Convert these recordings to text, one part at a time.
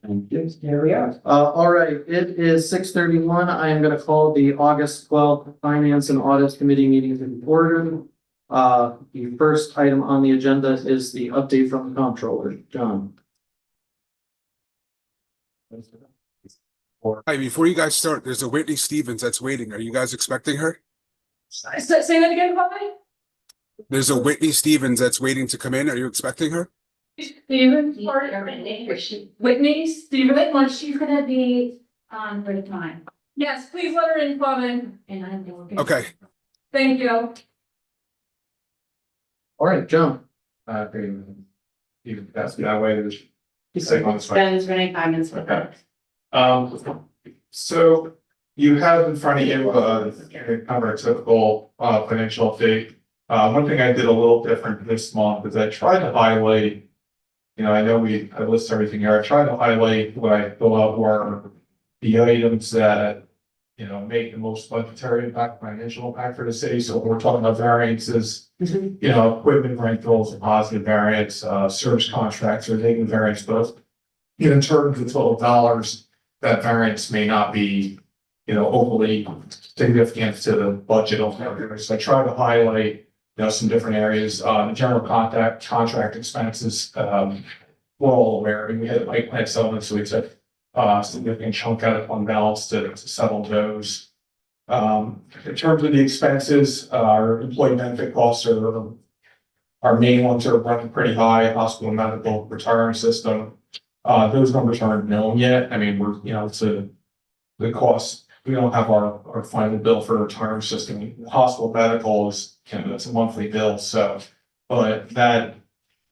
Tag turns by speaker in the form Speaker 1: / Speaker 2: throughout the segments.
Speaker 1: Thank you. Here we are. All right, it is 6:31. I am going to call the August 12th Finance and Audit Committee meeting to order. The first item on the agenda is the update from the comptroller. John.
Speaker 2: Hi, before you guys start, there's a Whitney Stevens that's waiting. Are you guys expecting her?
Speaker 3: Say that again, Bobby?
Speaker 2: There's a Whitney Stevens that's waiting to come in. Are you expecting her?
Speaker 3: Steven? Whitney, Steven?
Speaker 4: Well, she's gonna be on for the time.
Speaker 3: Yes, please let her in, Bobby.
Speaker 4: And I'm going.
Speaker 2: Okay.
Speaker 3: Thank you.
Speaker 1: All right, John.
Speaker 5: You pass me that way, there's.
Speaker 4: Ben's running 5 minutes.
Speaker 5: Okay. So you have in front of you, kind of a typical, financial update. One thing I did a little different this month is I tried to highlight, I know I list everything here. I tried to highlight what I thought out were the items that, make the most budgetary impact, financial impact for the city. So when we're talking about variances, equipment rentals, a positive variance, service contracts are negative variance, both. In terms of total dollars, that variance may not be, overly significant to the budget of. So I try to highlight, some different areas, general contract expenses, we're all aware. I mean, we had a bike plant settlement, so we took a significant chunk out of fund balance to settle those. In terms of the expenses, our employee benefit costs are our main ones are running pretty high, hospital medical retirement system. Those numbers aren't known yet. I mean, it's the cost. We don't have our final bill for retirement system. Hospital medical is, it's a monthly bill. So, but that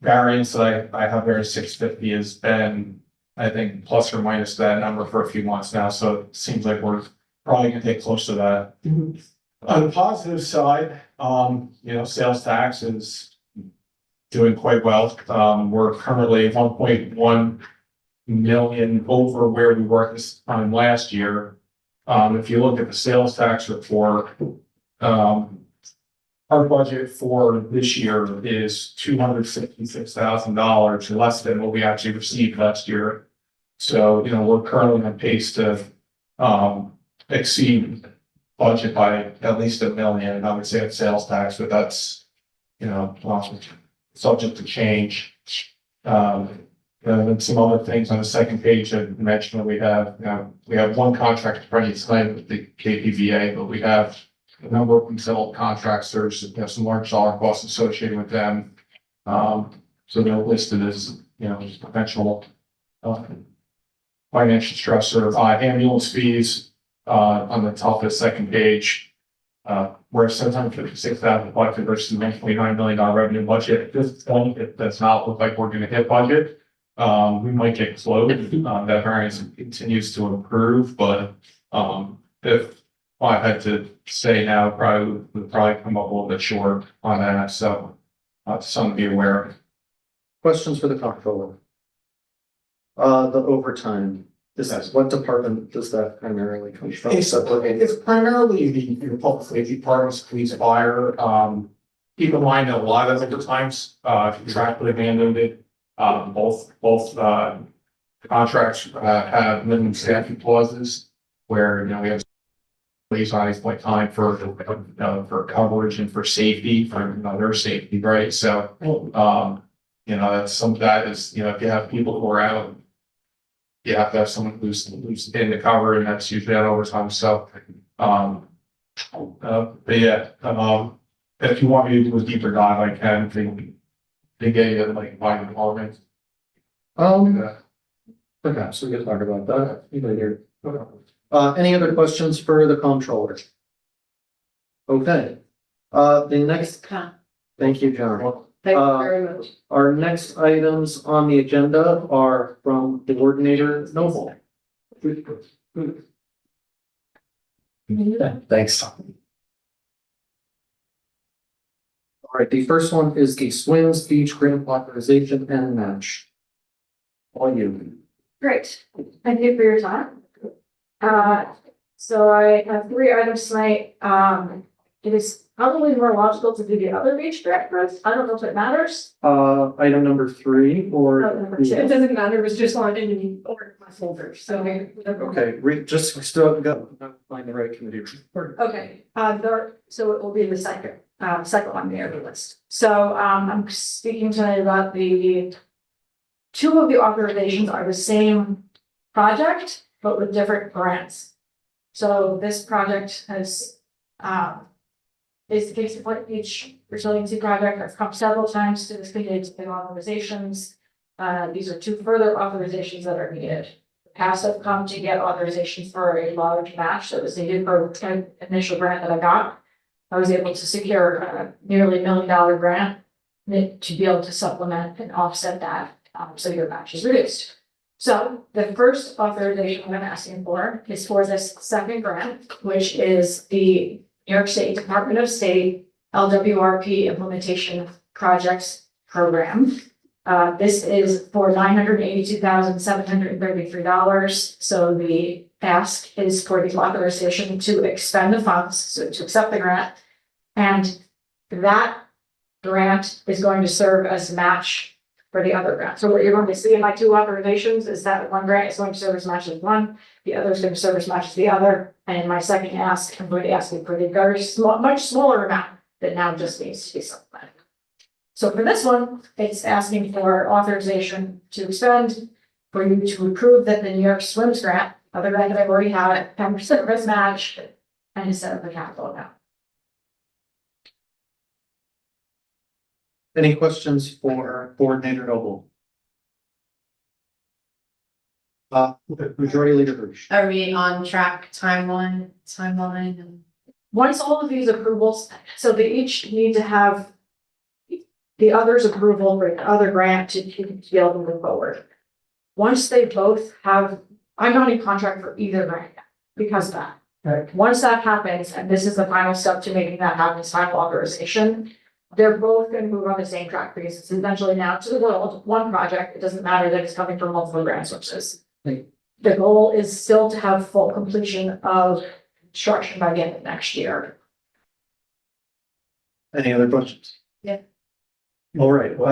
Speaker 5: variance that I have there is 650 has been, I think, plus or minus that number for a few months now. So it seems like we're probably gonna take close to that. On the positive side, sales tax is doing quite well. We're currently 1.1 million over where we were this time last year. If you look at the sales tax report, our budget for this year is $266,000 less than what we actually received last year. So, we're currently on pace to exceed budget by at least $1 million. I would say it's sales tax, but that's, subject to change. And some other things on the second page I mentioned that we have one contract running tonight with the KPVA, but we have a number of unsettled contracts. There's some large dollar costs associated with them. So they're listed as, potential financial stressor. Ambulance fees on the top of the second page. We're at $756,000 budget versus $1.9 million revenue budget. At this point, it does not look like we're going to hit budget. We might get close. That variance continues to improve, but if I had to say now, would probably come up a little bit short on that. So something to be aware of.
Speaker 1: Questions for the comptroller? The overtime. What department does that primarily come from?
Speaker 5: It's primarily the public safety departments, police, fire. Keep in mind that a lot of overtimes, contractually mandated. Both contracts have minimum staffing clauses where we have police on point time for coverage and for safety, for their safety, right? So that's some of that is if you have people who are out, you have to have someone who's in the cover, and that's usually at overtime. So but yeah, if you want me to do a deeper dive, I can. They get you like by department.
Speaker 1: Perhaps we can talk about that later. Any other questions for the comptroller? Okay. The next. Thank you, John.
Speaker 3: Thank you very much.
Speaker 1: Our next items on the agenda are from Coordinator Noble. Thanks. All right, the first one is the Swims Beach Grant Authorization and Match. All you.
Speaker 4: Great. Thank you for your time. So I have 3 items tonight.
Speaker 6: it is probably more logical to do the other beach directors. I don't know if it matters.
Speaker 1: Item number 3 or.
Speaker 6: Oh, number 2.
Speaker 3: It doesn't matter, it was just on any order of my folder, so.
Speaker 1: Okay, just still got, find the right committee.
Speaker 6: Okay, so it will be the second one there on the list. So, I'm speaking tonight about the two of the authorizations are the same project, but with different grants. So this project has, is the case of what each resiliency project has come several times to this committee to get authorizations. These are two further authorizations that are needed. Past have come to get authorizations for a large match that was needed for the initial grant that I got. I was able to secure a nearly $1 million grant to be able to supplement and offset that, so your match is reduced. So the first authorization I'm asking for is for this second grant, which is the New York State Department of State LWRP Implementation Projects Program. This is for $982,733. So the ask is for the authorization to expend the funds, so to accept the grant. And that grant is going to serve as a match for the other grant. So what you're going to see in my two authorizations is that one grant is going to serve as match as one, the other is going to serve as match as the other. And in my second ask, I'm going to ask you for the very small, much smaller amount that now just needs to be supplemented. So for this one, it's asking for authorization to expend for you to approve that the New York Swims grant, other grant that I've already had, 10% of this match, and instead of the capital amount.
Speaker 1: Any questions for Coordinator Noble? Majority Leader Hirsch.
Speaker 4: Are we on track timeline and?
Speaker 6: Once all of these approvals, so they each need to have the other's approval for the other grant to be able to move forward. Once they both have, I'm not in contract for either grant yet because of that.
Speaker 1: Right.
Speaker 6: Once that happens, and this is the final step to making that happen, is final authorization, they're both going to move on the same track because it's essentially now to the world, one project. It doesn't matter that it's coming from multiple grant sources.
Speaker 1: Right.
Speaker 6: The goal is still to have full completion of construction by the end of next year.
Speaker 1: Any other questions?
Speaker 6: Yeah.
Speaker 1: All right, well,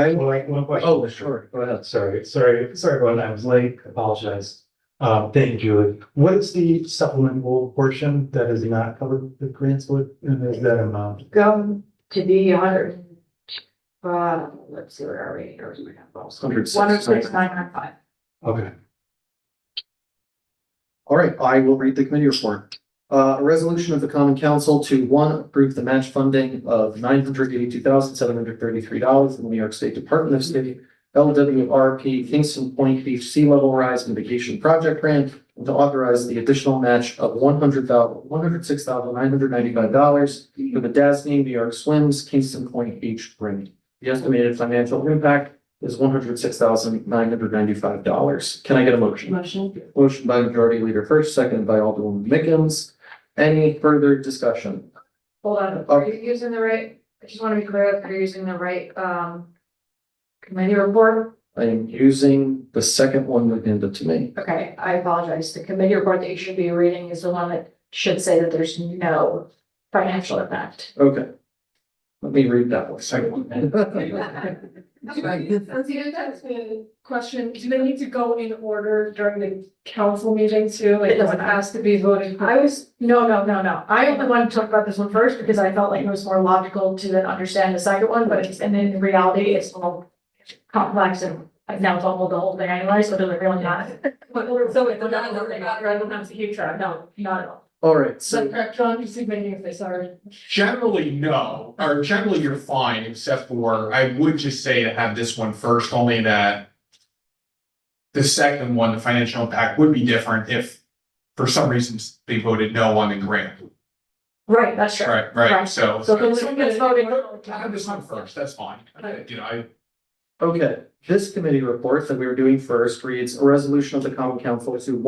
Speaker 7: One question.
Speaker 1: oh, sure, go ahead.
Speaker 7: Sorry, about that. I was late. Apologize. Thank you, Julie. What is the supplemental portion that is not covered with grants with, and is that amount?
Speaker 6: Going to be 100, let's see, where are we? Here's my numbers. 106,995.
Speaker 7: Okay.
Speaker 1: All right, I will read the committee report. A resolution of the Common Council to approve the match funding of $982,733 in the New York State Department of State LWRP Kingston Point Beach Sea Level Rise Mitigation Project Grant, and to authorize the additional match of $106,995 for the Dasney New York Swims Kingston Point Beach Grant. The estimated financial impact is $106,995. Can I get a motion? Motion by Majority Leader Hirsch, seconded by Alderwoman Mickens. Any further discussion?
Speaker 6: Hold on, are you using the right, I just want to be clear, that you're using the right, committee report?
Speaker 1: I am using the second one that handed to me.
Speaker 6: Okay, I apologize. The committee report that you should be reading is the one that should say that there's no financial impact.
Speaker 1: Okay. Let me read that one.
Speaker 5: Second one.
Speaker 3: That's a question, do they need to go in order during the council meeting too? Like, does it has to be voted?
Speaker 6: No. I only wanted to talk about this one first because I felt like it was more logical to then understand the second one, but and in reality, it's all complex and I've now fumbled the whole thing anyway, so it doesn't really matter.
Speaker 3: But so it's not, I don't have to keep track.
Speaker 6: No, not at all.
Speaker 1: All right,
Speaker 3: So,
Speaker 1: so
Speaker 3: John, just admitting if they started.
Speaker 5: Generally, no, or generally you're fine, except for, I would just say to have this one first, only that the second one, the financial impact would be different if for some reason they voted no on the grant.
Speaker 6: Right, that's true.
Speaker 5: Right,
Speaker 6: Right.
Speaker 5: so.
Speaker 6: So this one gets voted.
Speaker 5: Have this one first, that's fine.
Speaker 1: okay, this committee report that we were doing first reads a resolution of the Common Council to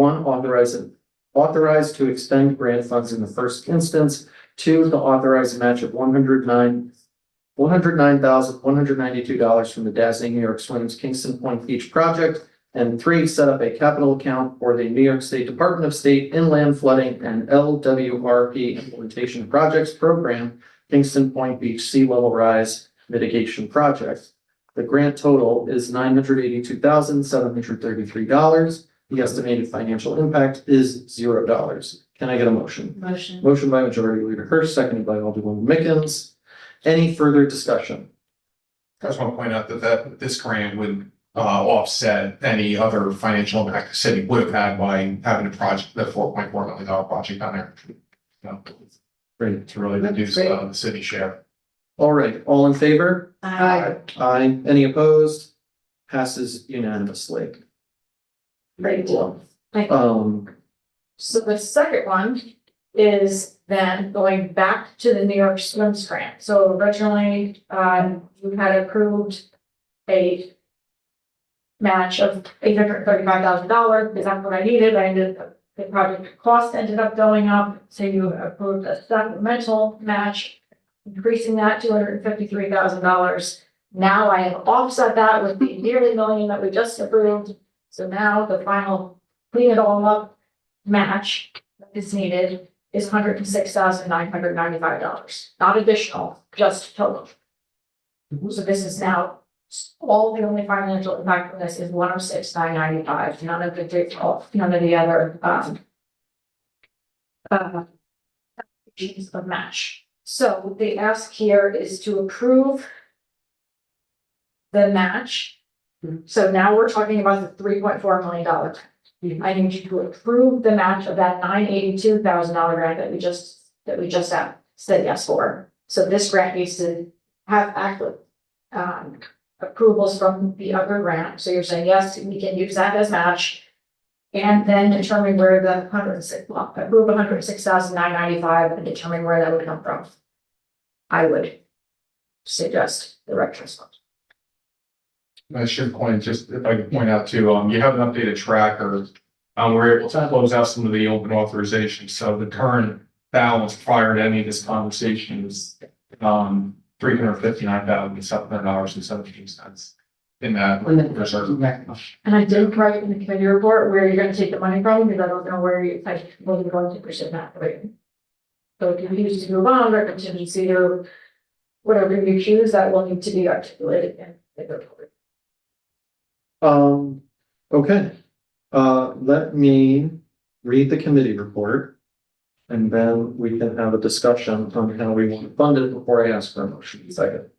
Speaker 1: authorize to expend grant funds in the first instance, 2, to authorize a match of $109,192 from the Dasney New York Swims Kingston Point Beach project, and 3, set up a capital account for the New York State Department of State Inland Flooding and LWRP Implementation Projects Program Kingston Point Beach Sea Level Rise Mitigation Project. The grant total is $982,733. The estimated financial impact is $0. Can I get a motion?
Speaker 4: Motion.
Speaker 1: Motion by Majority Leader Hirsch, seconded by Alderwoman Mickens. Any further discussion?
Speaker 5: I just want to point out that this grant would offset any other financial impact the city would have had by having a project, the $4.4 million project on there. You know,
Speaker 1: Great.
Speaker 5: to really reduce the city share.
Speaker 1: All right, all in favor?
Speaker 4: Aye.
Speaker 1: Aye. Any opposed? Passes unanimously.
Speaker 6: Great deal. Thank you. So the second one is then going back to the New York Swims grant. So originally, you had approved a match of $835,000, because that's what I needed. The project cost ended up going up, so you approved a supplemental match, increasing that to $253,000. Now I have offset that with the nearly million that we just approved. So now the final clean it all up match that is needed is $106,995, not additional, just total. So this is now, all the only financial impact of this is $106,995, none of the other, packages of match. So the ask here is to approve the match. So now we're talking about the $3.4 million. I need you to approve the match of that $982,000 grant that we just said yes for. So this grant needs to have active approvals from the other grant. So you're saying, yes, we can use that as match. And then determine where the approve $106,995 and determine where that would come from. I would suggest the retros fund.
Speaker 5: I should point, just if I could point out too, you have an updated tracker. We're able to close out some of the open authorizations, so the current balance prior to any of this conversation is $359,700.17 in that reserve.
Speaker 6: And I did write in the committee report where you're gonna take the money from, because I don't know where you, like, what you're going to pursue that, right? So if you use your bond or contingency or whatever you choose, that will need to be articulated in the report.
Speaker 1: Okay. Let me read the committee report. And then we can have a discussion on how we want to fund it before I ask for a motion. Second.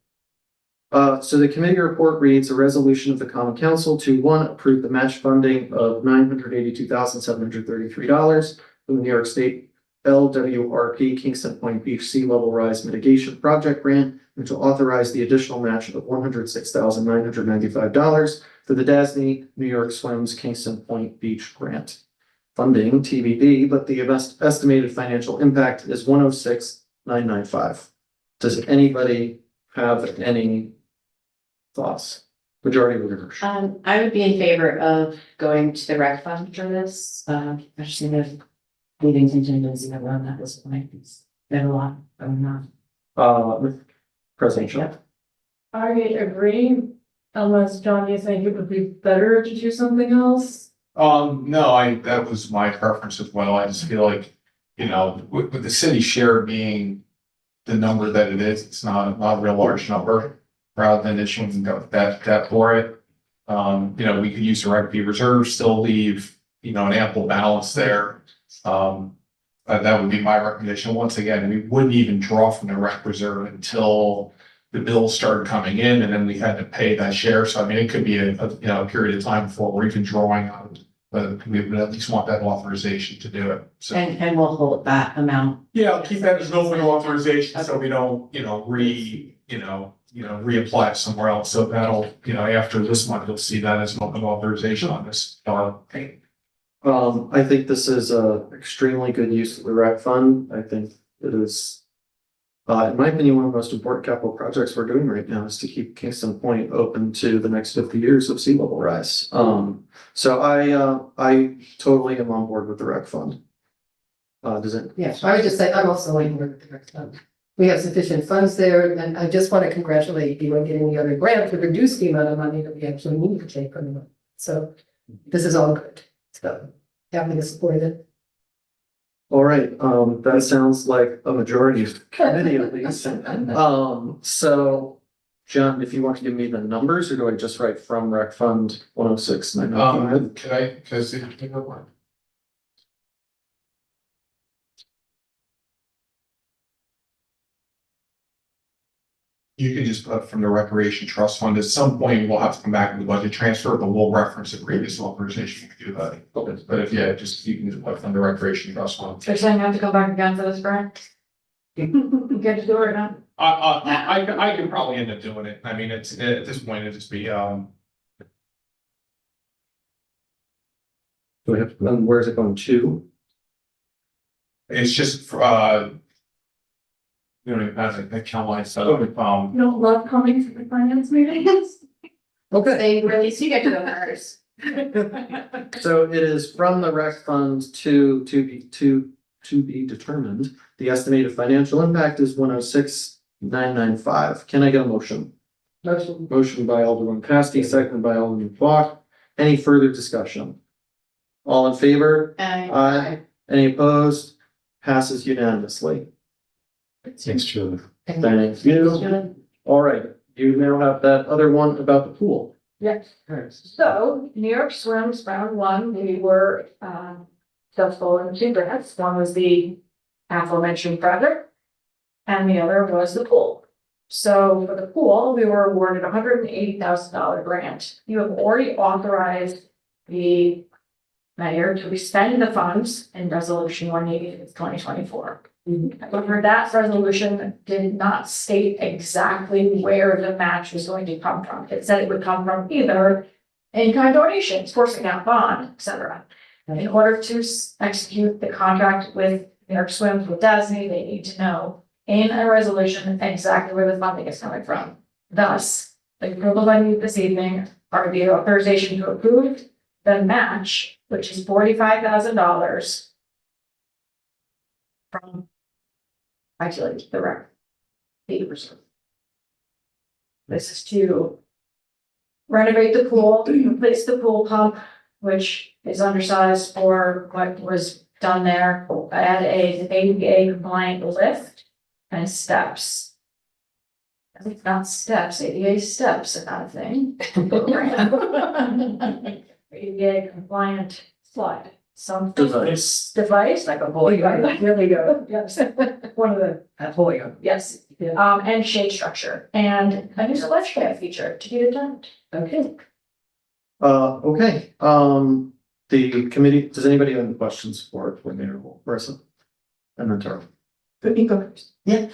Speaker 1: So the committee report reads a resolution of the common council to one, approve the match funding of $982,733 from the New York State LWRP Kingston Point Beach Sea Level Rise Mitigation Project Grant, and to authorize the additional match of $106,995 for the DASNY New York Swims Kingston Point Beach Grant. Funding TBD, but the estimated financial impact is $106,995. Does anybody have any thoughts? Majority leader.
Speaker 4: I would be in favor of going to the rec fund for this, especially the leading contingency around that this point. There's a lot going on.
Speaker 1: President Shaw.
Speaker 3: I agree, unless John, you think it would be better to do something else?
Speaker 5: No, that was my preference as well. I just feel like, with the city share being the number that it is, it's not a real large number. Rather than issuing that for it. We could use the rec fee reserve, still leave, an ample balance there. That would be my recommendation. Once again, we wouldn't even draw from the rec reserve until the bills started coming in, and then we had to pay that share. So I mean, it could be a period of time before we're even drawing on it. But we would at least want that authorization to do it. So
Speaker 4: And we'll hold that amount.
Speaker 5: yeah, I'll keep that as an open authorization, so we don't, reapply it somewhere else. So that'll, after this month, you'll see that as an open authorization on this.
Speaker 1: I think this is a extremely good use of the rec fund. I think it is, in my opinion, one of the most important capital projects we're doing right now is to keep Kingston Point open to the next 50 years of sea level rise. So I totally am on board with the rec fund. Does it?
Speaker 8: Yes, I would just say, I'm also on board with the rec fund. We have sufficient funds there, and I just want to congratulate you on getting the other grant to reduce the amount of money that we actually need to take from them. So this is all good. So happy to support it.
Speaker 1: All right, that sounds like a majority of the committee at least. So, John, if you want to give me the numbers, or do I just write from rec fund 106,995?
Speaker 5: Can I see the paperwork? You can just put from the recreation trust fund. At some point, we'll have to come back with the budget transfer, but we'll reference the previous authorization to do that. But if, yeah, just, you can just put from the recreation trust fund.
Speaker 6: You're saying I have to come back again for this, Brian? You get to do it now?
Speaker 5: I could probably end up doing it. I mean, it's, at this point, it'd just be,
Speaker 1: Do we have, and where's it going to?
Speaker 5: it's just, you know, as I tell myself,
Speaker 3: You don't love coming to the finance meetings?
Speaker 1: Okay.
Speaker 4: They really, so you get to go first.
Speaker 1: So it is from the rec fund to be determined. The estimated financial impact is 106,995. Can I get a motion?
Speaker 8: Motion.
Speaker 1: Motion by Alderman Pasty, second by Alderman Block. Any further discussion? All in favor? Aye. Any opposed? Passes unanimously.
Speaker 7: Thanks, Julie.
Speaker 1: Thank you. All right, you now have that other one about the pool.
Speaker 6: Yes. So New York Swims round one, we were successful in two grants. One was the aforementioned project, and the other was the pool. So for the pool, we were awarded $180,000 grant. You have already authorized the mayor to expend the funds in resolution 180 of 2024. However, that resolution did not state exactly where the match was going to come from. It said it would come from either in-kind donations, forcing out bond, et cetera. In order to execute the contract with New York Swims with DASNY, they need to know in a resolution exactly where the funding is coming from. Thus, the approval I need this evening are the authorization to approve the match, which is $45,000 from actually the rec. 80%. This is to renovate the pool, replace the pool pump, which is undersized for what was done there. Add a ADA compliant lift and steps. I think not steps, ADA steps are not a thing. ADA compliant slide, something. Device, like a boy. There we go. Yes, one of the. A boy. Yes, and shade structure, and a new selection pad feature to get it done. Okay.
Speaker 1: Okay, the committee, does anybody have any questions for Mayor Marissa? And then Tara.
Speaker 9: Yeah.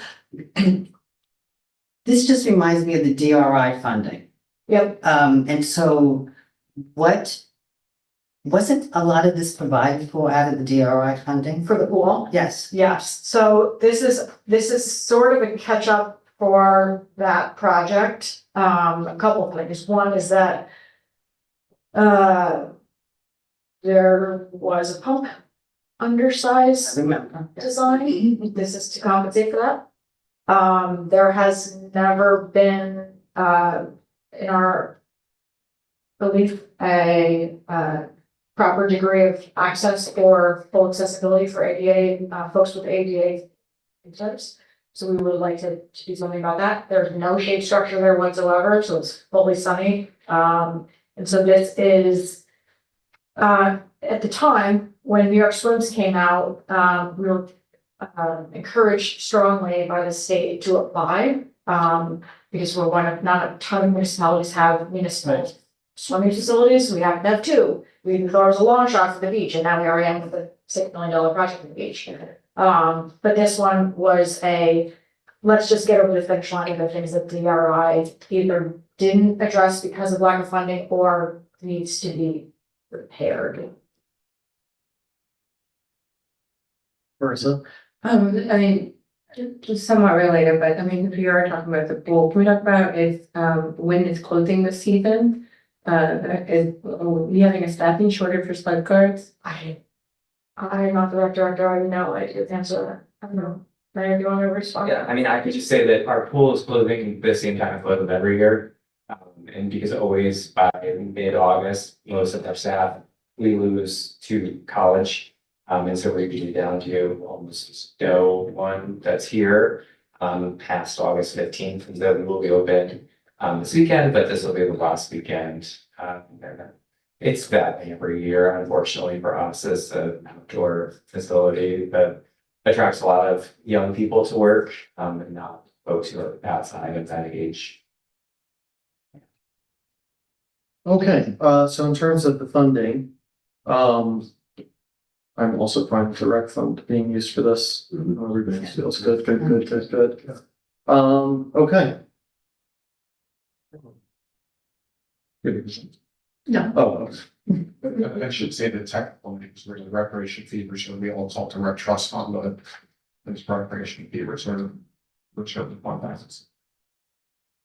Speaker 9: This just reminds me of the DRI funding.
Speaker 6: Yep.
Speaker 9: And so wasn't a lot of this provided for out of the DRI funding?
Speaker 6: For the pool?
Speaker 9: Yes.
Speaker 6: Yes, so this is sort of a catch up for that project. A couple of things. One is that there was a pump undersized design. This is to compensate for that. There has never been in our belief a proper degree of access or full accessibility for ADA folks with ADA concerns. So we would like to do something about that. There's no shade structure there whatsoever, so it's fully sunny. And so this is at the time when New York Swims came out, we were encouraged strongly by the state to apply because we're one of not a ton of municipalities have municipal swimming facilities. We happen to have two. We thought it was a long shot for the beach, and now we are in with a $6 million project for the beach. But this one was let's just get over the finish line of the things that DRI either didn't address because of lack of funding or needs to be repaired.
Speaker 1: Marissa?
Speaker 10: I mean, just somewhat related, but I mean, if you are talking about the pool, can we talk about if, when it's closing this season? Are we having a staffing shortage for lifeguards?
Speaker 6: I'm not the rec director, I have no idea the answer to that. I don't know. Mayor, do you want to respond?
Speaker 11: Yeah, I mean, I could just say that our pool is closing the same time of close every year. And because always by mid-August, most of our staff, we lose to college. And so we're getting down to almost no one that's here, past August 15th, and then we'll be open, this weekend, but this will be the last weekend. And it's that every year, unfortunately for us as an outdoor facility that attracts a lot of young people to work, and not folks who are outside of that age.
Speaker 1: Okay, so in terms of the funding, I'm also fine with the rec fund being used for this. Everybody feels good, good. Okay.
Speaker 6: No.
Speaker 1: Oh,
Speaker 5: I should say the technical names were the recreation fee, which will be all taught to rec trust fund, but this recreation fee reserve, which are the one balance.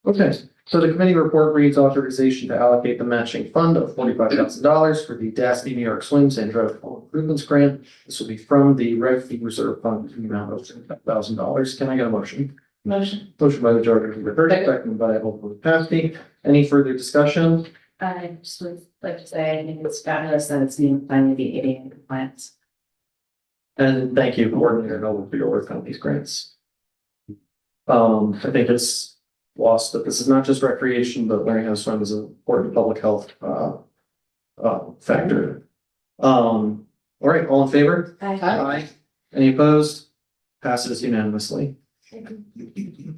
Speaker 1: okay, so the committee report reads authorization to allocate the matching fund of $45,000 for the Dasty New York Swims and Road Hall Improvements Grant. This will be from the Rec Fee Reserve Fund in the amount of $1,000. Can I get a motion?
Speaker 4: Motion.
Speaker 1: Motion by Majority Leader Hurd, second by Alderman Paskey. Any further discussion?
Speaker 4: I just would like to say, I think it's fabulous that it's being finally be ADA compliance.
Speaker 1: And thank you, Coordinator Noble, for your work on these grants. I think it's lost that this is not just recreation, but learning how to swim is an important public health factor. All right, all in favor? Aye. Any opposed? Passes unanimously.
Speaker 9: Thank you.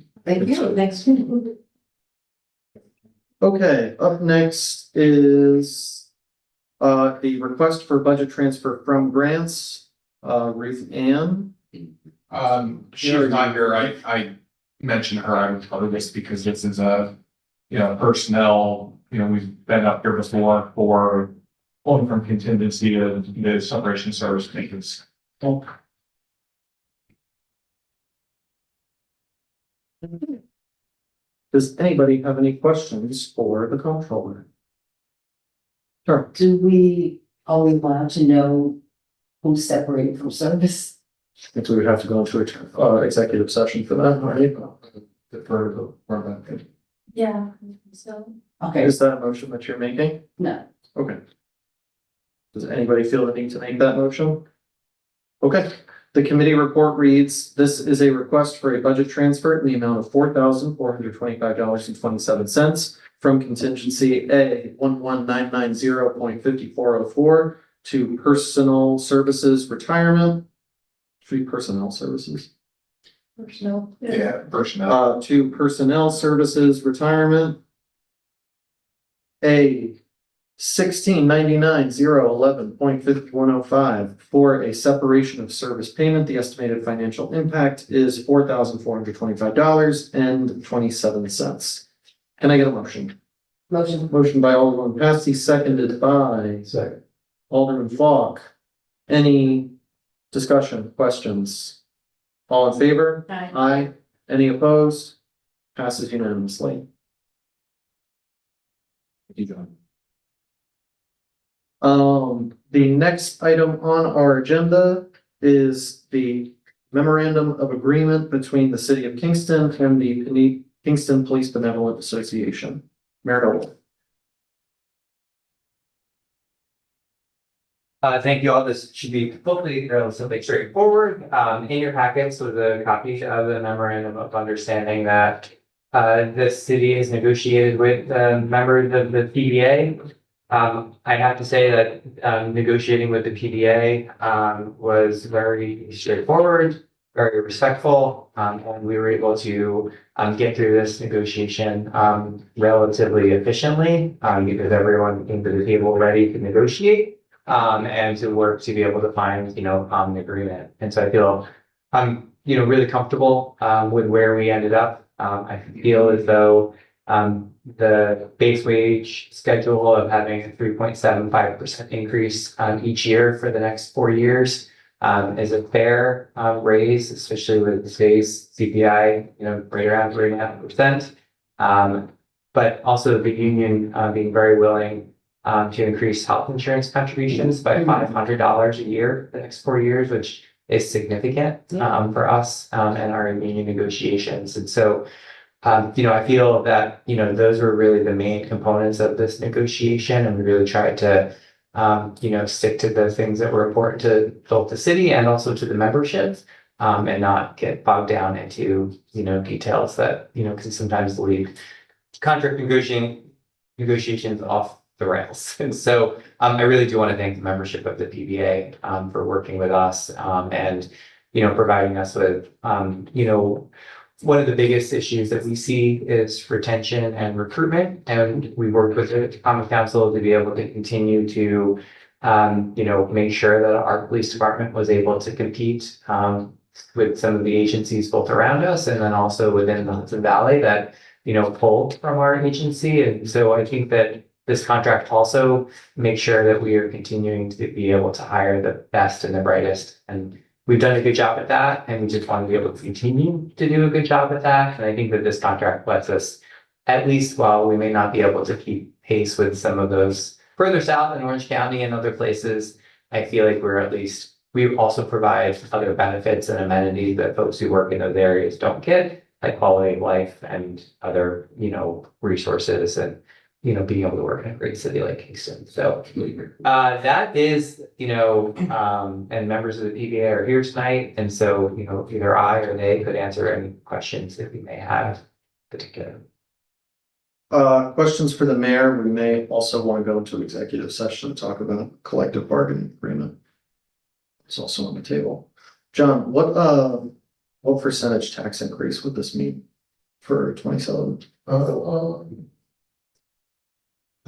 Speaker 4: Next.
Speaker 1: Okay, up next is the request for budget transfer from grants. Ruth Ann.
Speaker 5: She's not here. I mentioned her. I would cover this because this is personnel, we've been up here before for going from contingency to the separation service maintenance.
Speaker 1: Does anybody have any questions for the comptroller? Sure.
Speaker 9: Do we, are we allowed to know who's separated from service?
Speaker 1: I think we would have to go into a executive session for that, right?
Speaker 4: Yeah, so.
Speaker 9: Okay,
Speaker 1: Is that a motion that you're making?
Speaker 9: no.
Speaker 1: Okay. Does anybody feel the need to make that motion? Okay, the committee report reads, this is a request for a budget transfer in the amount of $4,425.27 from contingency A 11990.5404 to personal services retirement. Should be personnel services.
Speaker 6: Personnel.
Speaker 5: Yeah, personnel.
Speaker 1: To personnel services retirement. A 1699011.5105 for a separation of service payment. The estimated financial impact is $4,425.27. Can I get a motion?
Speaker 9: Motion.
Speaker 1: Motion by Alderman Patsy, seconded by
Speaker 7: Second.
Speaker 1: Alderman Fogg. Any discussion, questions? All in favor?
Speaker 4: Aye.
Speaker 1: Aye. Any opposed? Passes unanimously. Thank you, John. The next item on our agenda is the memorandum of agreement between the city of Kingston and the Kingston Police Benevolent Association. Mayor Noble.
Speaker 11: Thank you all. This should be hopefully relatively straightforward. In your packets was a copy of the memorandum of understanding that the city has negotiated with members of the PBA. I have to say that negotiating with the PBA was very straightforward, very respectful, and we were able to get through this negotiation relatively efficiently because everyone came to the table ready to negotiate. And to work to be able to find, an agreement. And so I feel I'm, really comfortable with where we ended up. I feel as though the base wage schedule of having a 3.75% increase each year for the next 4 years is a fair raise, especially with today's CPI, right around 3.5%. But also the union being very willing to increase health insurance contributions by $500 a year for the next 4 years, which is significant for us and our union negotiations. And so, I feel that, those were really the main components of this negotiation, and we really tried to stick to the things that were important to both the city and also to the membership. And not get bogged down into, details that, can sometimes lead contract negotiations off the rails. And so, I really do want to thank the membership of the PBA, for working with us, and, providing us with, one of the biggest issues that we see is retention and recruitment. And we worked with the common council to be able to continue to, make sure that our police department was able to compete, with some of the agencies both around us and then also within the Hudson Valley that, pulled from our agency. And so I think that this contract also makes sure that we are continuing to be able to hire the best and the brightest. And we've done a good job at that, and we just want to be able to continue to do a good job at that. And I think that this contract lets us, at least while we may not be able to keep pace with some of those further south in Orange County and other places, I feel like we also provide other benefits and amenities that folks who work in those areas don't get, like quality of life and other, resources and, being able to work in a great city like Kingston. So that is, and members of the PBA are here tonight. And so, either I or they could answer any questions that we may have particular.
Speaker 1: Questions for the mayor. We may also want to go into executive session to talk about collective bargaining agreement. It's also on the table. John, what percentage tax increase would this mean for 27?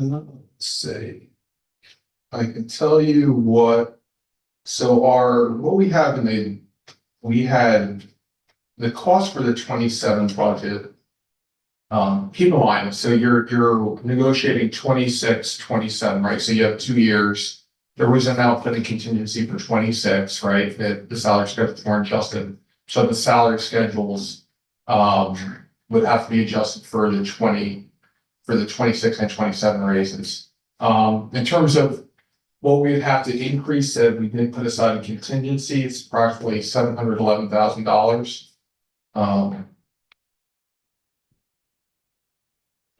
Speaker 5: Let's see. I can tell you what, what we have we had the cost for the 27 budget. Keep in mind, so you're negotiating 26, 27, right? So you have 2 years. There was an output and contingency for 26, right? That the salary schedules weren't adjusted. So the salary schedules would have to be adjusted for the 26 and 27 raises. In terms of what we'd have to increase, we did put aside a contingency. It's approximately $711,000.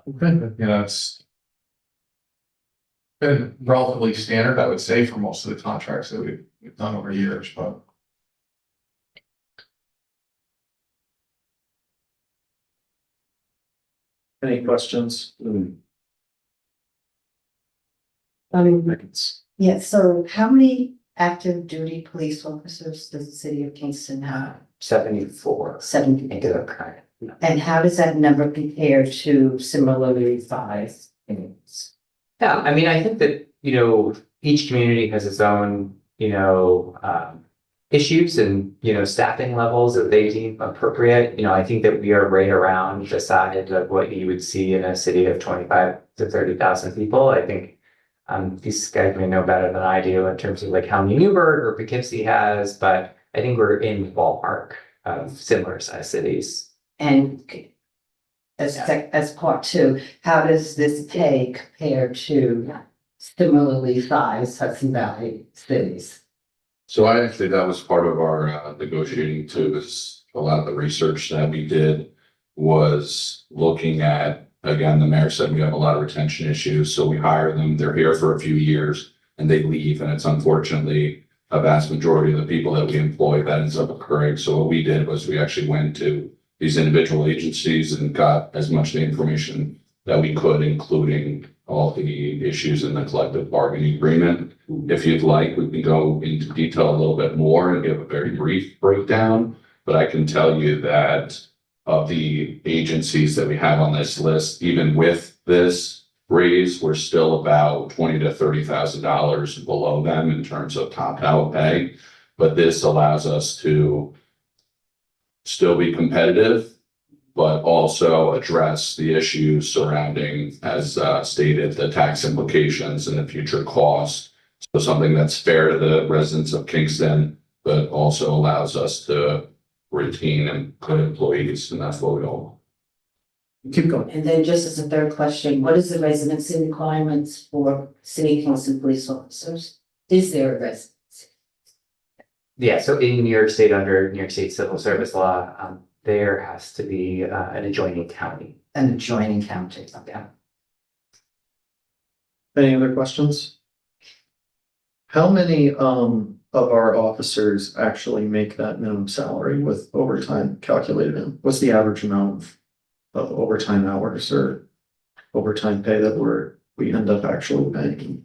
Speaker 5: It's been relatively standard, I would say, for most of the contracts that we've done over years, but.
Speaker 1: Any questions?
Speaker 9: Yeah, so how many active duty police officers does the city of Kingston have?
Speaker 11: 74.
Speaker 9: 74.
Speaker 11: Current.
Speaker 9: And how does that number compare to similarly sized communities?
Speaker 11: Yeah, I mean, I think that, each community has its own, issues and, staffing levels that they deem appropriate. I think that we are right around the size of what you would see in a city of 25 to 30,000 people. I think these guys may know better than I do in terms of like how many Newburgh or Poughkeepsie has, but I think we're in the ballpark of similar size cities.
Speaker 9: And as part two, how does this pay compare to similarly sized Hudson Valley cities?
Speaker 12: So I actually, that was part of our negotiating too, is a lot of the research that we did was looking at, again, the mayor said we have a lot of retention issues. So we hire them, they're here for a few years and they leave. And it's unfortunately a vast majority of the people that we employ that ends up occurring. So what we did was we actually went to these individual agencies and got as much of the information that we could, including all the issues in the collective bargaining agreement. If you'd like, we can go into detail a little bit more and give a very brief breakdown, but I can tell you that of the agencies that we have on this list, even with this raise, we're still about $20,000 to $30,000 below them in terms of top out pay. But this allows us to still be competitive, but also address the issues surrounding, as stated, the tax implications and the future costs. So something that's fair to the residents of Kingston, but also allows us to retain and good employees, and that's what we all.
Speaker 1: Keep going.
Speaker 9: And then just as a third question, what is the residency requirements for city council police officers? Is there a residency?
Speaker 11: Yeah, so in New York State, under New York State civil service law, there has to be an adjoining county.
Speaker 9: An adjoining county.
Speaker 11: Yeah.
Speaker 1: Any other questions? How many, of our officers actually make that minimum salary with overtime calculated in? What's the average amount of overtime hours or overtime pay that we end up actually paying?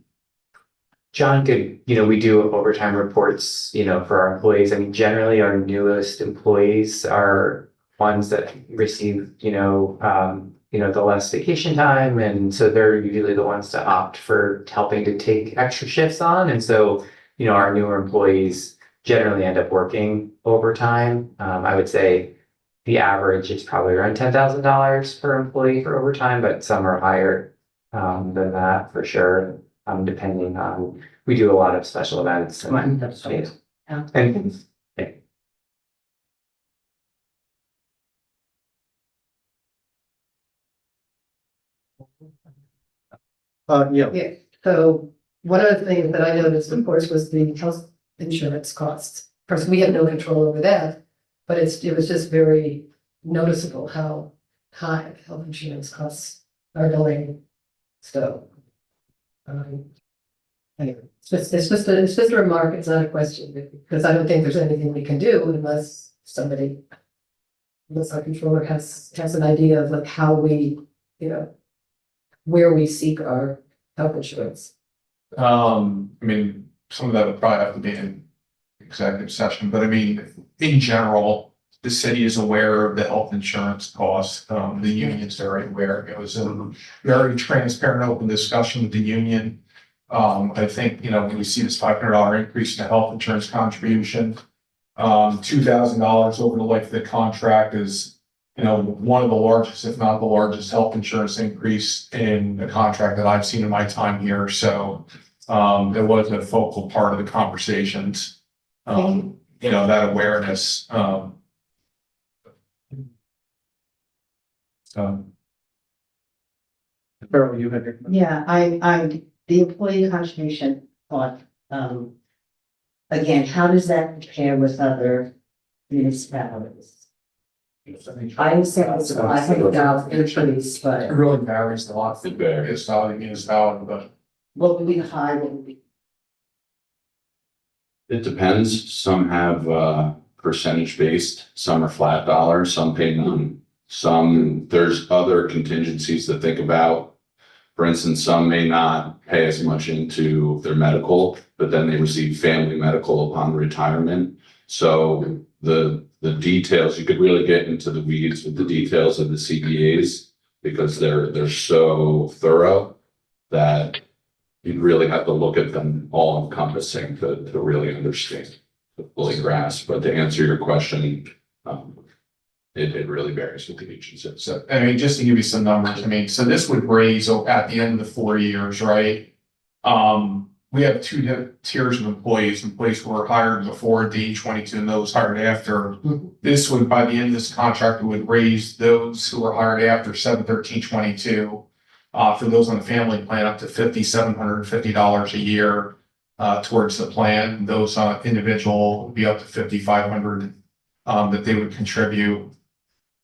Speaker 11: John could, we do overtime reports, for our employees. I mean, generally our newest employees are ones that receive, the less vacation time. And so they're usually the ones to opt for helping to take extra shifts on. And so, our newer employees generally end up working overtime. I would say the average is probably around $10,000 per employee for overtime, but some are higher than that for sure. Depending on, we do a lot of special events and,
Speaker 9: That's right.
Speaker 11: and
Speaker 1: Yeah,
Speaker 8: Yeah, so one of the things that I noticed, of course, was the health insurance costs. Of course, we have no control over that, but it was just very noticeable how high health insurance costs are going. So. Anyway, it's just a remark, it's not a question, because I don't think there's anything we can do unless our controller has an idea of like how we, where we seek our health insurance.
Speaker 5: I mean, some of that would probably have to be in executive session, but I mean, in general, the city is aware of the health insurance costs. The union's very aware. It was a very transparent, open discussion with the union. I think, when we see this $500 increase in the health insurance contribution, $2,000 over the life of the contract is, one of the largest, if not the largest, health insurance increase in the contract that I've seen in my time here. So, it was a focal part of the conversations. That awareness.
Speaker 1: Carol, you had your.
Speaker 9: Yeah, the employee contribution part, again, how does that compare with other municipalities? I understand it's $500 increase,
Speaker 5: It
Speaker 9: but
Speaker 5: really varies a lot.
Speaker 12: It varies.
Speaker 5: It's not a municipality, but
Speaker 9: what would be the high, what would be?
Speaker 12: It depends. Some have percentage based, some are flat dollar, some pay none. Some, there's other contingencies to think about. For instance, some may not pay as much into their medical, but then they receive family medical upon retirement. So the details, you could really get into the weeds with the details of the CBAs because they're so thorough that you'd really have to look at them all encompassing to really understand, to fully grasp. But to answer your question, it really varies with the agency.
Speaker 5: so, I mean, just to give you some numbers, I mean, so this would raise at the end of the 4 years, right? We have two tiers of employees who were hired before D22 and those hired after. This would, by the end of this contract, it would raise those who were hired after 7/13/22. For those on the family plan, up to $5,750 a year towards the plan. Those individual would be up to $5,500 that they would contribute.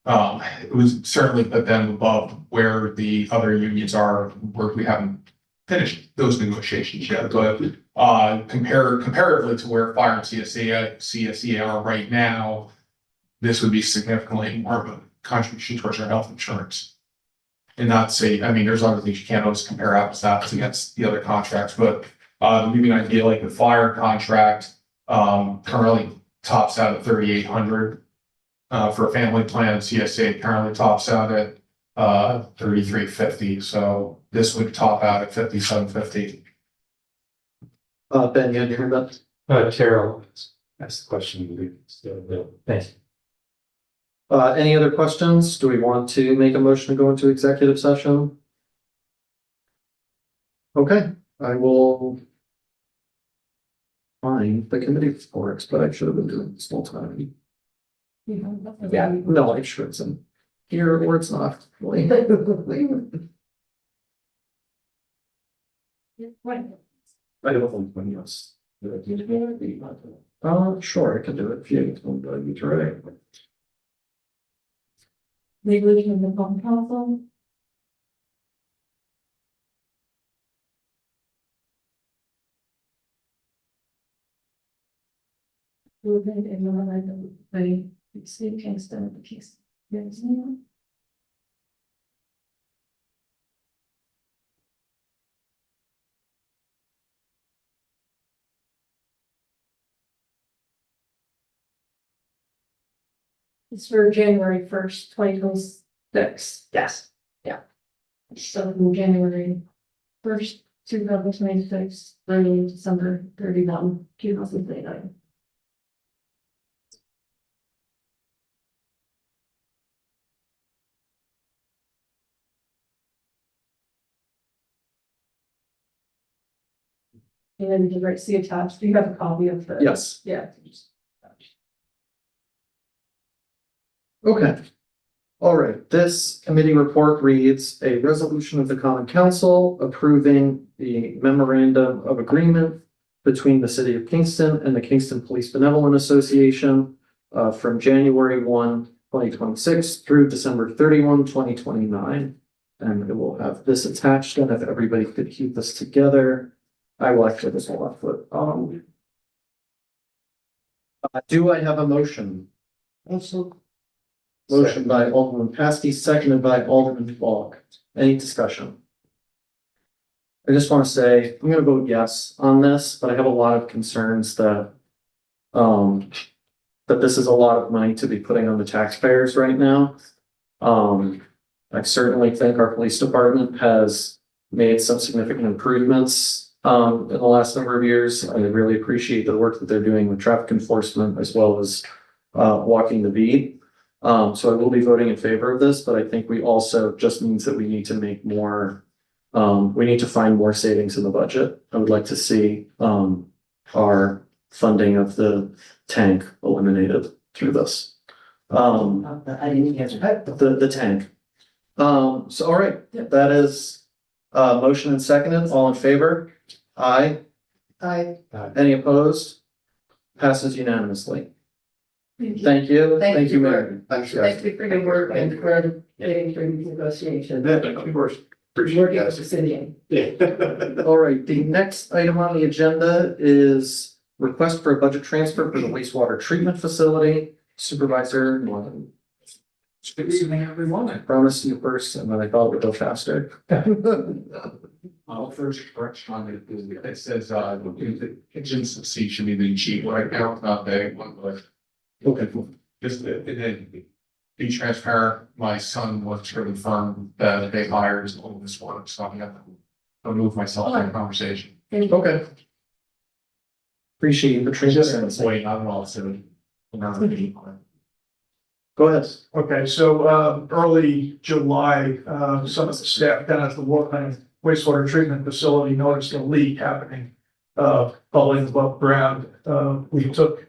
Speaker 5: It was certainly put them above where the other unions are, where we haven't finished those negotiations yet. But comparatively to where fire and CSEA are right now, this would be significantly more of a contribution towards our health insurance. And not say, I mean, there's other things you can't always compare apples to apples against the other contracts, but to give you an idea, like the fire contract currently tops out at $3,800 for a family plan. CSA currently tops out at $3,350. So this would top out at $5,750.
Speaker 1: Ben, you had your hand up?
Speaker 7: Terrell, ask the question. Thanks.
Speaker 1: Any other questions? Do we want to make a motion to go into executive session? Okay, I will find the committee reports, but I should have been doing this whole time. Yeah, no, I'm sure it's in here or it's not. I don't think yes. Sure, I can do it if you try.
Speaker 3: Maybe we can the phone council.
Speaker 10: Movement in the city Kingston, the case.
Speaker 3: It's for January 1st, 2026.
Speaker 6: Yes.
Speaker 3: So from January 1st, 2026, through December 31, 2029. And then you write, see attached, do you have a copy of the?
Speaker 1: Yes.
Speaker 3: Yeah.
Speaker 1: Okay. All right, this committee report reads a resolution of the Common Council approving the memorandum of agreement between the city of Kingston and the Kingston Police Benevolent Association from January 1, 2026 through December 31, 2029. And it will have this attached, and if everybody could keep this together, I will actually this whole left foot. Do I have a motion? Motion by Alderman Paskey, seconded by Alderman Fogg. Any discussion? I just want to say, I'm gonna vote yes on this, but I have a lot of concerns that that this is a lot of money to be putting on the taxpayers right now. I certainly think our police department has made some significant improvements in the last number of years. I really appreciate the work that they're doing with traffic enforcement as well as walking the beat. So I will be voting in favor of this, but I think we also just means that we need to make more, we need to find more savings in the budget. I would like to see, our funding of the tank eliminated through this.
Speaker 9: I didn't get it.
Speaker 1: The tank. So, all right, that is, motion and seconded, all in favor? Aye. Any opposed? Passes unanimously. Thank you. Thank you, Mary.
Speaker 8: Thank you for your work and for getting through these negotiations.
Speaker 5: Of course.
Speaker 8: Working with the city.
Speaker 1: All right, the next item on the agenda is request for a budget transfer for the wastewater treatment facility. Supervisor Norton.
Speaker 5: Good evening, everyone.
Speaker 1: I promised you first, and then I thought it would go faster.
Speaker 5: First correction on it says, the contingency should be the cheap right now, it's not that one, but.
Speaker 1: Okay.
Speaker 5: Just, and then be transparent, my son was to confirm that they hired his oldest one, so I'm gonna remove myself from the conversation.
Speaker 1: Okay. Appreciate the
Speaker 5: Just
Speaker 1: transparency.
Speaker 5: wait, I'm all soon.
Speaker 1: Go ahead.
Speaker 13: Okay, so early July, some of the staff down at the wastewater treatment facility noticed a leak happening, bubbling above ground. We took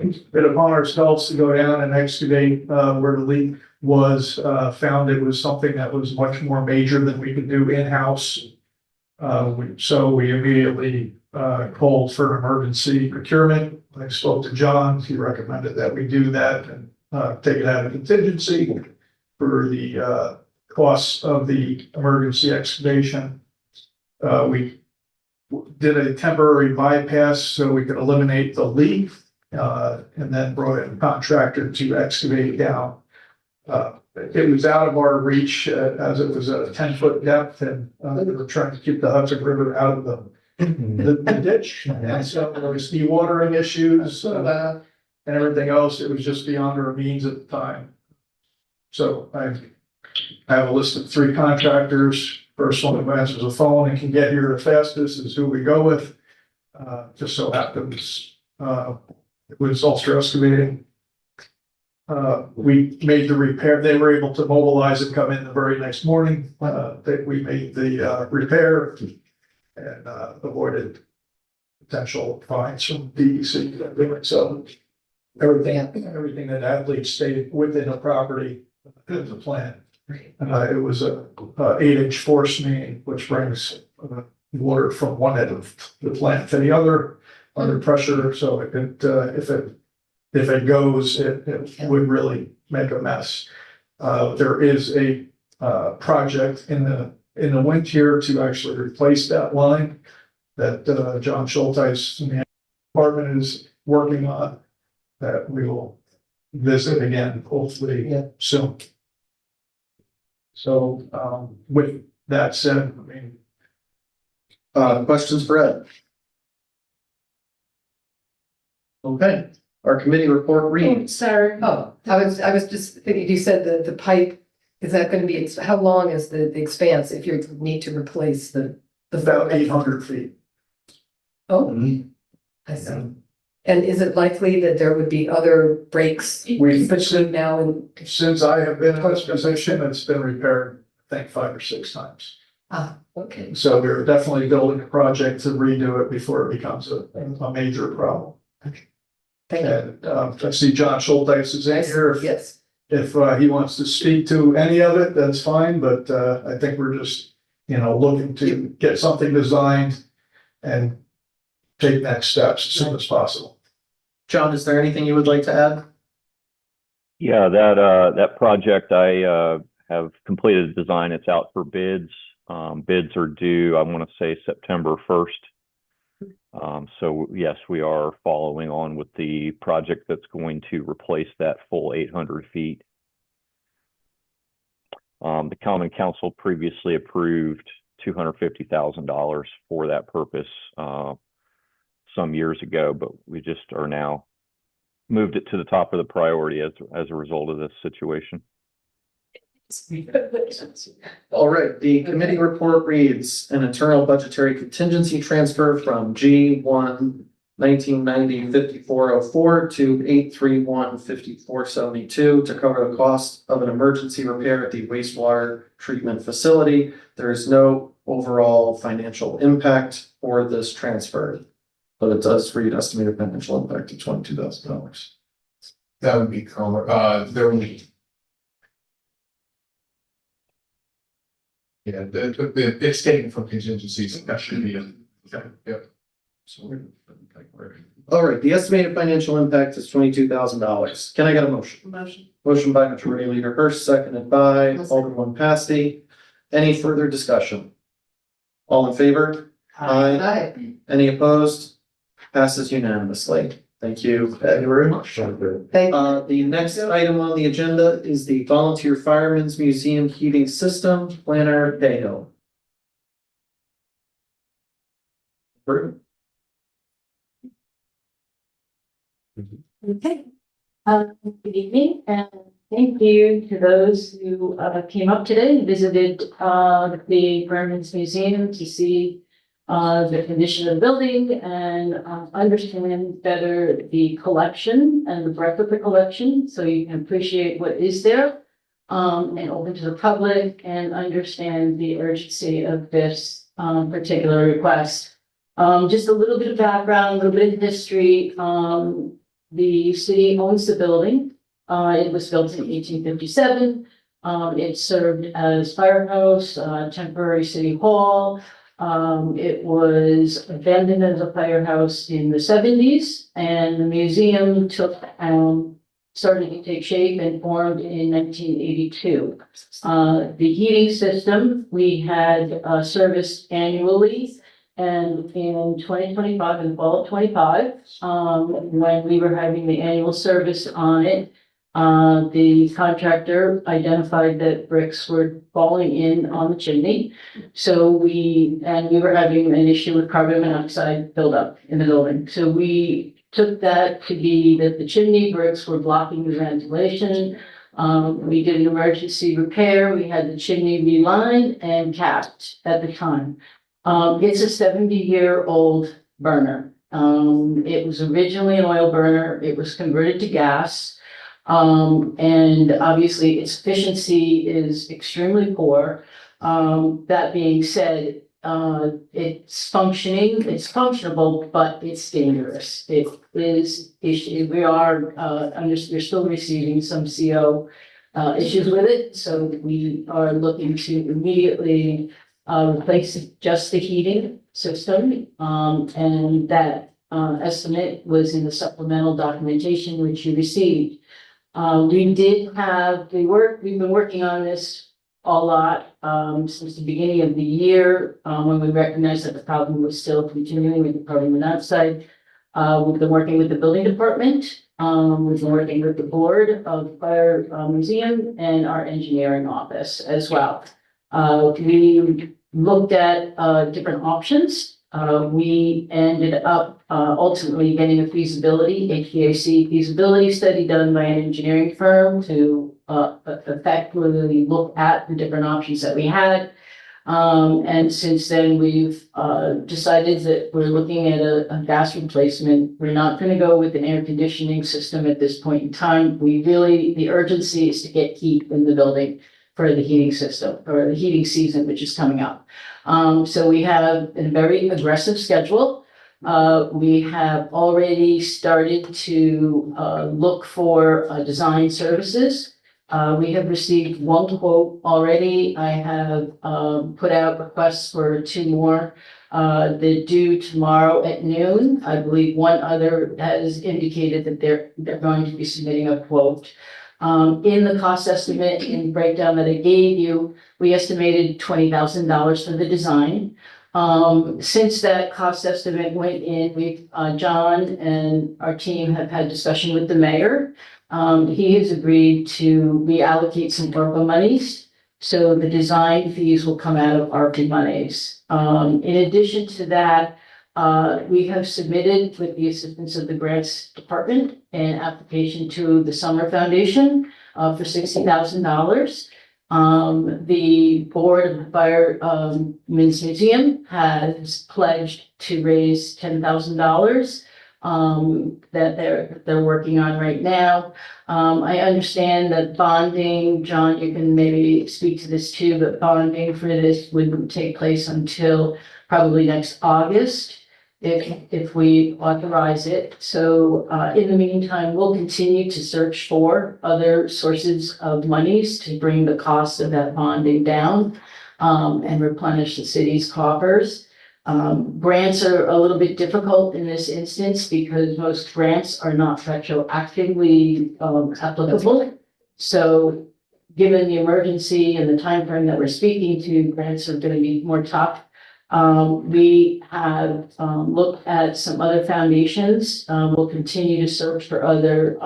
Speaker 13: it upon ourselves to go down and excavate where the leak was, found it was something that was much more major than we could do in-house. So we immediately called for emergency procurement. I spoke to John, he recommended that we do that and take it out of contingency for the costs of the emergency excavation. We did a temporary bypass so we could eliminate the leak, and then brought in a contractor to excavate down. It was out of our reach as it was at a 10-foot depth, and we were trying to keep the Hudson River out of the ditch. And so there was dewatering issues and everything else. It was just beyond our means at the time. So I have a list of 3 contractors. First one who answers the phone and can get here the fastest is who we go with. Just so happens it was Ulster Excavating. We made the repair. They were able to mobilize and come in the very next morning. That we made the repair and avoided potential fines from DEC. So everything that athletes stayed within the property is a plan. It was a 8-inch force main, which brings water from one end of the plant to the other under pressure. So if it goes, it would really make a mess. There is a project in the winter to actually replace that line that John Schulteis in the department is working on. that we will visit again, hopefully
Speaker 8: Yeah.
Speaker 13: soon. So, with that said, I mean,
Speaker 1: Questions for Ed? Okay, our committee report reads.
Speaker 3: Sorry.
Speaker 8: Oh, I was just thinking, you said that the pipe, is that gonna be, how long is the expanse if you need to replace the?
Speaker 13: about 800 feet.
Speaker 8: Oh, I see. And is it likely that there would be other breaks between now and?
Speaker 13: Since I have been in this position, it's been repaired, I think, 5 or 6 times.
Speaker 8: Ah, okay.
Speaker 13: So we're definitely building a project to redo it before it becomes a major problem.
Speaker 8: Thank you.
Speaker 13: And, I see John Schulteis is in here.
Speaker 8: Yes.
Speaker 13: If he wants to speak to any of it, that's fine, but I think we're just, looking to get something designed and take next steps as soon as possible.
Speaker 1: John, is there anything you would like to add?
Speaker 14: Yeah, that project, I have completed the design. It's out for bids. Bids are due, I want to say September 1st. So yes, we are following on with the project that's going to replace that full 800 feet. The Common Council previously approved $250,000 for that purpose some years ago, but we just are now moved it to the top of the priority as a result of this situation.
Speaker 1: All right, the committee report reads an internal budgetary contingency transfer from G1 1990 5404 to 831 5472 to cover the cost of an emergency repair at the wastewater treatment facility. There is no overall financial impact for this transfer, but it does read estimated financial impact of $22,000.
Speaker 5: That would be color, there would be. Yeah, it's taken from contingencies, that should be, yep. So
Speaker 1: All right, the estimated financial impact is $22,000. Can I get a motion? Motion by Majority Leader Hurst, seconded by Alderman Pasty. Any further discussion? All in favor?
Speaker 8: Hi.
Speaker 1: Any opposed? Passes unanimously. Thank you very much.
Speaker 8: Thank you.
Speaker 1: The next item on the agenda is the Volunteer Firemen's Museum Heating System, Planner Cahill.
Speaker 15: Okay, good evening and thank you to those who came up today and visited the Firemen's Museum to see the condition of the building and understand better the collection and the breadth of the collection, so you can appreciate what is there and open to the public and understand the urgency of this particular request. Just a little bit of background, a little bit of history. The city owns the building. It was built in 1857. It served as firehouse, temporary city hall. It was abandoned as a firehouse in the 70s, and the museum started to take shape and formed in 1982. The heating system we had serviced annually. And in 2025, in the fall of 25, when we were having the annual service on it, the contractor identified that bricks were falling in on the chimney. So we were having an issue with carbon monoxide buildup in the building. So we took that to be that the chimney bricks were blocking the ventilation. We did an emergency repair. We had the chimney relined and capped at the time. It's a 70-year-old burner. It was originally an oil burner. It was converted to gas. And obviously its efficiency is extremely poor. That being said, it's functionable, but it's dangerous. It is issue. We're still receiving some CO issues with it. So we are looking to immediately replace just the heating system, and that estimate was in the supplemental documentation which you received. We've been working on this a lot since the beginning of the year, when we recognized that the problem was still continuing with the carbon monoxide. We've been working with the building department We've been working with the board of fire museum and our engineering office as well. We looked at different options. We ended up ultimately getting a feasibility, HVAC feasibility study done by an engineering firm to effectively look at the different options that we had. And since then, we've decided that we're looking at a gas replacement. We're not gonna go with an air conditioning system at this point in time. The urgency is to get heat in the building for the heating system, or the heating season, which is coming up. So we have a very aggressive schedule. We have already started to look for design services. We have received one quote already. I have put out requests for two more. They're due tomorrow at noon. I believe one other has indicated that they're going to be submitting a quote. In the cost estimate and breakdown that I gave you, we estimated $20,000 for the design. Since that cost estimate went in, John and our team have had discussion with the mayor. He has agreed to reallocate some ARPA monies, so the design fees will come out of ARPA monies. In addition to that, we have submitted, with the assistance of the grants department, an application to the Summer Foundation for $60,000. The board of the Firemen's Museum has pledged to raise $10,000 that they're working on right now. I understand that bonding, John, you can maybe speak to this too, but bonding for this wouldn't take place until probably next August, if we authorize it. So in the meantime, we'll continue to search for other sources of monies to bring the cost of that bonding down and replenish the city's coffers. Grants are a little bit difficult in this instance because most grants are not retroactively applicable. So given the emergency and the time frame that we're speaking to, grants are going to be more tough. We have looked at some other foundations. We'll continue to search for other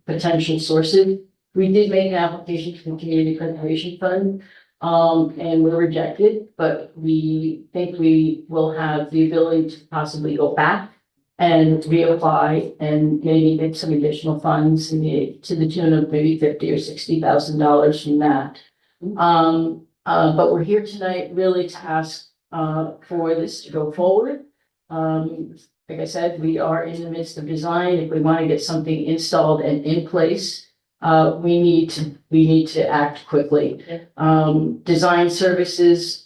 Speaker 15: potential sources. We did make an application to the Community Preservation Fund, and we're rejected, but we think we will have the ability to possibly go back and reapply and maybe get some additional funds to the tune of maybe $50,000 or $60,000 from that. But we're here tonight really to ask for this to go forward. Like I said, we are in the midst of design. If we want to get something installed and in place, we need to act quickly. Design services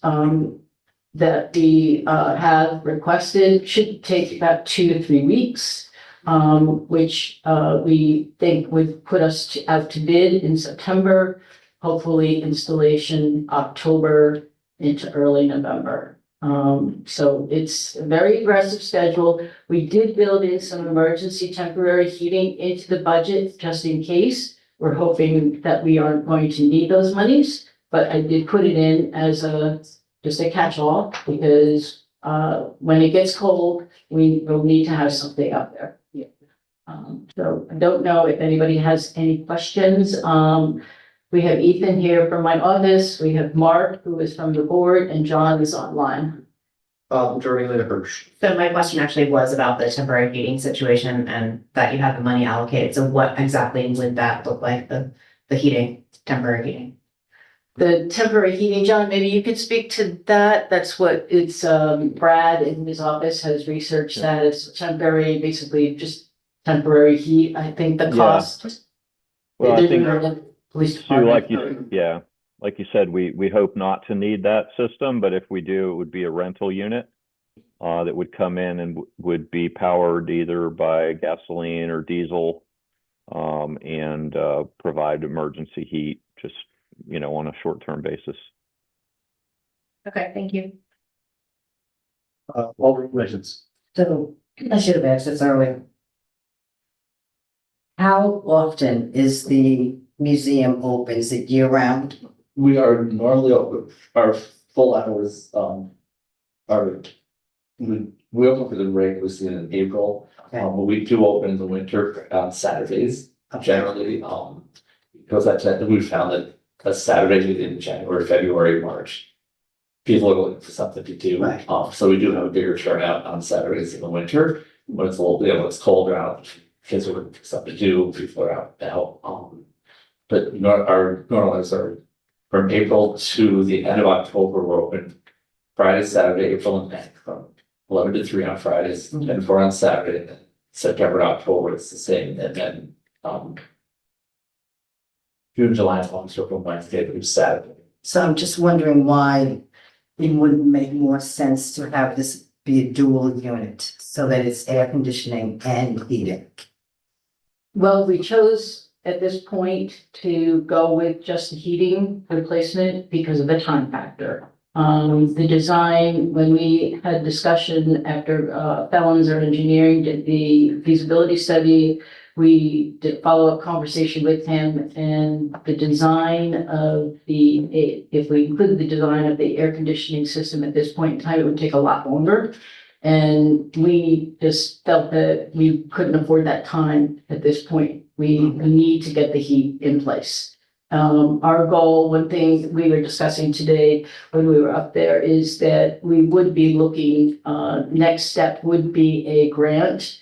Speaker 15: that we have requested should take about 2 to 3 weeks, which we think would put us out to bid in September, hopefully installation October into early November. So it's a very aggressive schedule. We did build in some emergency temporary heating into the budget just in case. We're hoping that we aren't going to need those monies, but I did put it in as just a catch-all because when it gets cold, we will need to have something up there. So I don't know if anybody has any questions. We have Ethan here from my office. We have Mark, who is from the board, and John is online.
Speaker 1: Jeremy Hirsch.
Speaker 4: So my question actually was about the temporary heating situation and that you have the money allocated. So what exactly would that look like, the heating, temporary heating?
Speaker 15: The temporary heating, John, maybe you could speak to that. That's what it's, Brad in his office has researched that. It's temporary, basically just temporary heat. I think the cost.
Speaker 14: Well, I think,
Speaker 15: Police
Speaker 14: Sue,
Speaker 15: department.
Speaker 14: like you said, we hope not to need that system, but if we do, it would be a rental unit that would come in and would be powered either by gasoline or diesel and provide emergency heat just, on a short-term basis.
Speaker 4: Okay, thank you.
Speaker 1: Alderman Wiggins.
Speaker 9: So I should have asked this earlier. How often is the museum open? Is it year round?
Speaker 16: We are normally open, our full hours, we open for the regular season in April.
Speaker 9: Okay.
Speaker 16: But we do open in the winter on Saturdays generally, because we found that a Saturday in January, February, March, people are looking for something to do.
Speaker 9: Right.
Speaker 16: So we do have a bigger turnout on Saturdays in the winter, when it's a little, when it's colder out, kids are looking for something to do, people are out to help. But our normal hours are from April to the end of October, we're open Friday, Saturday, April and May, from 11 to 3 on Fridays, and 4 on Saturday, and then September to October, it's the same, and then, June, July, and August are from Wednesday through Saturday.
Speaker 9: So I'm just wondering why it wouldn't make more sense to have this be a dual unit so that it's air conditioning and heating.
Speaker 15: Well, we chose at this point to go with just the heating replacement because of the time factor. The design, when we had discussion after Fellons or engineering did the feasibility study, we did follow-up conversation with him, and the design of if we included the design of the air conditioning system at this point in time, it would take a lot longer. And we just felt that we couldn't afford that time at this point. We need to get the heat in place. Our goal, one thing we were discussing today when we were up there, is that we would be looking, next step would be a grant,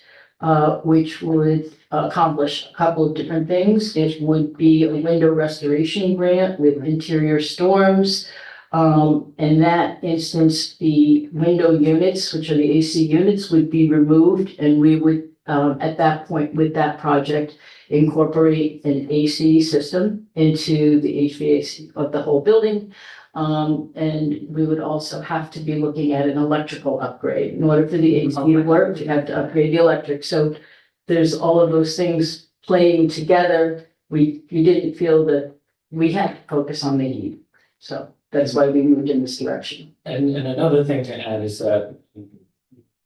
Speaker 15: which would accomplish a couple of different things. It would be a window restoration grant with interior storms. In that instance, the window units, which are the AC units, would be removed, and we would, at that point with that project, incorporate an AC system into the HVAC of the whole building. And we would also have to be looking at an electrical upgrade. In order for the AC to work, you have to upgrade the electric. So there's all of those things playing together. We didn't feel that we had to focus on the heat. So that's why we moved in this direction.
Speaker 17: And another thing to add is that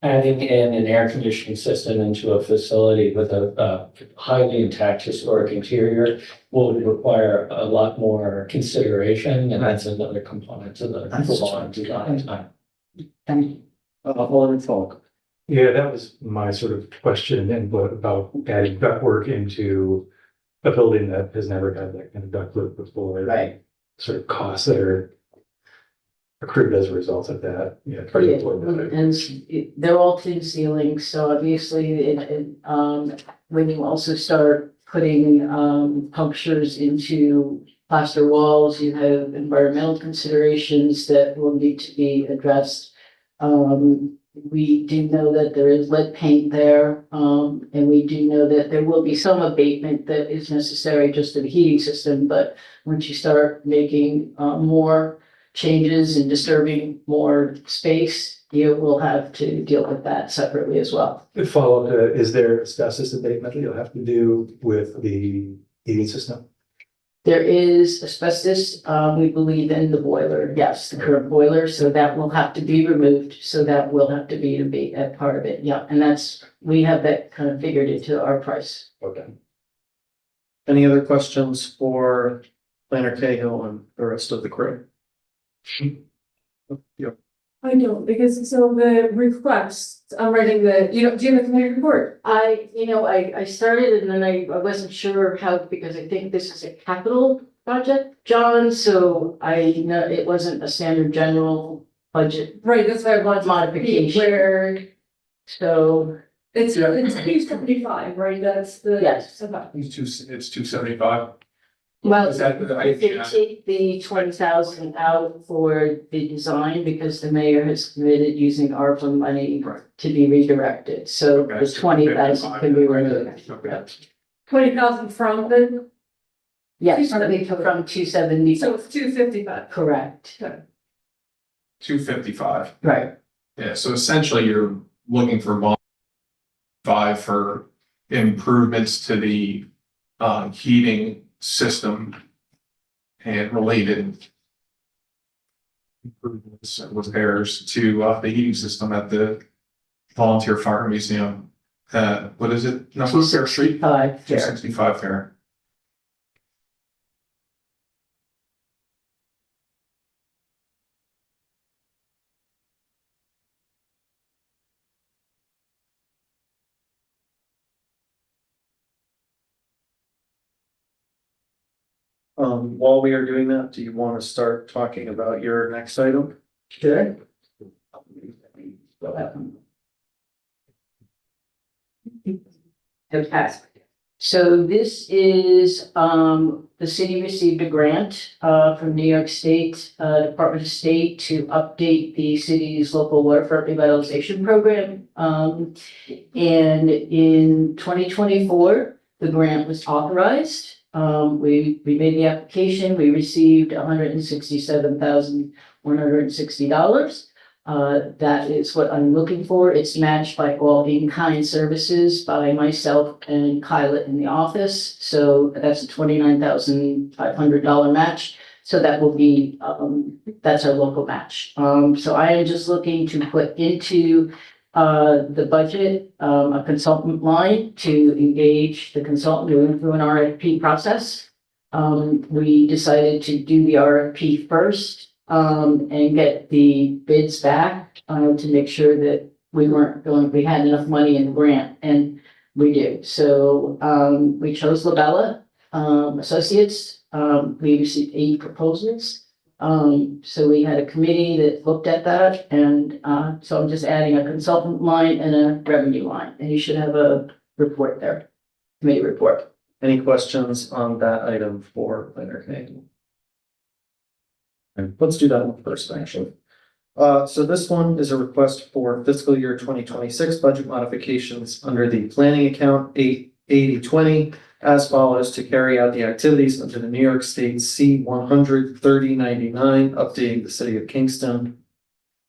Speaker 17: adding in an air conditioning system into a facility with a highly intact historic interior will require a lot more consideration, and that's another component to the full-on design time.
Speaker 9: Thank you.
Speaker 1: Alderman Falk.
Speaker 7: Yeah, that was my sort of question and input about adding ductwork into a building that has never had that kind of ductwork before.
Speaker 9: Right.
Speaker 7: Sort of costs that are accrued as a result of that. Yeah. try to avoid that.
Speaker 15: And they're all tin ceilings, so obviously, when you also start putting, punctures into plaster walls, you have environmental considerations that will need to be addressed. We do know that there is lead paint there, and we do know that there will be some abatement that is necessary just to the heating system, but once you start making, more changes and disturbing more space, you will have to deal with that separately as well.
Speaker 7: Follow up, is there asbestos abatement that you'll have to do with the heating system?
Speaker 15: There is asbestos, we believe in the boiler, yes, the current boiler, so that will have to be removed, so that will have to be a part of it, yeah, and we have that kind of figured into our price.
Speaker 7: Okay.
Speaker 1: Any other questions for Planner Cahill and the rest of the crew? Yep.
Speaker 3: I don't, because so the request, I'm writing do you have the committee report?
Speaker 15: I started and then I wasn't sure how, because I think this is a capital project, John, so I know it wasn't a standard general budget
Speaker 3: Right, that's why I want
Speaker 15: modification.
Speaker 3: where
Speaker 15: So,
Speaker 3: it's 275, right? That's the.
Speaker 15: yes.
Speaker 3: Okay.
Speaker 5: It's 275.
Speaker 15: Well,
Speaker 5: Is that the
Speaker 15: if they
Speaker 5: idea?
Speaker 15: take the 20,000 out for the design, because the mayor has committed using ARPA money to be redirected, so
Speaker 5: Okay,
Speaker 15: the
Speaker 5: so
Speaker 15: 20,000 can be
Speaker 5: 55,
Speaker 15: removed.
Speaker 5: okay.
Speaker 3: 20,000 from the,
Speaker 15: Yes, from 270,
Speaker 3: so it's 255.
Speaker 15: correct,
Speaker 5: 255.
Speaker 15: right.
Speaker 5: Yeah, so essentially you're looking for 5 for improvements to the heating system and related improvements and repairs to the heating system at the Volunteer Fire Museum. What is it? Number Fair Street?
Speaker 15: 265,
Speaker 5: 265 Fair.
Speaker 1: While we are doing that, do you want to start talking about your next item?
Speaker 13: Okay.
Speaker 15: Okay. So this is, the city received a grant, from New York State, Department of State to update the city's local waterfront revitalization program. And in 2024, the grant was authorized. We made the application, we received $167,160. That is what I'm looking for. It's matched by all in-kind services by myself and Kyla in the office. So that's a $29,500 match. So that will be, that's our local match. So I am just looking to put into the budget, a consultant line to engage the consultant going through an RFP process. We decided to do the RFP first, and get the bids back, to make sure that we had enough money in the grant, and we do. So, we chose Labella, Associates. We received 8 proposals. So we had a committee that looked at that, and, so I'm just adding a consultant line and a revenue line, and you should have a report there, committee report.
Speaker 1: Any questions on that item for Planner Committee? Let's do that one first, actually. So this one is a request for fiscal year 2026 budget modifications under the planning account 88020 as follows: to carry out the activities under the New York State C-100 3099, updating the city of Kingston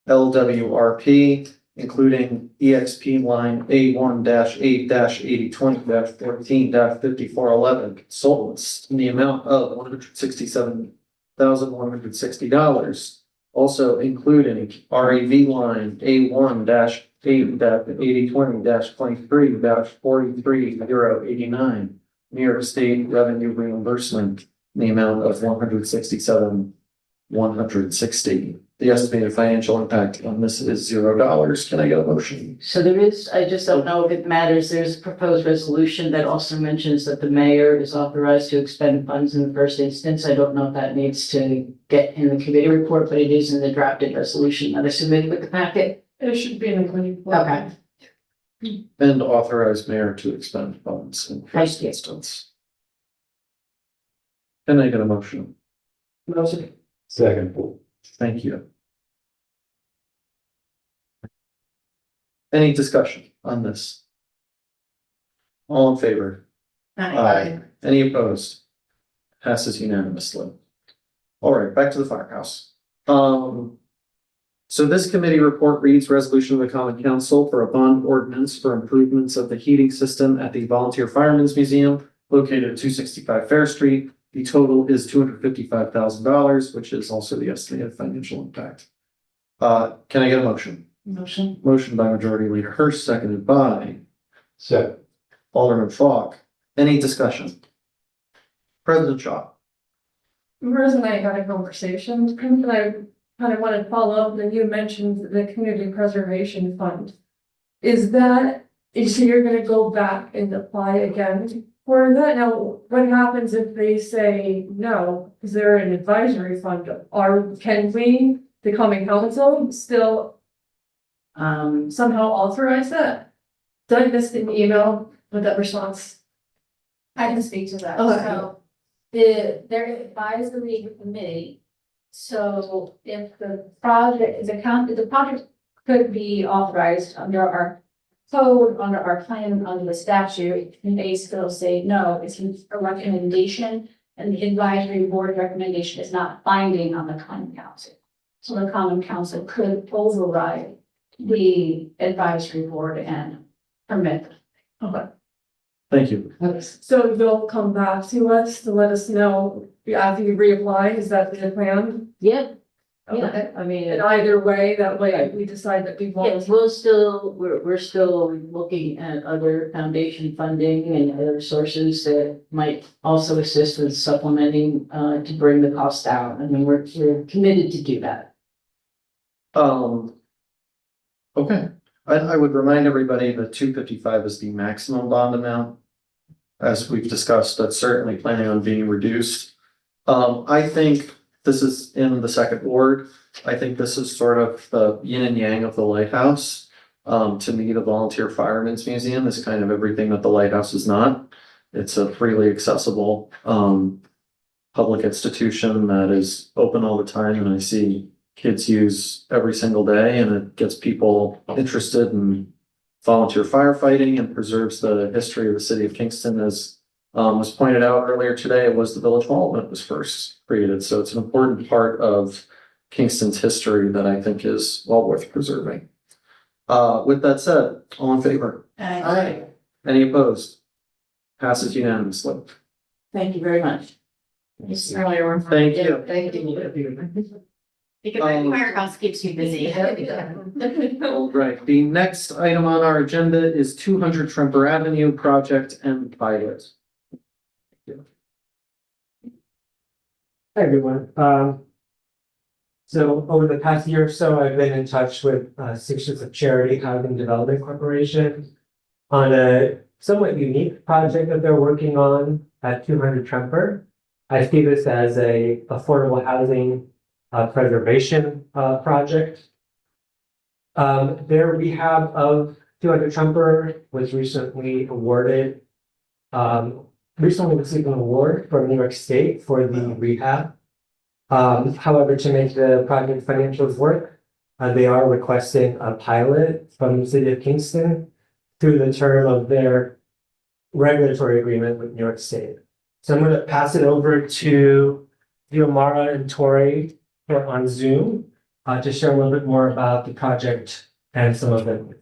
Speaker 1: LWRP, including EXP line A1-8-8020-14-5411 consultants in the amount of $167,160. Also including REV line A1-8-8020-23-43089, New York State revenue reimbursement in the amount of $167,160. The estimated financial impact on this is $0. Can I get a motion?
Speaker 15: So there is, I just don't know if it matters, there's a proposed resolution that also mentions that the mayor is authorized to expend funds in the first instance. I don't know if that needs to get in the committee report, but it is in the drafted resolution that I submitted with the packet.
Speaker 3: It should be in the committee report.
Speaker 15: Okay.
Speaker 1: And authorize mayor to expend funds in first
Speaker 15: Thank you.
Speaker 1: instance. Can I get a motion?
Speaker 3: Motion.
Speaker 7: Second.
Speaker 1: Thank you. Any discussion on this? All in favor? Aye. Any opposed? Passes unanimously. All right, back to the firehouse. So this committee report reads resolution of the Common Council for a bond ordinance for improvements of the heating system at the Volunteer Firemen's Museum located at 265 Fair Street. The total is $255,000, which is also the estimated financial impact. Can I get a motion?
Speaker 15: Motion.
Speaker 1: Motion by Majority Leader Hirsch, seconded by
Speaker 7: Second.
Speaker 1: Alderman Fogg. Any discussion? President Shaw.
Speaker 3: Rose and I had a conversation, and I kind of wanted to follow up, and you mentioned the Community Preservation Fund. Is that, so you're gonna go back and apply again for that? Now, what happens if they say no? Is there an advisory fund, or can we, the Common Council, still somehow authorize that? Did I miss the email with that response?
Speaker 6: I can speak to that.
Speaker 3: Okay.
Speaker 6: So their advisory committee. So if the project, the project could be authorized under our code, under our plan, under the statute, and they still say no, it's a recommendation. And the advisory board recommendation is not binding on the Common Council. So the Common Council could override the advisory board and permit.
Speaker 3: Okay.
Speaker 1: Thank you.
Speaker 3: So they'll come back to us to let us know after you reapply, is that the plan?
Speaker 15: Yeah,
Speaker 3: Okay.
Speaker 15: yeah, I mean.
Speaker 3: And either way, that way we decide that we
Speaker 15: Yes,
Speaker 3: want.
Speaker 15: we're still looking at other foundation funding and other sources that might also assist with supplementing, to bring the cost down. I mean, we're committed to do that.
Speaker 1: Okay, I would remind everybody that 255 is the maximum bond amount. As we've discussed, that's certainly planning on being reduced. I think this is in the second ward. I think this is sort of the yin and yang of the lighthouse. To me, the Volunteer Firemen's Museum is kind of everything that the lighthouse is not. It's a freely accessible, public institution that is open all the time, and I see kids use every single day, and it gets people interested in volunteer firefighting and preserves the history of the city of Kingston. As was pointed out earlier today, it was the village hall that was first created, so it's an important part of Kingston's history that I think is well worth preserving. With that said, all in favor?
Speaker 15: Aye.
Speaker 1: Any opposed? Passes unanimously.
Speaker 15: Thank you very much.
Speaker 3: Earlier.
Speaker 1: Thank you.
Speaker 8: Thank you.
Speaker 4: Because my firehouse keeps you busy.
Speaker 1: All right, the next item on our agenda is 200 Tremper Avenue project and pilot.
Speaker 11: Hi, everyone. So over the past year or so, I've been in touch with Sisters of Charity Housing Development Corporation on a somewhat unique project that they're working on at 200 Tremper. I see this as a affordable housing preservation project. Their rehab of 200 Tremper was recently awarded, recently received an award from New York State for the rehab. However, to make the project financials work, they are requesting a pilot from the city of Kingston through the term of their regulatory agreement with New York State. So I'm going to pass it over to Diomara and Tori on Zoom to share a little bit more about the project and some of them.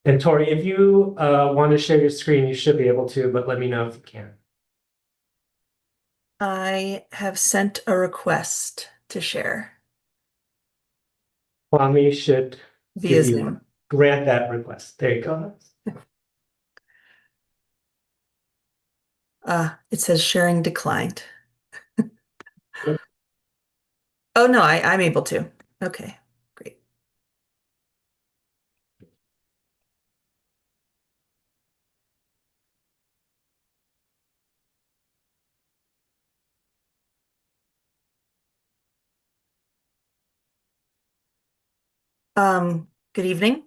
Speaker 11: And Tori, if you want to share your screen, you should be able to, but let me know if you can.
Speaker 18: I have sent a request to share
Speaker 11: Kwame should
Speaker 18: via
Speaker 11: give you-
Speaker 18: Zoom.
Speaker 11: grant that request. There you go.
Speaker 18: It says sharing declined. Oh, no, I'm able to. Okay, great. Good evening,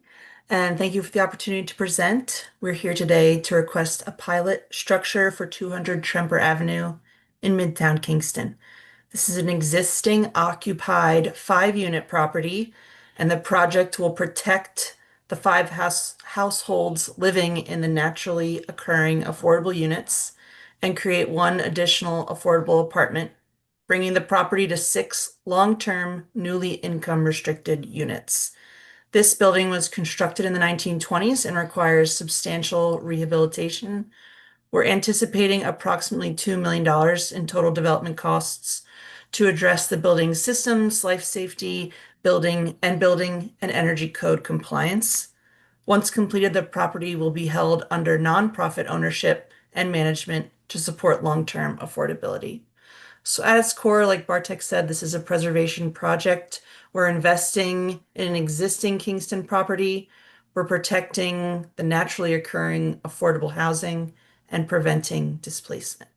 Speaker 18: and thank you for the opportunity to present. We're here today to request a pilot structure for 200 Tremper Avenue in Midtown Kingston. This is an existing occupied 5-unit property, and the project will protect the 5 households living in the naturally occurring affordable units and create 1 additional affordable apartment, bringing the property to 6 long-term, newly income restricted units. This building was constructed in the 1920s and requires substantial rehabilitation. We're anticipating approximately $2 million in total development costs to address the building systems, life safety, building and energy code compliance. Once completed, the property will be held under nonprofit ownership and management to support long-term affordability. So at its core, like Bartek said, this is a preservation project. We're investing in an existing Kingston property. We're protecting the naturally occurring affordable housing and preventing displacement.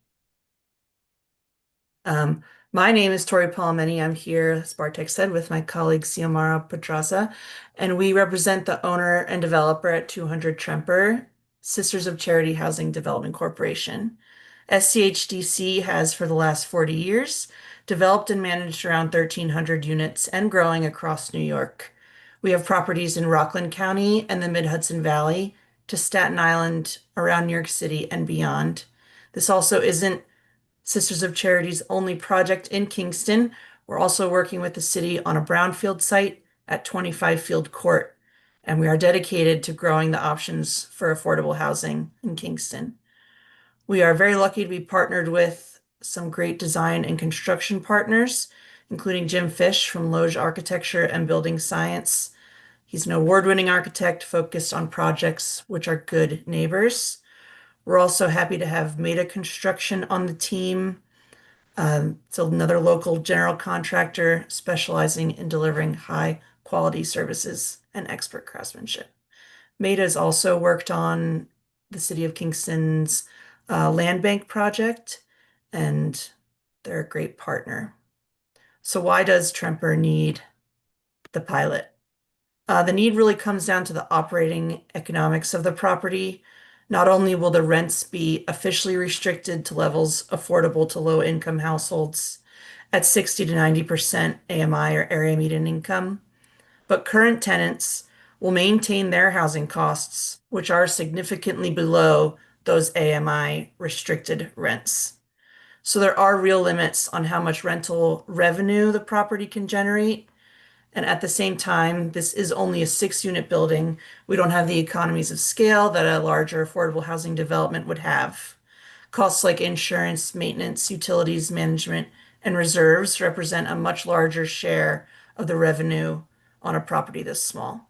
Speaker 18: My name is Tori Palomeni. I'm here, as Bartek said, with my colleague Xiomara Pedraza, and we represent the owner and developer at 200 Tremper, Sisters of Charity Housing Development Corporation. SCHDC has, for the last 40 years, developed and managed around 1,300 units and growing across New York. We have properties in Rockland County and the Mid-Hudson Valley to Staten Island, around New York City and beyond. This also isn't Sisters of Charity's only project in Kingston. We're also working with the city on a brownfield site at 25 Field Court, and we are dedicated to growing the options for affordable housing in Kingston. We are very lucky to be partnered with some great design and construction partners, including Jim Fish from Loge Architecture and Building Science. He's an award-winning architect focused on projects which are good neighbors. We're also happy to have Meta Construction on the team. It's another local general contractor specializing in delivering high-quality services and expert craftsmanship. Meta has also worked on the City of Kingston's land bank project, and they're a great partner. So why does Tremper need the pilot? The need really comes down to the operating economics of the property. Not only will the rents be officially restricted to levels affordable to low-income households at 60 to 90% AMI or area median income, but current tenants will maintain their housing costs, which are significantly below those AMI restricted rents. So there are real limits on how much rental revenue the property can generate. And at the same time, this is only a 6-unit building. We don't have the economies of scale that a larger affordable housing development would have. Costs like insurance, maintenance, utilities, management, and reserves represent a much larger share of the revenue on a property this small,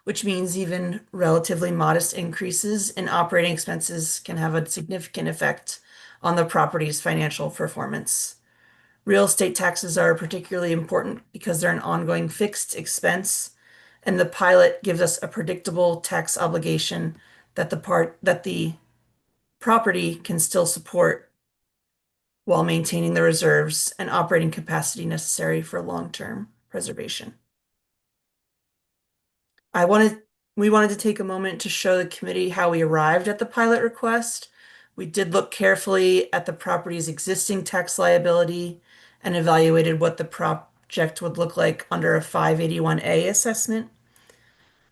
Speaker 18: which means even relatively modest increases in operating expenses can have a significant effect on the property's financial performance. Real estate taxes are particularly important because they're an ongoing fixed expense, and the pilot gives us a predictable tax obligation that the property can still support while maintaining the reserves and operating capacity necessary for long-term preservation. We wanted to take a moment to show the committee how we arrived at the pilot request. We did look carefully at the property's existing tax liability and evaluated what the project would look like under a 581A assessment.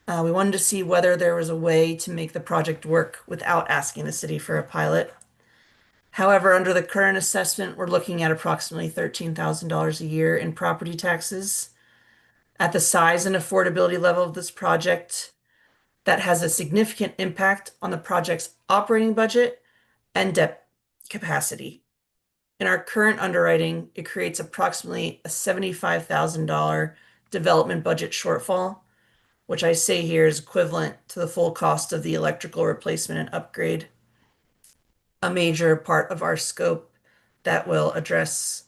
Speaker 18: We wanted to see whether there was a way to make the project work without asking the city for a pilot. However, under the current assessment, we're looking at approximately $13,000 a year in property taxes. At the size and affordability level of this project, that has a significant impact on the project's operating budget and debt capacity. In our current underwriting, it creates approximately a $75,000 development budget shortfall, which I say here is equivalent to the full cost of the electrical replacement and upgrade, a major part of our scope that will address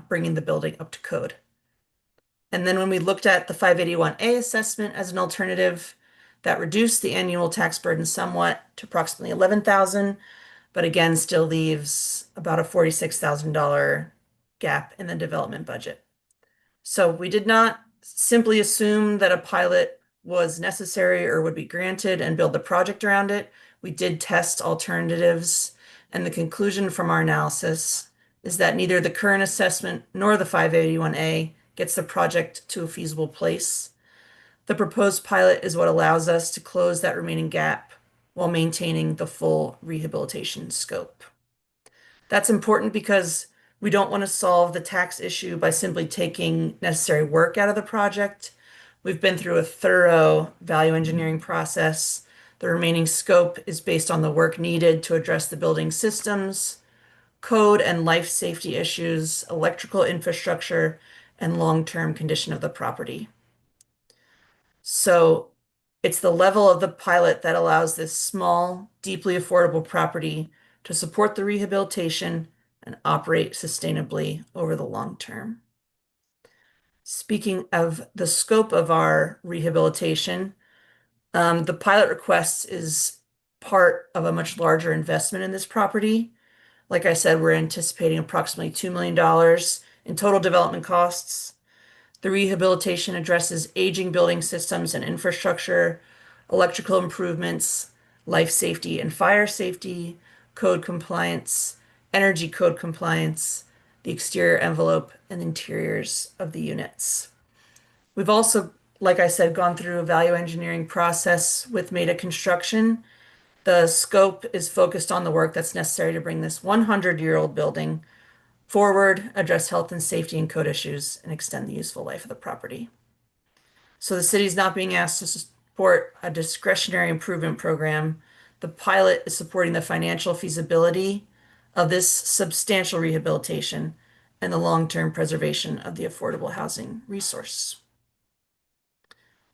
Speaker 18: bringing the building up to code. And then when we looked at the 581A assessment as an alternative, that reduced the annual tax burden somewhat to approximately $11,000, but again, still leaves about a $46,000 gap in the development budget. So we did not simply assume that a pilot was necessary or would be granted and build the project around it. We did test alternatives, and the conclusion from our analysis is that neither the current assessment nor the 581A gets the project to a feasible place. The proposed pilot is what allows us to close that remaining gap while maintaining the full rehabilitation scope. That's important because we don't want to solve the tax issue by simply taking necessary work out of the project. We've been through a thorough value engineering process. The remaining scope is based on the work needed to address the building systems, code and life safety issues, electrical infrastructure, and long-term condition of the property. So it's the level of the pilot that allows this small, deeply affordable property to support the rehabilitation and operate sustainably over the long term. Speaking of the scope of our rehabilitation, the pilot request is part of a much larger investment in this property. Like I said, we're anticipating approximately $2 million in total development costs. The rehabilitation addresses aging building systems and infrastructure, electrical improvements, life safety and fire safety, code compliance, energy code compliance, the exterior envelope, and interiors of the units. We've also, like I said, gone through a value engineering process with Meta Construction. The scope is focused on the work that's necessary to bring this 100-year-old building forward, address health and safety and code issues, and extend the useful life of the property. So the city is not being asked to support a discretionary improvement program. The pilot is supporting the financial feasibility of this substantial rehabilitation and the long-term preservation of the affordable housing resource.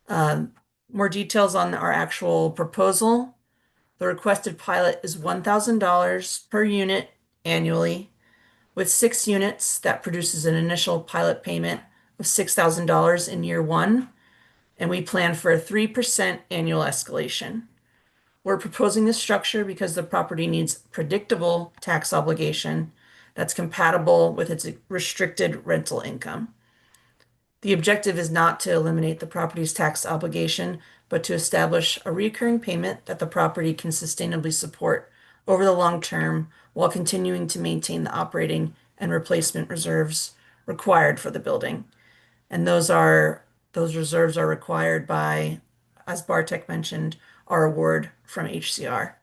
Speaker 18: More details on our actual proposal. The requested pilot is $1,000 per unit annually. With 6 units, that produces an initial pilot payment of $6,000 in year 1, and we plan for a 3% annual escalation. We're proposing this structure because the property needs predictable tax obligation that's compatible with its restricted rental income. The objective is not to eliminate the property's tax obligation, but to establish a recurring payment that the property can sustainably support over the long term while continuing to maintain the operating and replacement reserves required for the building. And those reserves are required by, as Bartek mentioned, our award from HCR.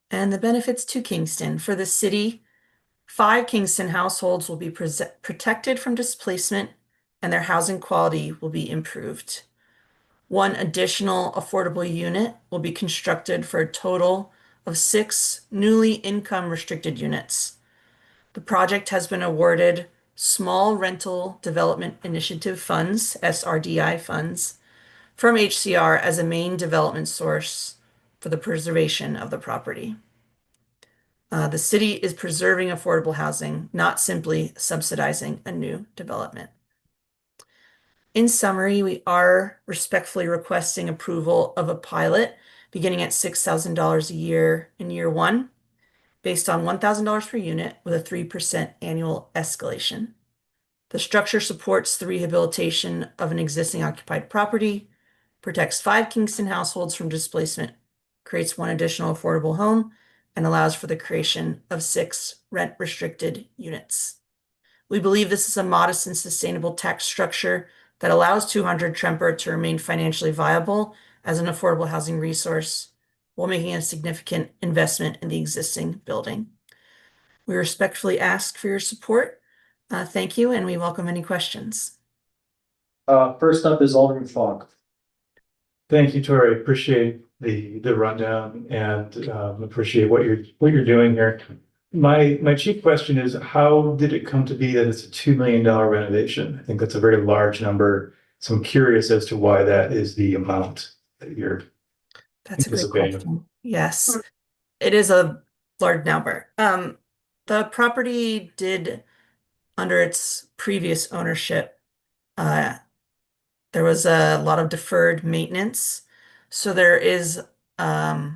Speaker 18: And the benefits to Kingston. For the city, 5 Kingston households will be protected from displacement and their housing quality will be improved. 1 additional affordable unit will be constructed for a total of 6 newly income restricted units. The project has been awarded Small Rental Development Initiative funds, SRDI funds, from HCR as a main development source for the preservation of the property. The city is preserving affordable housing, not simply subsidizing a new development. In summary, we are respectfully requesting approval of a pilot beginning at $6,000 a year in year 1, based on $1,000 per unit with a 3% annual escalation. The structure supports the rehabilitation of an existing occupied property, protects 5 Kingston households from displacement, creates 1 additional affordable home, and allows for the creation of 6 rent-restricted units. We believe this is a modest and sustainable tax structure that allows 200 Tremper to remain financially viable as an affordable housing resource while making a significant investment in the existing building. We respectfully ask for your support. Thank you, and we welcome any questions.
Speaker 1: First up is Alderman Fogg.
Speaker 7: Thank you, Tori. Appreciate the rundown and appreciate what you're doing here. My chief question is, how did it come to be that it's a $2 million renovation? I think that's a very large number. So I'm curious as to why that is the amount that you're
Speaker 18: That's a great
Speaker 7: anticipating.
Speaker 18: question. Yes, it is a large number. The property did, under its previous ownership, there was a lot of deferred maintenance. So there is a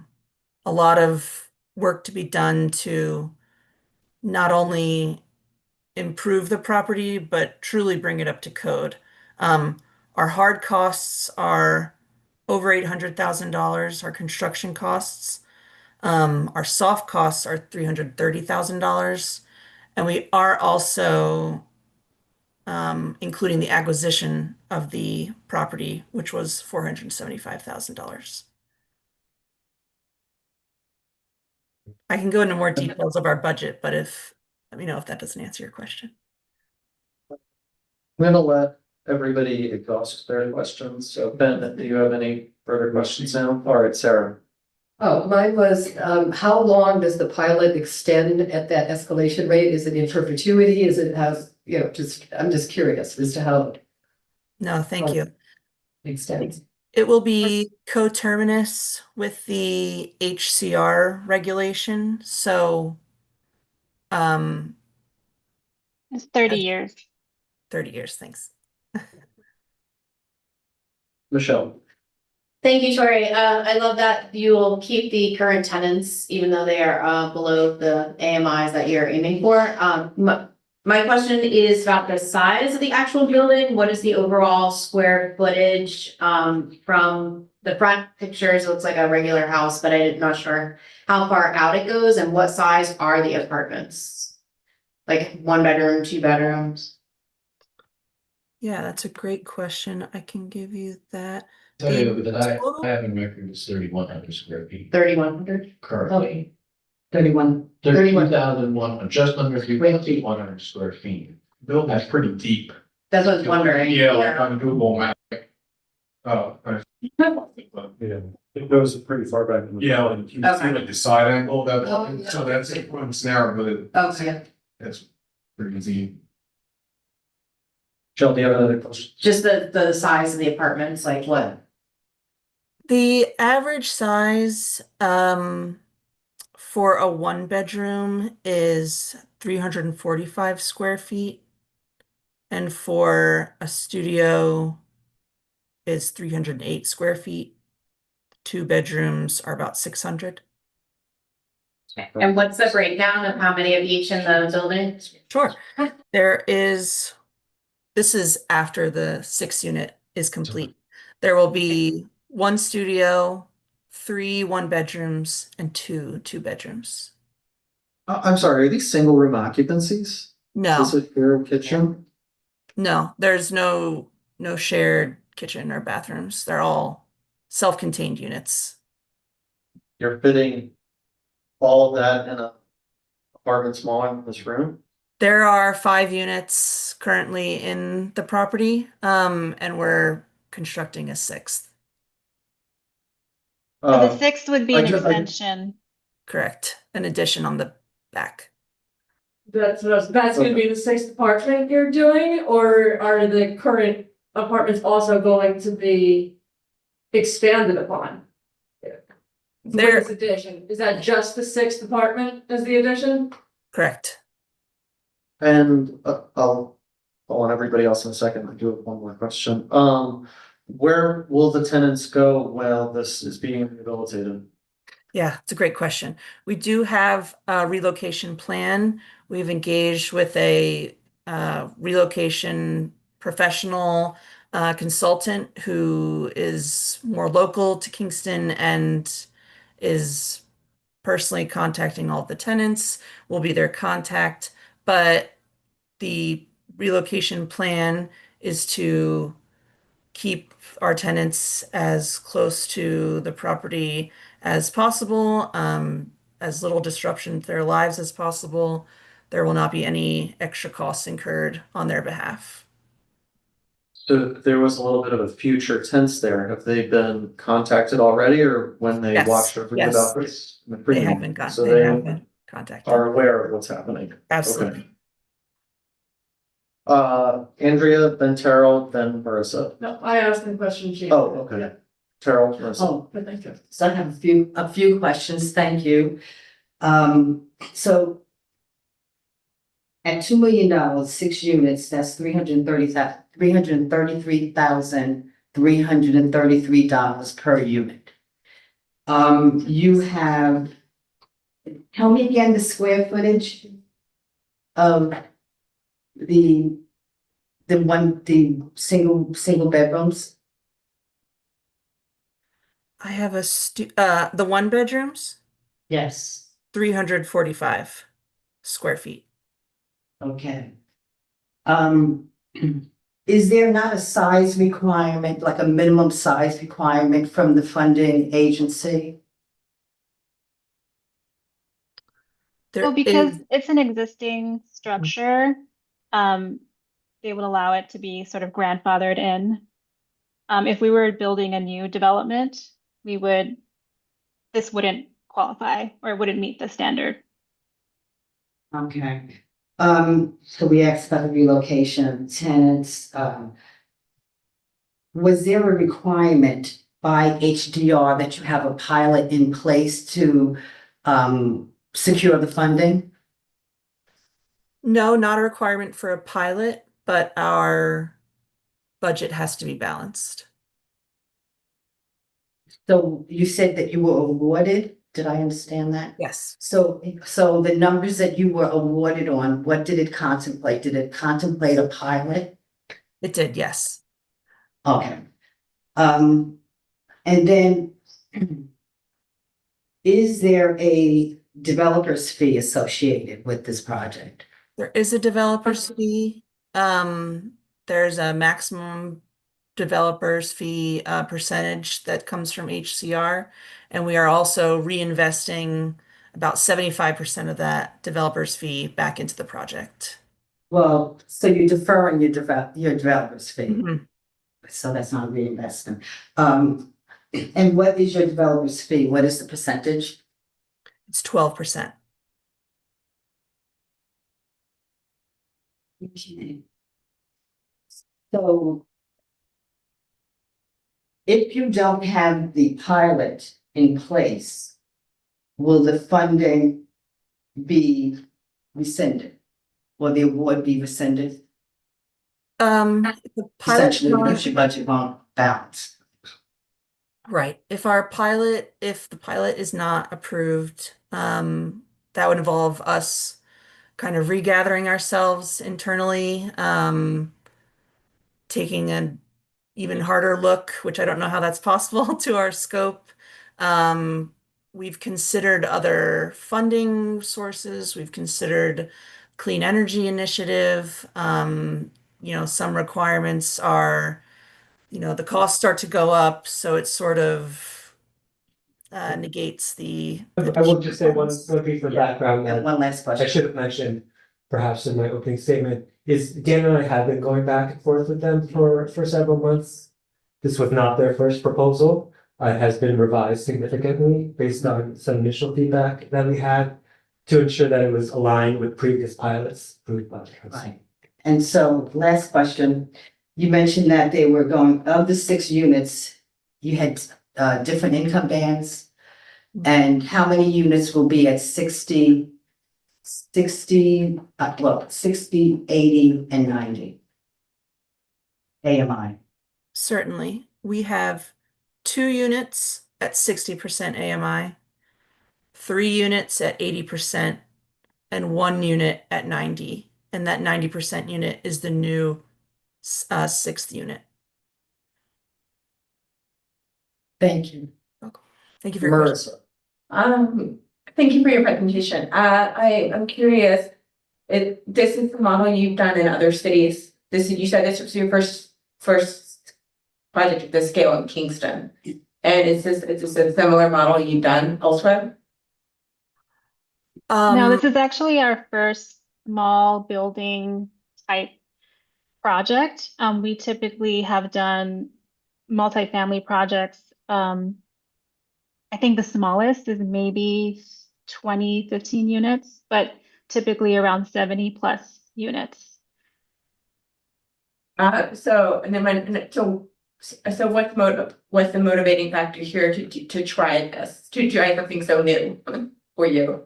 Speaker 18: lot of work to be done to not only improve the property, but truly bring it up to code. Our hard costs are over $800,000, our construction costs. Our soft costs are $330,000. And we are also including the acquisition of the property, which was $475,000. I can go into more details of our budget, but let me know if that doesn't answer your question.
Speaker 1: I'm gonna let everybody exhaust their questions. So Ben, do you have any further questions now? All right, Sarah.
Speaker 8: Oh, mine was, how long does the pilot extend at that escalation rate? Is it in perpetuity? Is it has, I'm just curious as to how it
Speaker 18: No, thank you.
Speaker 8: extends.
Speaker 18: It will be coterminous with the HCR regulation. So,
Speaker 19: it's 30 years.
Speaker 18: 30 years, thanks.
Speaker 1: Michelle.
Speaker 4: Thank you, Tori. I love that you will keep the current tenants, even though they are below the AMIs that you're aiming for. My question is about the size of the actual building. What is the overall square footage? From the front pictures, it looks like a regular house, but I'm not sure how far out it goes, and what size are the apartments? Like 1 bedroom, 2 bedrooms?
Speaker 18: Yeah, that's a great question. I can give you that.
Speaker 17: Tell you that
Speaker 18: total-
Speaker 17: I have a record is 3,100 square feet
Speaker 4: 3,100?
Speaker 17: currently.
Speaker 8: 31.
Speaker 17: 31,100, just under 3,100 square feet.
Speaker 5: Building's pretty deep.
Speaker 4: That's what I was wondering.
Speaker 5: Yeah, like on Google Maps.
Speaker 7: Yeah, it goes pretty far back.
Speaker 5: Yeah, like you can see like the side angle of that
Speaker 4: Oh,
Speaker 5: building,
Speaker 4: yeah.
Speaker 5: so that's it runs narrow, but
Speaker 4: Okay,
Speaker 5: it's pretty deep.
Speaker 1: Michelle, do you have another question?
Speaker 4: just the size of the apartments, like what?
Speaker 18: The average size for a 1-bedroom is 345 square feet. And for a studio, is 308 square feet. 2 bedrooms are about 600.
Speaker 4: And what's the breakdown of how many of each in the building?
Speaker 18: Sure. This is after the 6 unit is complete. There will be 1 studio, 3 1 bedrooms, and 2 2 bedrooms.
Speaker 1: I'm sorry, are these single room occupancies?
Speaker 18: No,
Speaker 1: Is it your kitchen?
Speaker 18: no, there's no shared kitchen or bathrooms. They're all self-contained units.
Speaker 1: You're fitting all of that in a apartment smaller than this room?
Speaker 18: There are 5 units currently in the property, and we're constructing a 6th.
Speaker 19: So the 6th would be an
Speaker 1: I-
Speaker 19: extension.
Speaker 18: Correct, an addition on the back.
Speaker 3: That's gonna be the 6th apartment you're doing, or are the current apartments also going to be expanded upon? With
Speaker 18: They're
Speaker 3: this addition, is that just the 6th apartment as the addition?
Speaker 18: correct.
Speaker 1: And I'll on everybody else in a second. I do have one more question. Where will the tenants go while this is being rehabilitated?
Speaker 18: Yeah, it's a great question. We do have a relocation plan. We've engaged with a relocation professional consultant who is more local to Kingston and is personally contacting all the tenants, will be their contact. But the relocation plan is to keep our tenants as close to the property as possible, as little disruption to their lives as possible. There will not be any extra costs incurred on their behalf.
Speaker 1: So there was a little bit of a future tense there. Have they been contacted already, or when they
Speaker 18: Yes,
Speaker 1: watched over
Speaker 18: yes.
Speaker 1: developers?
Speaker 18: They have been
Speaker 1: So
Speaker 18: they have been contacted.
Speaker 1: are aware of what's happening.
Speaker 18: Absolutely.
Speaker 1: Andrea, then Terrell, then Marissa.
Speaker 3: No, I asked the question, Chief.
Speaker 1: Oh, okay. Terrell, Marissa.
Speaker 9: Oh,
Speaker 3: But thank you.
Speaker 9: so I have a few questions, thank you. So at $2 million, 6 units, that's $333,333 per unit. You have, tell me again the square footage of the single bedrooms.
Speaker 18: I have the 1 bedrooms,
Speaker 9: Yes.
Speaker 18: 345 square feet.
Speaker 9: Okay. Is there not a size requirement, like a minimum size requirement from the funding agency?
Speaker 19: Well, because it's an existing structure, they would allow it to be sort of grandfathered in. If we were building a new development, this wouldn't qualify or wouldn't meet the standard.
Speaker 9: Okay. So we asked about the relocation tenants. Was there a requirement by HDR that you have a pilot in place to secure the funding?
Speaker 18: No, not a requirement for a pilot, but our budget has to be balanced.
Speaker 9: So you said that you were awarded, did I understand that?
Speaker 18: Yes.
Speaker 9: So the numbers that you were awarded on, what did it contemplate? Did it contemplate a pilot?
Speaker 18: It did, yes.
Speaker 9: Okay. And then is there a developer's fee associated with this project?
Speaker 18: There is a developer's fee. There's a maximum developer's fee percentage that comes from HCR, and we are also reinvesting about 75% of that developer's fee back into the project.
Speaker 9: Well, so you're deferring your developer's fee.
Speaker 18: Mhm.
Speaker 9: So that's not reinvestment. And what is your developer's fee? What is the percentage?
Speaker 18: It's 12%.
Speaker 9: Okay. So if you don't have the pilot in place, will the funding be rescinded? Will the award be rescinded?
Speaker 18: The pilot
Speaker 9: Essentially, because your budget won't balance.
Speaker 18: Right. If the pilot is not approved, that would involve us kind of regathering ourselves internally, taking an even harder look, which I don't know how that's possible, to our scope. We've considered other funding sources. We've considered clean energy initiative. Some requirements are, the costs start to go up, so it sort of negates the.
Speaker 11: I will just say one piece of background
Speaker 9: And
Speaker 11: that
Speaker 9: one last
Speaker 11: I
Speaker 9: question.
Speaker 11: should have mentioned perhaps in my opening statement is Dan and I have been going back and forth with them for several months. This was not their first proposal. It has been revised significantly based on some initial feedback that we had to ensure that it was aligned with previous pilots approved by the council.
Speaker 9: Right. And so last question, you mentioned that they were going, of the 6 units, you had different income bands. And how many units will be at 60, 60, 80, and 90? AMI.
Speaker 18: Certainly. We have 2 units at 60% AMI, 3 units at 80%, and 1 unit at 90. And that 90% unit is the new 6th unit.
Speaker 9: Thank you.
Speaker 18: Thank you for your question.
Speaker 3: Thank you for your presentation. I'm curious, this is the model you've done in other cities. You said this was your first project of this scale in Kingston. And is this a similar model you've done elsewhere?
Speaker 19: No, this is actually our first small building type project. We typically have done multifamily projects. I think the smallest is maybe 20, 15 units, but typically around 70 plus units.
Speaker 3: So what's the motivating factor here to try this, to try something so new for you?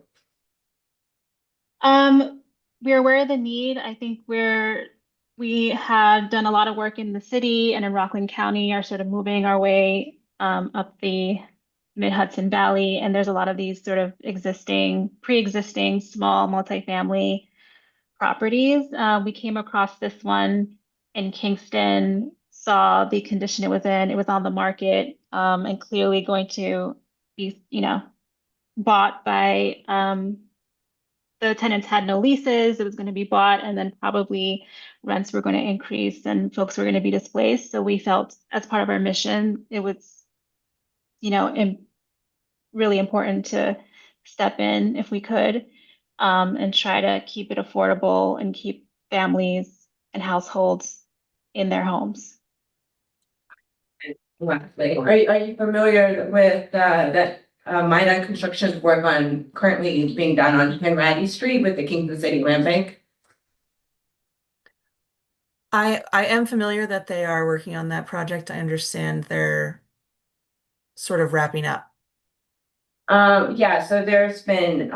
Speaker 19: We're aware of the need. I think we have done a lot of work in the city and in Rockland County, are sort of moving our way up the Mid-Hudson Valley, and there's a lot of these sort of pre-existing small multifamily properties. We came across this one in Kingston, saw the condition it was in. It was on the market, and clearly going to be, bought by the tenants had no leases. It was going to be bought, and then probably rents were going to increase and folks were going to be displaced. So we felt, as part of our mission, it was, really important to step in if we could, and try to keep it affordable and keep families and households in their homes.
Speaker 3: Are you familiar with that minor construction work currently being done on Henratty Street with the Kingston City Land Bank?
Speaker 18: I am familiar that they are working on that project. I understand they're sort of wrapping up.
Speaker 3: Yeah, so there's been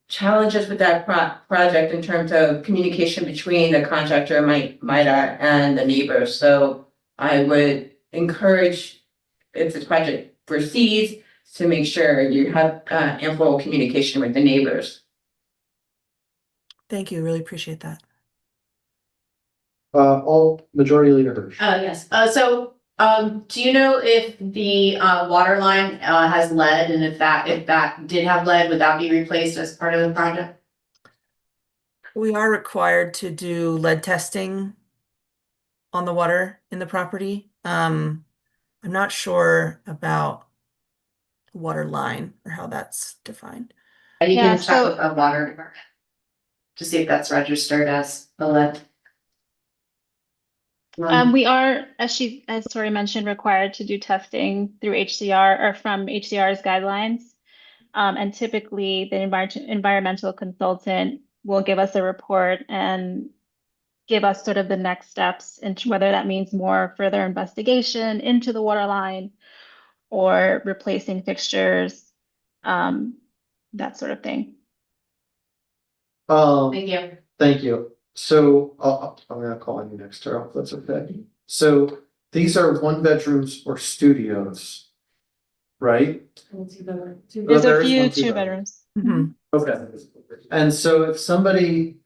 Speaker 3: challenges with that project in terms of communication between the contractor, MIDA, and the neighbors. So I would encourage, if this project proceeds, to make sure you have ample communication with the neighbors.
Speaker 18: Thank you. Really appreciate that.
Speaker 1: All Majority Leader Hirsch.
Speaker 4: Yes, do you know if the water line has lead, and if that did have lead, would that be replaced as part of the project?
Speaker 18: We are required to do lead testing on the water in the property. I'm not sure about water line or how that's defined.
Speaker 4: You can check with the water department to see if that's registered as a lead.
Speaker 19: We are, as Tori mentioned, required to do testing through HCR or from HCR's guidelines. And typically the environmental consultant will give us a report and give us sort of the next steps into whether that means more further investigation into the water line or replacing fixtures, that sort of thing.
Speaker 4: Thank you.
Speaker 1: Thank you. So I'm gonna call on you next, Terrell, if that's okay. So these are one bedrooms or studios, right?
Speaker 19: There's
Speaker 1: there
Speaker 19: a
Speaker 1: is
Speaker 19: few
Speaker 1: one
Speaker 19: 2
Speaker 1: 2-bedroom.
Speaker 19: bedrooms.
Speaker 1: Okay. And so if somebody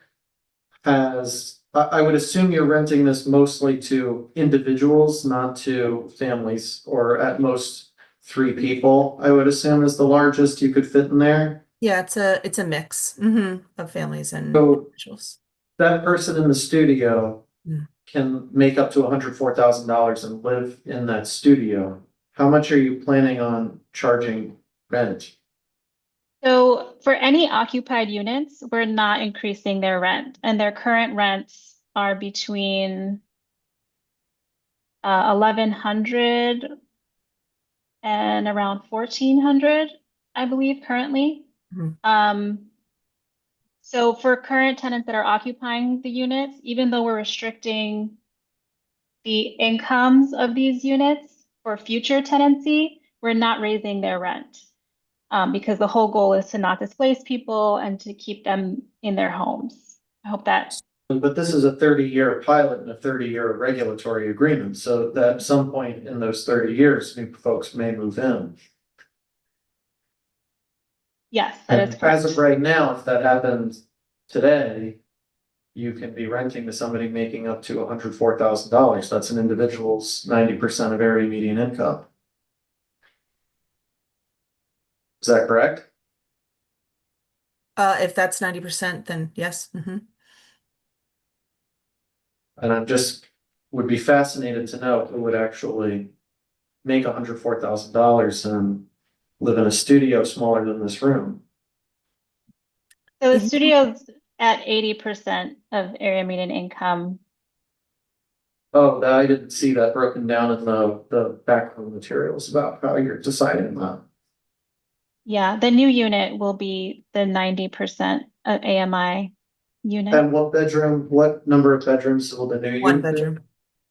Speaker 1: has, I would assume you're renting this mostly to individuals, not to families, or at most 3 people, I would assume is the largest you could fit in there.
Speaker 18: Yeah, it's a mix of families and
Speaker 1: So
Speaker 18: individuals.
Speaker 1: that person in the studio
Speaker 18: Mm.
Speaker 1: can make up to $104,000 and live in that studio. How much are you planning on charging rent?
Speaker 19: So for any occupied units, we're not increasing their rent, and their current rents are between 1,100 and around 1,400, I believe, currently. So for current tenants that are occupying the units, even though we're restricting the incomes of these units for future tenancy, we're not raising their rent. Because the whole goal is to not displace people and to keep them in their homes. I hope that.
Speaker 1: But this is a 30-year pilot and a 30-year regulatory agreement, so that at some point in those 30 years, new folks may move in.
Speaker 19: Yes, that is
Speaker 1: And
Speaker 19: correct.
Speaker 1: as of right now, if that happens today, you can be renting to somebody making up to $104,000. That's an individual's 90% of area median income. Is that correct?
Speaker 18: If that's 90%, then yes.
Speaker 1: And I'm just, would be fascinated to know who would actually make $104,000 and live in a studio smaller than this room.
Speaker 19: So the studio's at 80% of area median income.
Speaker 1: Oh, I didn't see that broken down in the background materials about how you're deciding that.
Speaker 19: Yeah, the new unit will be the 90% of AMI unit.
Speaker 1: And what number of bedrooms will the new unit?
Speaker 18: One bedroom.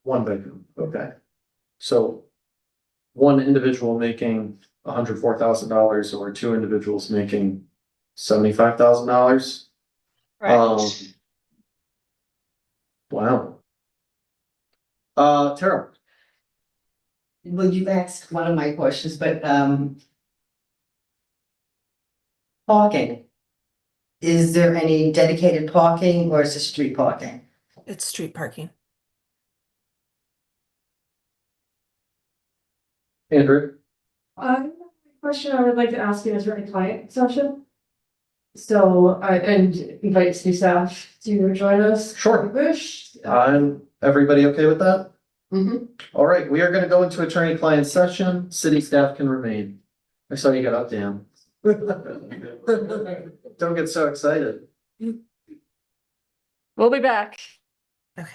Speaker 1: 1 bedroom, okay. So one individual making $104,000 or 2 individuals making $75,000.
Speaker 19: Correct.
Speaker 1: Wow. Tara.
Speaker 9: Well, you've asked one of my questions, but, parking. Is there any dedicated parking or is it street parking?
Speaker 18: It's street parking.
Speaker 1: Andrew?
Speaker 3: Question I would like to ask you is really client session. So I and invite city staff to join us.
Speaker 1: Sure.
Speaker 3: If you wish.
Speaker 1: Everybody okay with that?
Speaker 9: Mm-hmm.
Speaker 1: All right, we are gonna go into attorney-client session. City staff can remain. I saw you got up, Dan. Don't get so excited.
Speaker 3: We'll be back.
Speaker 18: Okay.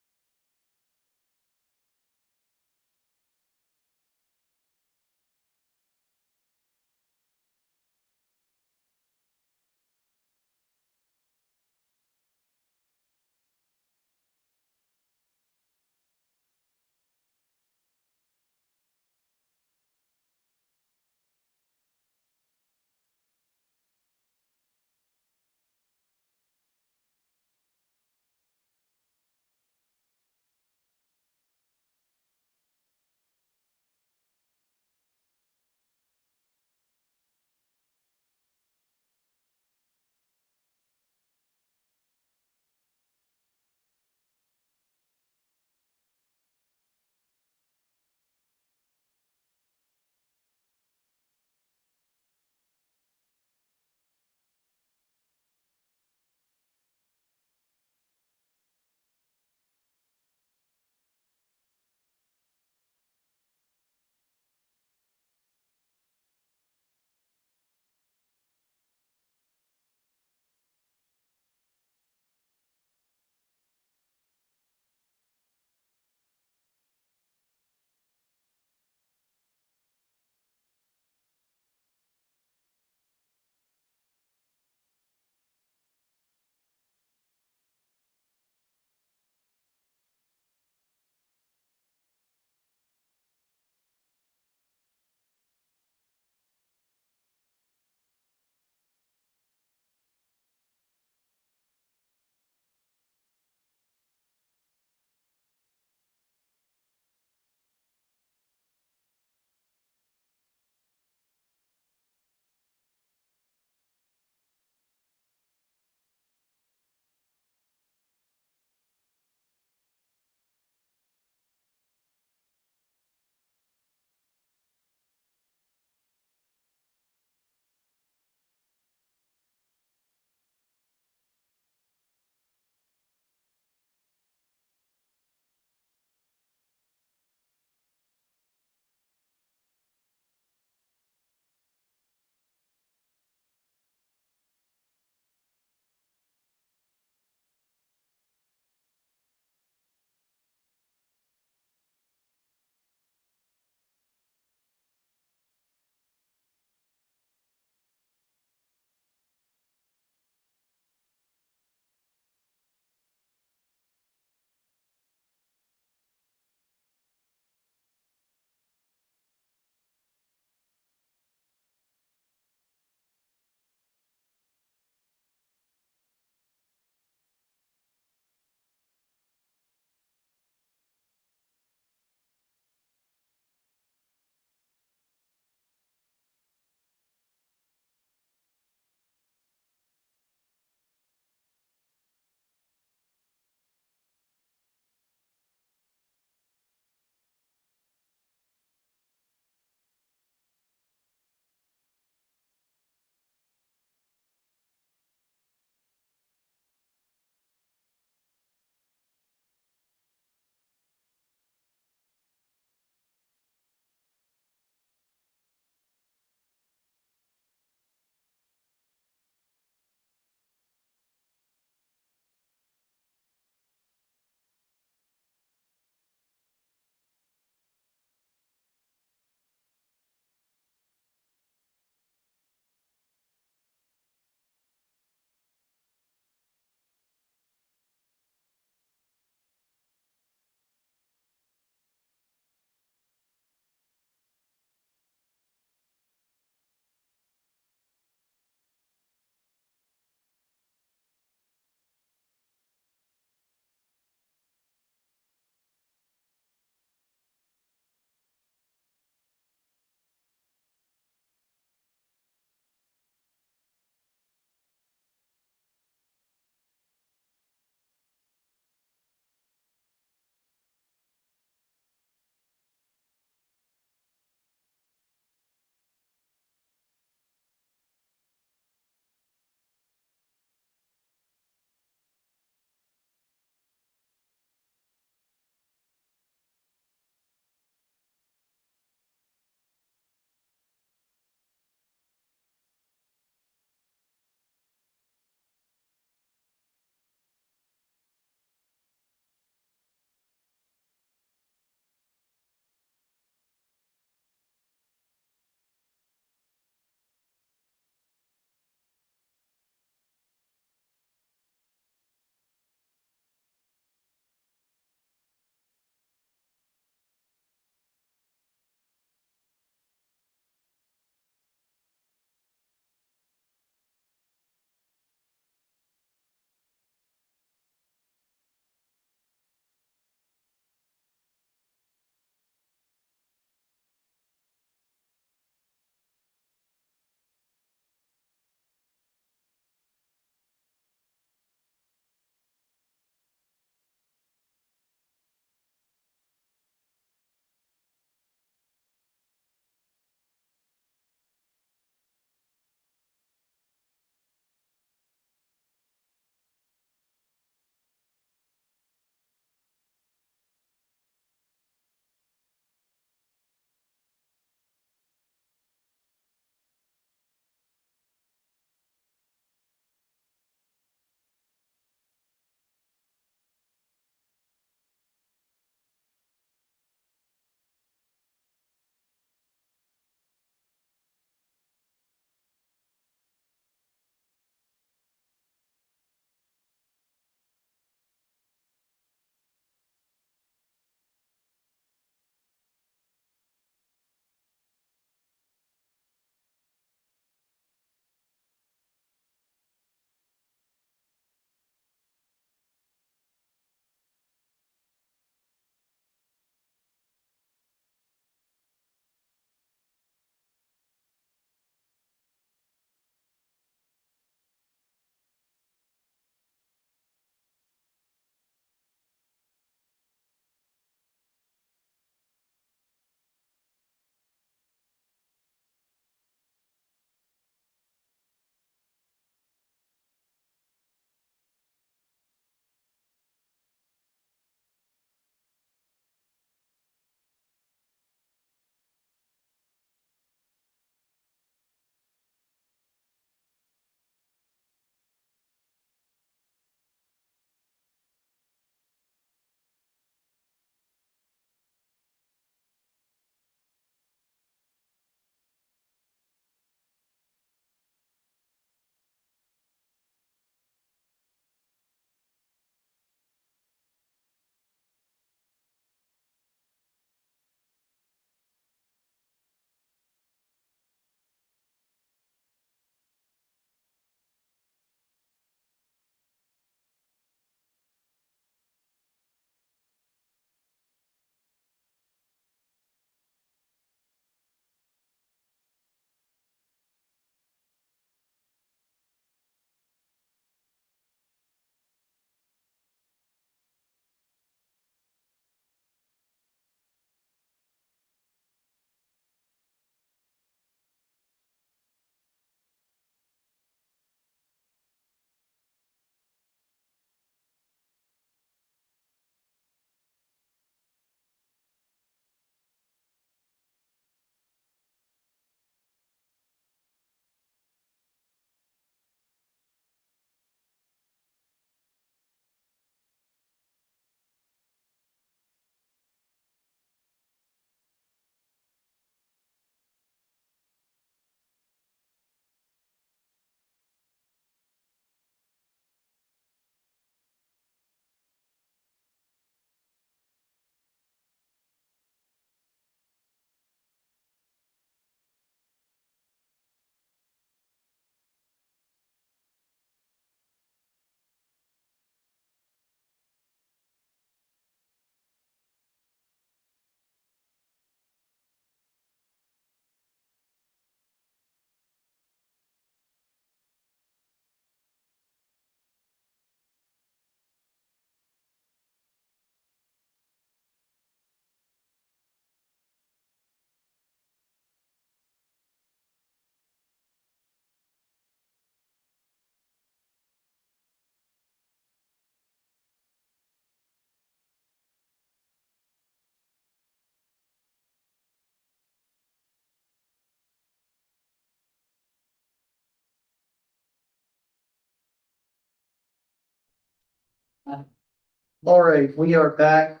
Speaker 1: All right, we are back.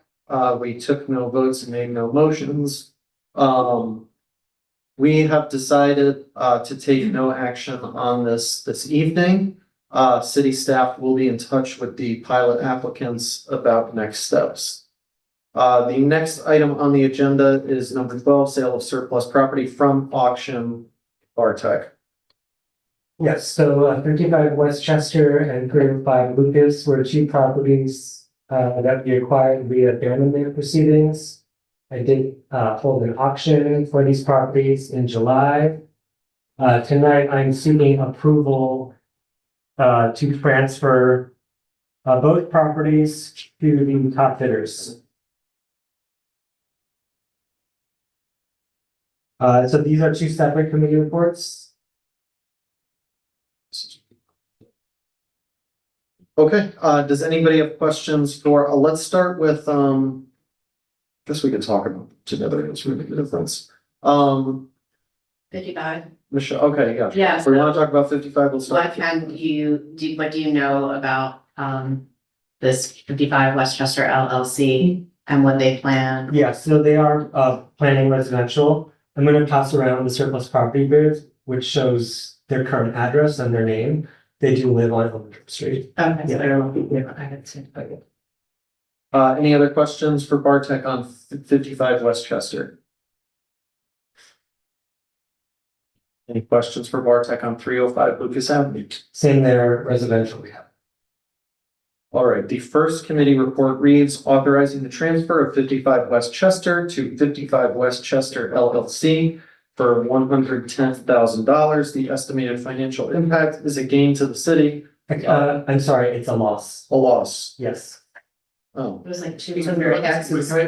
Speaker 1: We took no votes and made no motions. We have decided, to take no action on this evening. City staff will be in touch with the pilot applicants about next steps. The next item on the agenda is number 12, sale of surplus property from auction, Bartek.
Speaker 20: Yes, so 55 Westchester and 305 Lucas were two properties that we acquired via abandonment proceedings. I did hold an auction for these properties in July. Tonight, I'm seeking approval to transfer both properties to the top bidders. So these are two separate committee reports.
Speaker 1: Okay, does anybody have questions for, let's start with, guess we could talk about together, it's really the difference.
Speaker 4: 55.
Speaker 1: Michelle, okay, yeah.
Speaker 4: Yes.
Speaker 1: We want to talk about 55, let's start.
Speaker 4: What do you know about, this 55 Westchester LLC and what they plan?
Speaker 20: Yeah, so they are planning residential. I'm gonna pass around the surplus property bid, which shows their current address and their name. They do live on Elmendorf Street.
Speaker 4: Okay.
Speaker 20: Yeah.
Speaker 4: I had to.
Speaker 1: Any other questions for Bartek on 55 Westchester? Any questions for Bartek on 305 Lucas Avenue?
Speaker 20: Same there, residential.
Speaker 1: All right, the first committee report reads authorizing the transfer of 55 Westchester to 55 Westchester LLC for $110,000. The estimated financial impact is a gain to the city.
Speaker 20: I'm sorry, it's a loss.
Speaker 1: A loss.
Speaker 20: Yes.
Speaker 1: Oh.
Speaker 4: It was like 200 taxes.
Speaker 5: I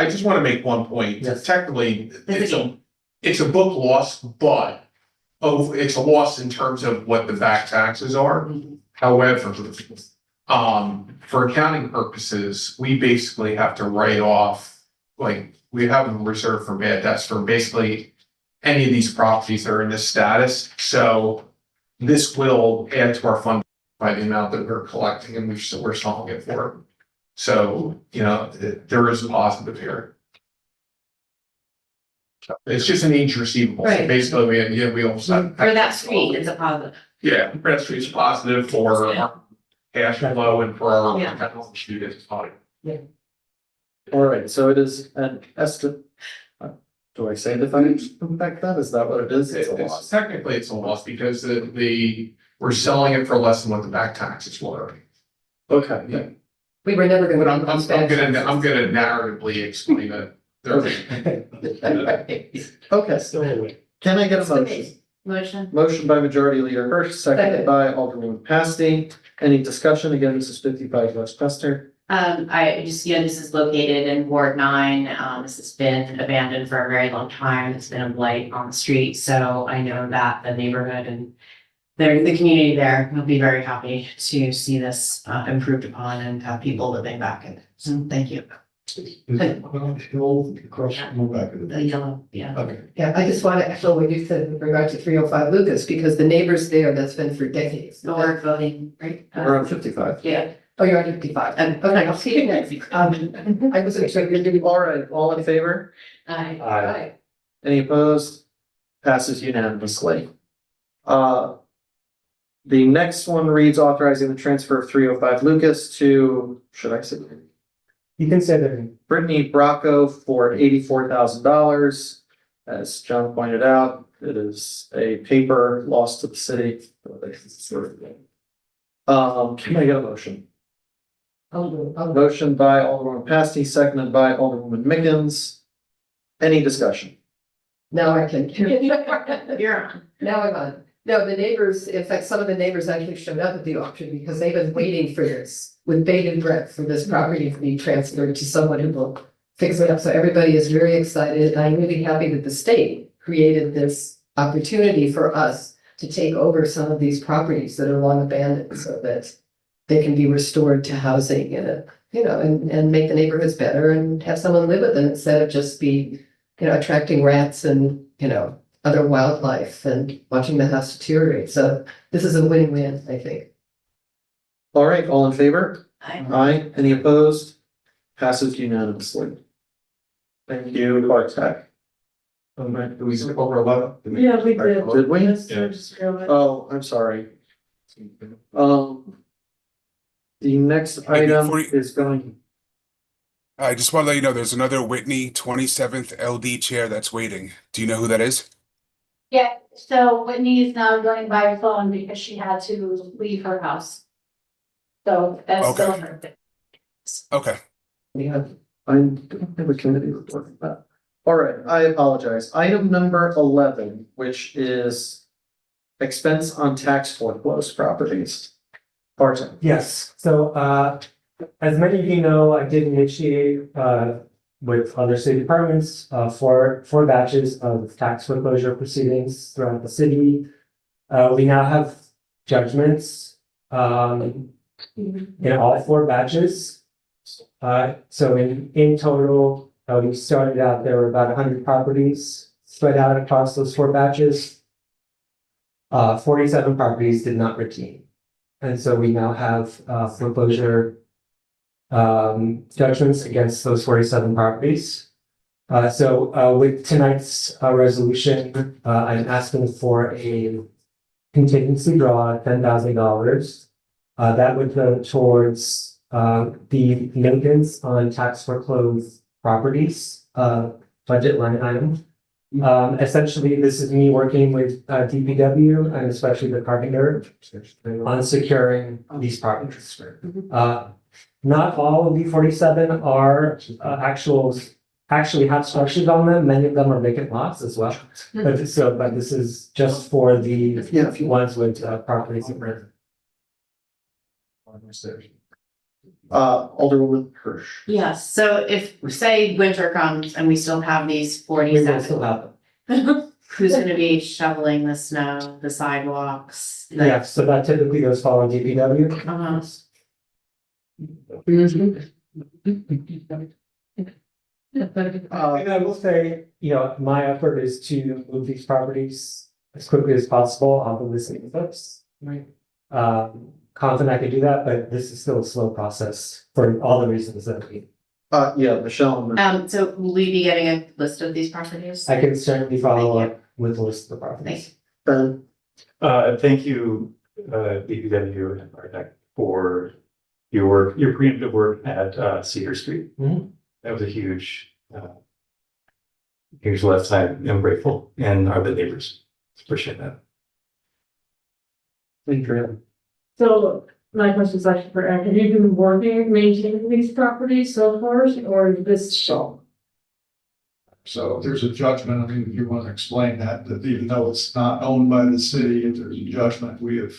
Speaker 5: just want to make one point.
Speaker 20: Yes.
Speaker 5: Technically, it's a book loss, but it's a loss in terms of what the back taxes are. However, for accounting purposes, we basically have to write off, like, we have them reserved for bad debts for basically any of these properties that are in this status. So this will add to our fund by the amount that we're collecting and we're selling it for. So, there is a positive here. It's just an age receivable. So
Speaker 4: Right.
Speaker 5: basically, we also.
Speaker 4: For that street, it's a positive.
Speaker 5: Yeah, Red Street's positive for our cash flow and for our
Speaker 4: Yeah.
Speaker 5: technical students.
Speaker 1: All right, so it is an estimate. Do I say the financial impact then? Is that what it is? It's a loss.
Speaker 5: Technically, it's a loss because we're selling it for less than what the back taxes were.
Speaker 1: Okay,
Speaker 5: Yeah.
Speaker 8: We were never
Speaker 5: But
Speaker 8: gonna.
Speaker 5: I'm gonna narratively explain it.
Speaker 1: Okay, so can I get a motion?
Speaker 4: Motion.
Speaker 1: Motion by Majority Leader Hirsch, seconded by Alderman Pasty. Any discussion? Again, this is 55 Westchester.
Speaker 4: This is located in Ward 9. This has been abandoned for a very long time. It's been a blight on the street. So I know that the neighborhood and the community there will be very happy to see this improved upon and have people living back in it. So thank you. The yellow, yeah.
Speaker 5: Okay.
Speaker 8: Yeah, I just want to echo what you said with regard to 305 Lucas, because the neighbors there, that's been for decades.
Speaker 4: No, we're voting, right?
Speaker 1: We're on 55.
Speaker 4: Yeah.
Speaker 8: Oh, you're on 55. Okay, I'll see you next. I was expecting.
Speaker 1: All right, all in favor?
Speaker 4: Aye.
Speaker 1: Any opposed? Passes unanimously. The next one reads authorizing the transfer of 305 Lucas to, should I say?
Speaker 20: You can say that.
Speaker 1: Brittany Bracco for $84,000. As John pointed out, it is a paper loss to the city. Can I get a motion? Motion by Alderman Pasty, seconded by Alderwoman Mickens. Any discussion?
Speaker 8: Now I can.
Speaker 4: You're on.
Speaker 8: Now I'm on. No, the neighbors, in fact, some of the neighbors actually showed up at the auction because they've been waiting for this with bated breath for this property to be transferred to someone who will fix it up. So everybody is very excited. I'm really happy that the state created this opportunity for us to take over some of these properties that are long abandoned so that they can be restored to housing and, and make the neighborhoods better and have someone live with them instead of just be, attracting rats and, other wildlife and watching the house deteriorate. So this is a win-win, I think.
Speaker 1: All right, all in favor? Aye. Any opposed? Passes unanimously. Thank you, Bartek.
Speaker 5: Did we skip over 11?
Speaker 3: Yeah, we did.
Speaker 1: Did we?
Speaker 3: Let's just go ahead.
Speaker 1: Oh, I'm sorry. The next item
Speaker 2: before you-
Speaker 1: is going,
Speaker 2: I just want to let you know there's another Whitney 27th LD chair that's waiting. Do you know who that is?
Speaker 6: Yeah, so Whitney is now going by phone because she had to leave her house. So that's still
Speaker 2: Okay.
Speaker 6: her thing.
Speaker 2: Okay.
Speaker 1: I don't have a committee report for that. All right, I apologize. Item number 11, which is expense on tax foreclosed properties. Bartek.
Speaker 20: Yes, so as many of you know, I did initiate with other city departments four batches of tax foreclosure proceedings throughout the city. We now have judgments in all four batches. So in total, we started out, there were about 100 properties spread out across those four batches. 47 properties did not redeem. And so we now have foreclosure judgments against those 47 properties. So with tonight's resolution, I'm asking for a contingency draw of $10,000. That would go towards the maintenance on tax foreclosed properties budget line item. Essentially, this is me working with DPW and especially the carpenter on securing these properties. Not all of the 47 are actually have structures on them. Many of them are vacant lots as well. But this is just for the ones with properties in rent.
Speaker 1: Alderwoman Hirsch.
Speaker 4: Yes, so if, say, winter comes and we still have these
Speaker 20: We will
Speaker 4: 47,
Speaker 20: still have them.
Speaker 4: who's gonna be shoveling the snow, the sidewalks?
Speaker 20: Yeah, so that typically does fall on DPW.
Speaker 4: Uh-huh.
Speaker 20: And I will say, my effort is to move these properties as quickly as possible off of the city books. Right. Confident I can do that, but this is still a slow process for all the reasons that we.
Speaker 1: Yeah, Michelle.
Speaker 4: So will we be getting a list of these properties?
Speaker 20: I can certainly follow up with a list of the properties.
Speaker 1: Ben.
Speaker 7: Thank you, DPW and Bartek, for your preemptive work at Cedar Street. That was a huge left side. I'm grateful, and are the neighbors. Appreciate that.
Speaker 1: Thank you.
Speaker 3: So my question is actually for Eric, have you been working, maintaining these properties so far, or is this?
Speaker 13: So there's a judgment, I mean, if you want to explain that even though it's not owned by the city, if there's a judgment, we have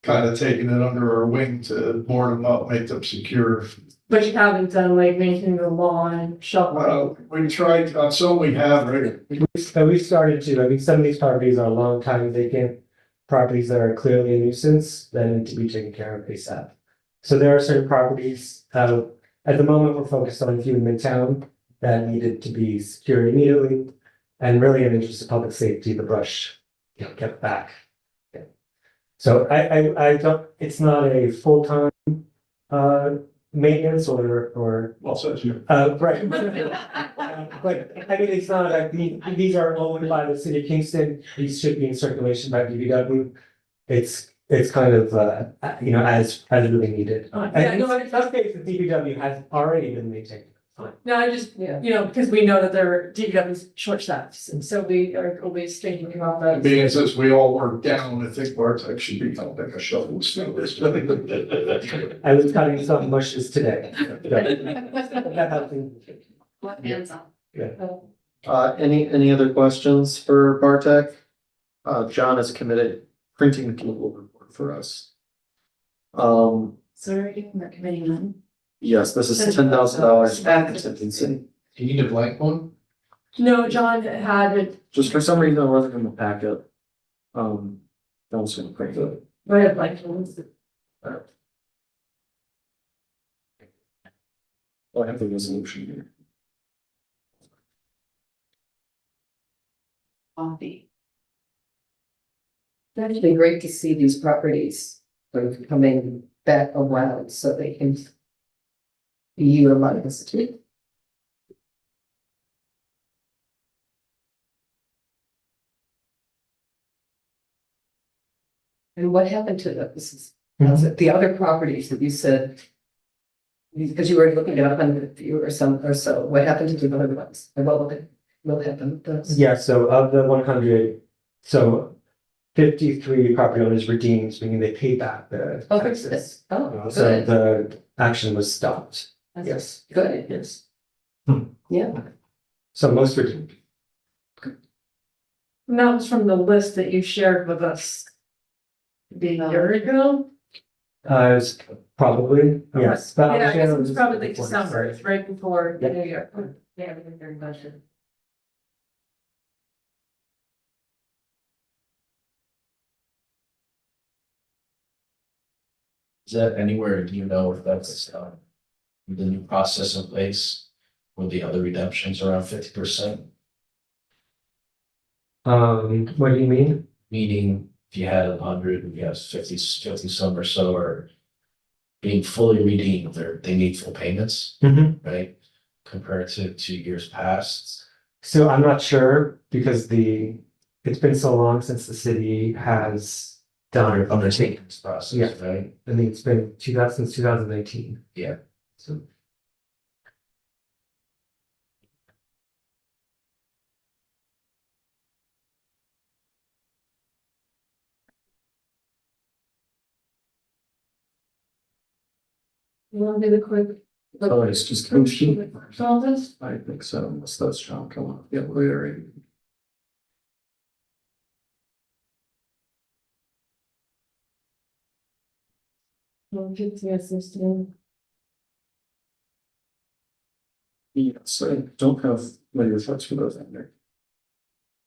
Speaker 13: kind of taken it under our wing to board them up, make them secure.
Speaker 3: But you haven't done like maintaining the lawn, shoveling?
Speaker 13: We tried, some we have, right?
Speaker 20: We started to, I mean, some of these properties are long time vacant properties that are clearly a nuisance that need to be taken care of ASAP. So there are certain properties, at the moment, we're focused on a few in Midtown that needed to be secured immediately. And really in the interest of public safety, the brush, kept back. Yeah. So I don't, it's not a full-time, maintenance or.
Speaker 13: Well, says you.
Speaker 20: Right. But I mean, it's not like these are owned by the city of Kingston. These should be in circulation by DPW. It's kind of, as really needed. And in some cases, DPW has already been maintained.
Speaker 3: No, I just, because we know that there DPW's short staffs, and so we are always thinking about that.
Speaker 13: Being as this, we all work down, I think Bartek should be helping a shovel snow this.
Speaker 20: I was cutting some bushes today.
Speaker 4: Hands on.
Speaker 20: Yeah.
Speaker 1: Any other questions for Bartek? John is committed printing the local report for us.
Speaker 4: So we're doing our committee then?
Speaker 1: Yes, this is $10,000 contingency.
Speaker 13: Do you need a blank one?
Speaker 3: No, John had it,
Speaker 1: Just for some reason, it wasn't in the packet. I was gonna print it.
Speaker 3: I had like ones.
Speaker 1: I have the resolution here.
Speaker 4: Coffee.
Speaker 8: It's actually great to see these properties sort of coming back around so they can be utilized. And what happened to those? The other properties that you said, because you were looking at 100 few or some or so, what happened to the other ones? And what will happen with those?
Speaker 20: Yeah, so of the 100, so 53 property owners redeemed, meaning they paid back the
Speaker 8: Oh,
Speaker 20: taxes.
Speaker 8: Oh,
Speaker 20: So
Speaker 8: good.
Speaker 20: the action was stopped.
Speaker 8: That's
Speaker 20: Yes.
Speaker 8: Good.
Speaker 20: Yes.
Speaker 8: Yeah.
Speaker 20: So most redeemed.
Speaker 3: And that was from the list that you shared with us the year ago.
Speaker 20: It's probably, yes. But I'll
Speaker 3: Yeah, I guess
Speaker 20: share
Speaker 3: it was
Speaker 20: this
Speaker 3: probably like
Speaker 20: before
Speaker 3: December,
Speaker 20: next
Speaker 3: it's right before the
Speaker 20: Yeah.
Speaker 3: New Year.
Speaker 15: Yeah, very budget.
Speaker 16: Is that anywhere, do you know if that's, the new process in place? With the other redemptions around 50%?
Speaker 20: What do you mean?
Speaker 16: Meaning if you had 100, and you have 50 some or so are being fully redeemed, they need full payments, right? Compared to years past.
Speaker 20: So I'm not sure because it's been so long since the city has done.
Speaker 16: Undertaken this process,
Speaker 20: Yeah.
Speaker 16: right?
Speaker 20: I think it's been since 2018.
Speaker 16: Yeah.
Speaker 20: So.
Speaker 3: You want to do the quick?
Speaker 1: Oh, it's just.
Speaker 3: Office?
Speaker 1: I think so, unless that's John coming up the elevator. Yes, I don't have many results for those in there.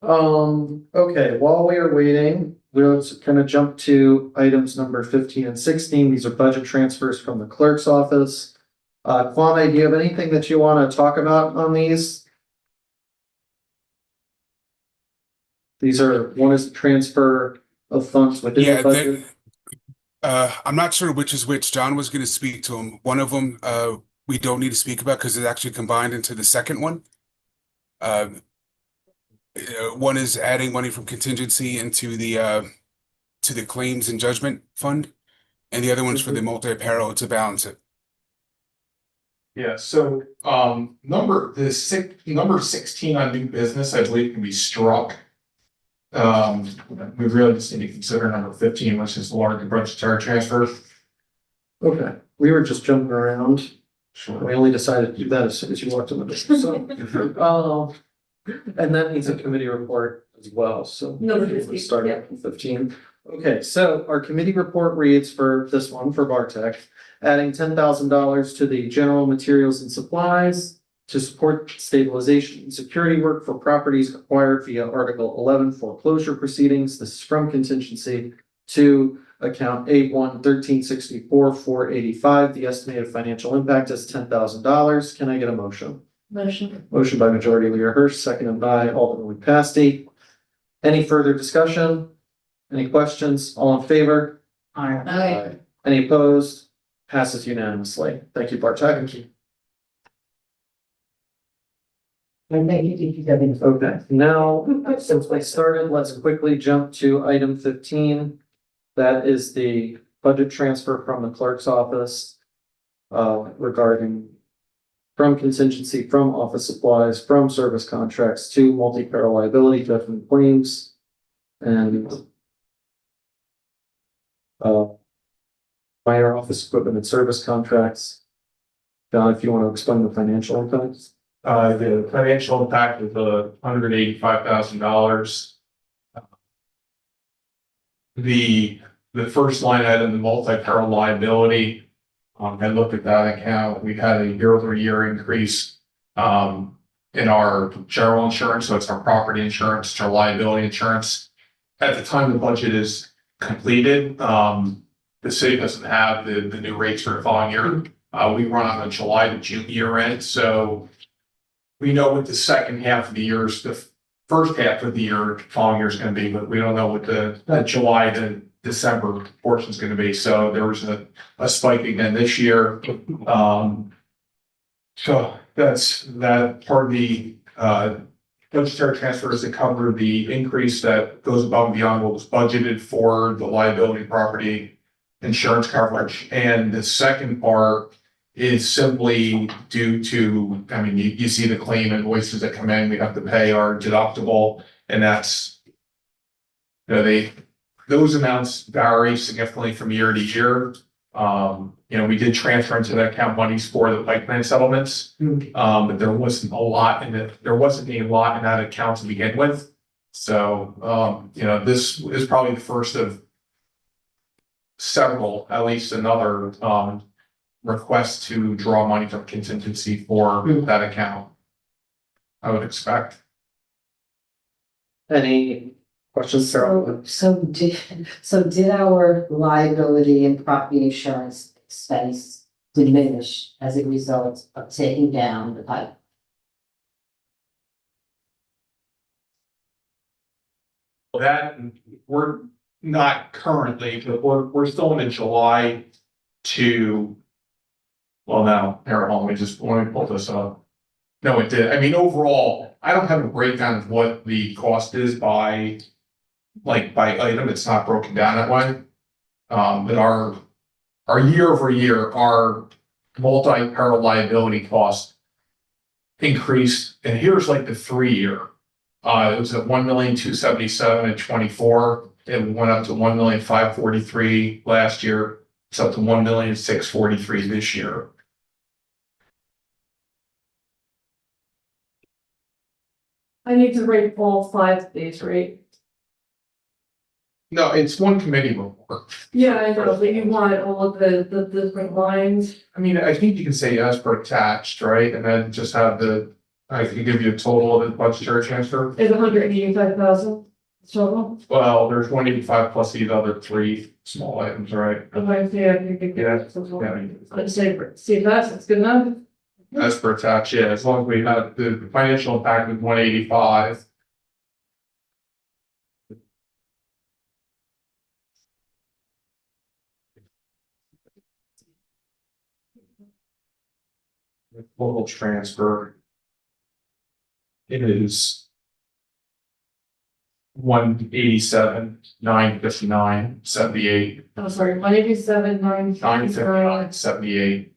Speaker 1: Okay, while we are waiting, we'll kind of jump to items number 15 and 16. These are budget transfers from the clerk's office. Kwame, do you have anything that you want to talk about on these? One is the transfer of funds within
Speaker 2: Yeah,
Speaker 1: the budget.
Speaker 2: I'm not sure which is which. John was going to speak to him. One of them, we don't need to speak about because it's actually combined into the second one. One is adding money from contingency into to the claims and judgment fund, and the other one's for the multi-apparel to balance it.
Speaker 5: Yeah, so, number 16 on new business, I believe can be struck. We really just need to consider number 15, which is the larger budgetary transfer.
Speaker 1: Okay, we were just jumping around.
Speaker 5: Sure.
Speaker 1: We only decided to do that as soon as you walked in the door, so. And that needs a committee report as well, so.
Speaker 3: Number
Speaker 1: we'll
Speaker 3: 15,
Speaker 1: Start
Speaker 3: yeah.
Speaker 1: at 15. Okay, so our committee report reads for this one, for Bartek, adding $10,000 to the general materials and supplies to support stabilization and security work for properties acquired via Article 11 foreclosure proceedings. This is from contingency to account A1-1364-485. The estimated financial impact is $10,000. Can I get a motion?
Speaker 3: Motion.
Speaker 1: Motion by Majority Leader Hirsch, seconded by Alderman Pasty. Any further discussion? Any questions? All in favor?
Speaker 8: Aye.
Speaker 1: Any opposed? Passes unanimously. Thank you, Bartek. Thank you.
Speaker 8: And thank you, DPW.
Speaker 1: Okay, now, since we started, let's quickly jump to item 15. That is the budget transfer from the clerk's office regarding from contingency, from office supplies, from service contracts to multi-peril liability judgment claims. And minor office equipment and service contracts. John, if you want to explain the financial impacts.
Speaker 5: The financial impact of the $185,000. The first line item, the multi-peril liability. I looked at that account. We had a year-over-year increase in our general insurance, so it's our property insurance, it's our liability insurance. At the time the budget is completed, the city doesn't have the new rates for the following year. We run on a July to June year end, so we know what the second half of the year is, the first half of the year, following year is going to be, but we don't know what the July to December portion is gonna be, so there was a spike again this year. So that's that part of the budgetary transfers that cover the increase that goes above and beyond what was budgeted for the liability property insurance coverage. And the second part is simply due to, I mean, you see the claim invoices that come in, we have to pay our deductible, and that's, you know, those amounts vary significantly from year to year. You know, we did transfer into that account monies for the bike plan settlements. But there wasn't a lot in it. There wasn't a lot in that account to begin with. So, you know, this is probably the first of several, at least another, request to draw money from contingency for that account. I would expect.
Speaker 1: Any questions, Sarah?
Speaker 9: So did our liability and property insurance expense diminish as a result of taking down the pipe?
Speaker 5: That we're not currently, but we're still in July to. Well, now, here, let me pull this up. No, it did. I mean, overall, I don't have a breakdown of what the cost is by item. It's not broken down that way. But our year over year, our multi-peril liability cost increased, and here's like the 3-year. It was at 1,277,000 in 24. It went up to 1,543,000 last year. It's up to 1,643,000 this year.
Speaker 3: I need to rate all 5 of these, right?
Speaker 5: No, it's one committee report.
Speaker 3: Yeah, I know, but you want all of the different lines.
Speaker 5: I mean, I think you can say as per attached, right? And then just have I can give you a total of the budgetary transfer.
Speaker 3: Is 185,000 total?
Speaker 5: Well, there's 185 plus these other 3 small items, right?
Speaker 3: Okay, I think. Let's see if that's good enough.
Speaker 5: As per attached, yeah, as long as we have the financial impact of 185. The total transfer. It is 187,959,78.
Speaker 3: Oh, sorry, 187,
Speaker 5: 959,78.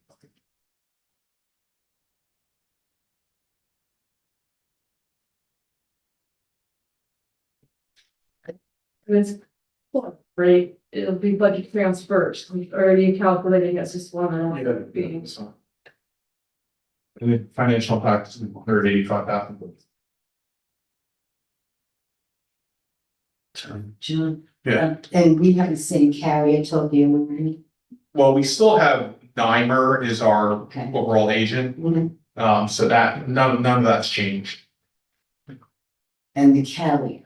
Speaker 3: It's great. It'll be budget transfers. We've already calculated it's just one and being.
Speaker 5: And the financial impact is 185,000.
Speaker 9: June.
Speaker 5: Yeah.
Speaker 9: And we have the same carrier till the end.
Speaker 5: Well, we still have Nymer is our
Speaker 9: Okay.
Speaker 5: overall agent. So that none of that's changed.
Speaker 9: And the carrier.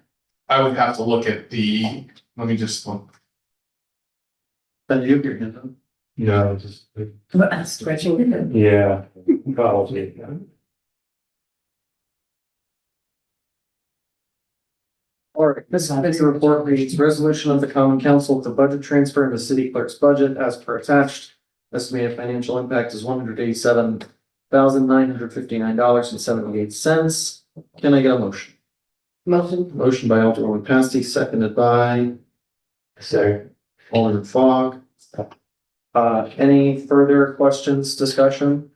Speaker 5: I would have to look at let me just look.
Speaker 1: Then you your hand up.
Speaker 7: No, just,
Speaker 9: Stretching.
Speaker 7: yeah, probably.
Speaker 1: All right, this committee's report reads resolution of the common council to budget transfer into city clerk's budget as per attached. Estimated financial impact is $187,959.78. Can I get a motion? Motion by Alderman Pasty, seconded by Alderman Fogg. Any further questions, discussion?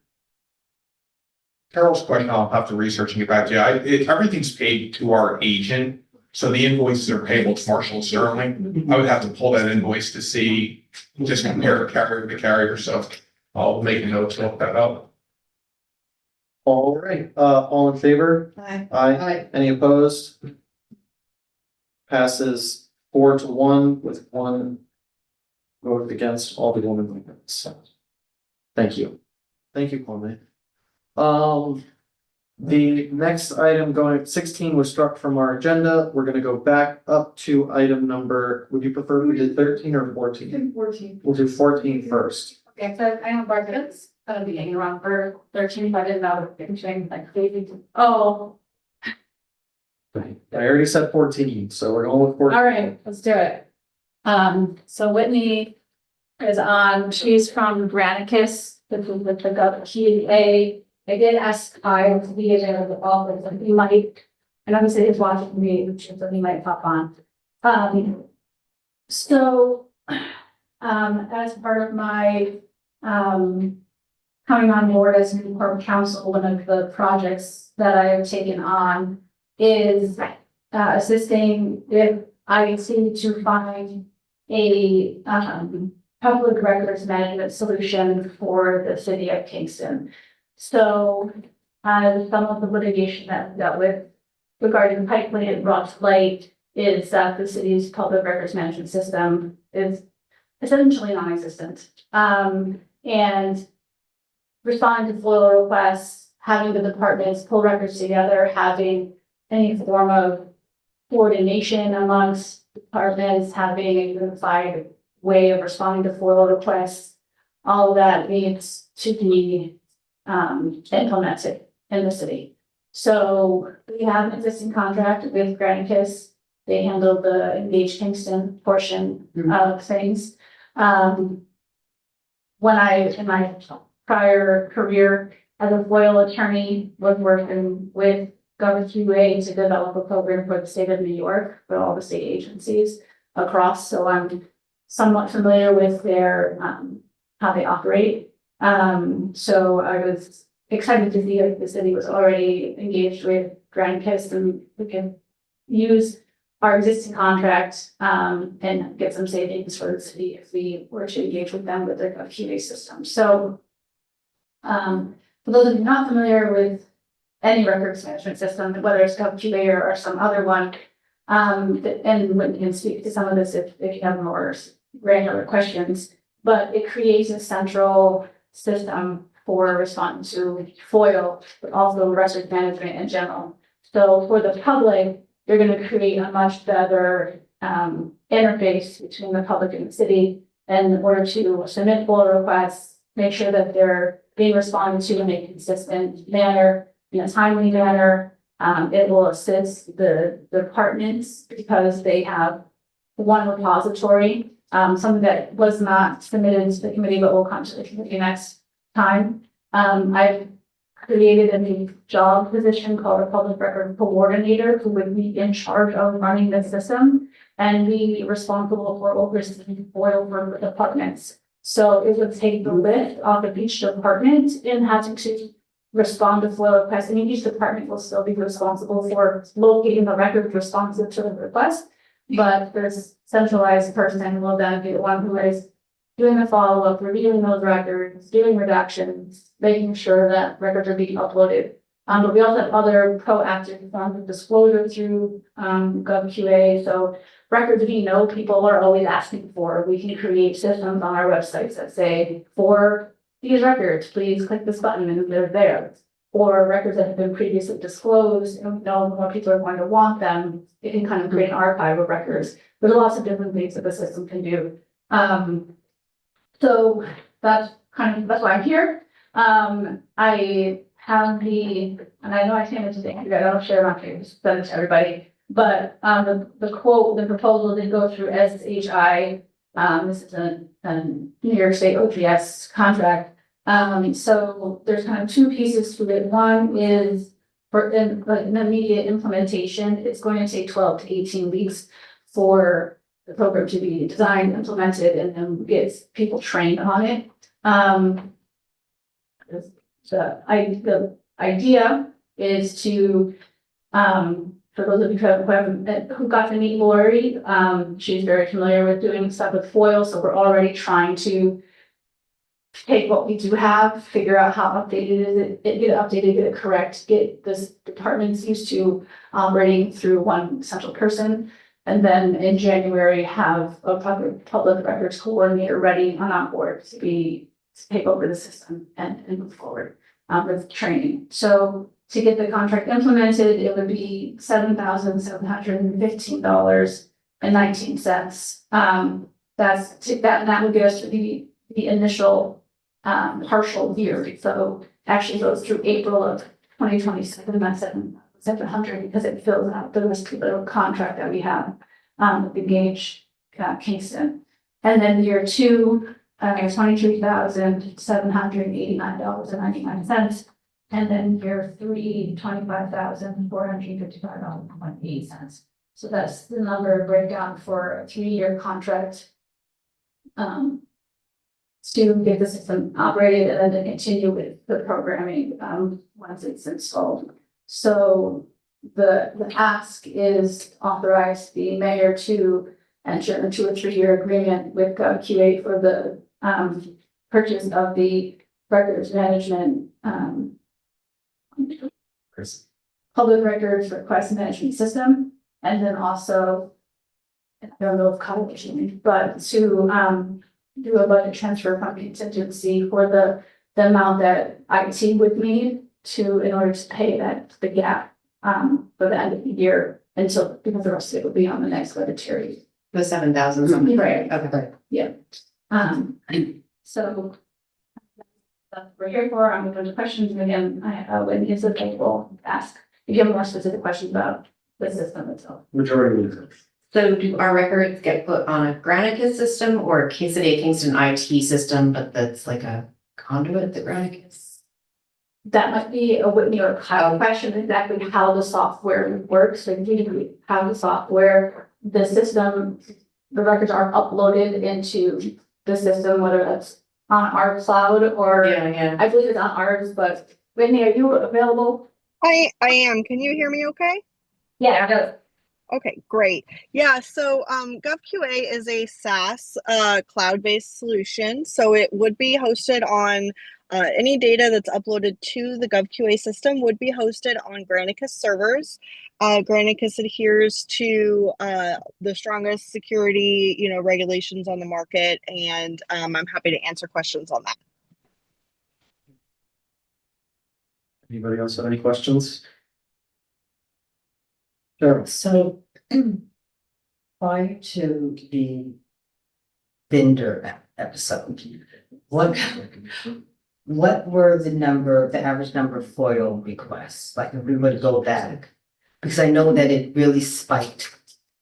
Speaker 5: Carol's question, I'll have to research and get back to you. Everything's paid to our agent, so the invoices are payable to Marshall Sterling. I would have to pull that invoice to see, just compare carrier to carrier, so I'll make a note to look that up.
Speaker 1: All right, all in favor?
Speaker 9: Aye.
Speaker 1: Aye. Any opposed? Passes 4-1 with 1 vote against all the women. Thank you. Thank you, Kwame. The next item going 16 was struck from our agenda. We're gonna go back up to item number, would you prefer we did 13 or 14?
Speaker 3: 14.
Speaker 1: We'll do 14 first.
Speaker 6: Okay, so I know Barbados, be hanging around for 13, but I didn't know if anything like crazy.
Speaker 3: Oh,
Speaker 1: I already said 14, so we're going with 14.
Speaker 3: all right, let's do it.
Speaker 6: So Whitney is on, she's from Granicus, with the GA. I did ask Kyle to be available, but he might, and obviously he's watching me, so he might pop on. As part of my, coming on board as new corporate counsel, one of the projects that I have taken on is assisting with IEC to find a public records management solution for the city of Kingston. So some of the litigation that we dealt with regarding pipeline and brought to light is that the city's public records management system is essentially non-existent. And responding to FOIL requests, having the departments pull records together, having any form of coordination amongst departments, having a unified way of responding to FOIL requests, all of that needs to be implemented in the city. So we have an existing contract with Granicus. They handle the Engage Kingston portion of things. When I, in my prior career as a FOIL attorney, was working with GovQA to develop a program for the state of New York for all the state agencies across. So I'm somewhat familiar with their how they operate. So I was excited to see that the city was already engaged with Granicus, and we can use our existing contract and get some savings for the city if we were to engage with them with their GovQA system. So for those of you not familiar with any records management system, whether it's GovQA or some other one, and we can speak to some of this if you have more granular questions, but it creates a central system for responding to FOIL, but also records management in general. So for the public, you're going to create a much better interface between the public and the city in order to submit FOIL requests, make sure that they're being responded to in a consistent manner, in a timely manner. It will assist the departments because they have one repository, something that was not submitted to the committee, but will come to the committee next time. I've created a new job position called a public record coordinator who would be in charge of running the system and be responsible for overseeing FOIL for the departments. So it would take the lift off of each department in having to respond to FOIL requests. I mean, each department will still be responsible for locating the records responsive to the request, but this centralized person will then be the one who is doing the follow-up, reviewing those records, doing redactions, making sure that records are being uploaded. But we also have other proactive forms of disclosure through GovQA. So records we know people are always asking for, we can create systems on our websites that say, for these records, please click this button and they're there. Or records that have been previously disclosed, and we know more people are going to want them, it can kind of create an archive of records. There's lots of different things that the system can do. So that's why I'm here. I have and I know I can't mention it, I don't share my page, send it to everybody. But the proposal did go through SHI. This is a New York State OGS contract. So there's kind of two pieces to it. One is for an immediate implementation. It's going to take 12 to 18 weeks for the program to be designed, implemented, and then get people trained on it. The idea is to, for those of you who got to meet Lori, she's very familiar with doing stuff with FOIL, so we're already trying to take what we do have, figure out how updated is it, get it updated, get it correct, get this departments used to operating through one central person. And then in January, have a public records coordinator ready on board to take over the system and move forward with training. So to get the contract implemented, it would be $7,715.19. That would get us to the initial partial year. So actually goes through April of 2027. That's 700 because it fills out the rest of the contract that we have with Engage Kingston. And then year two, $23,789.99. And then year three, $25,455.08. So that's the number breakdown for a 3-year contract. To get the system operated and then to continue with the programming, once it's installed. So the ask is authorize the mayor to enter into a 3-year agreement with GovQA for the, purchase of the records management, public records request management system. And then also, I don't know if combination, but to, do a budget transfer from contingency for the amount that IT would need in order to pay the gap, for the end of the year until, because the rest of it will be on the next budgetary.
Speaker 4: The 7,000 something.
Speaker 6: Right.
Speaker 4: Okay.
Speaker 6: Yeah. So that's what we're here for. I'm going to go to questions and again. When it's available, ask if you have more specific questions about the system itself.
Speaker 1: Majority leader.
Speaker 4: So do our records get put on a Granicus system or a City of Kingston IT system, but that's like a conduit that Granicus?
Speaker 6: That might be a Whitney or Kyle question, exactly how the software works, like how the software, the system, the records are uploaded into the system, whether that's on our cloud or.
Speaker 4: Yeah.
Speaker 6: I believe it's on ours, but Whitney, are you available?
Speaker 21: I am. Can you hear me okay?
Speaker 6: Yeah, I do.
Speaker 21: Okay, great. Yeah, so GovQA is a SaaS cloud-based solution. So it would be hosted on any data that's uploaded to the GovQA system would be hosted on Granicus servers. Granicus adheres to the strongest security, regulations on the market, and I'm happy to answer questions on that.
Speaker 1: Anybody else have any questions? Sure.
Speaker 9: So prior to the vendor episode, what were the average number of FOIL requests? Like if we were to go back, because I know that it really spiked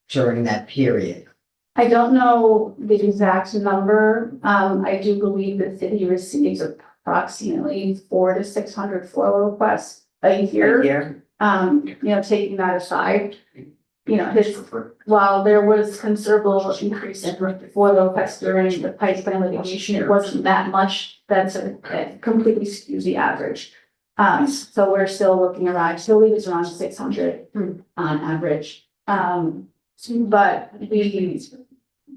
Speaker 9: during that period.
Speaker 6: I don't know the exact number. I do believe the city receives approximately 400 to 600 FOIL requests a year. Taking that aside, while there was considerable increase in FOIL requests during the pipeline litigation, it wasn't that much. That's completely skews the average. So we're still looking around, I still believe it's around 600 on average. But we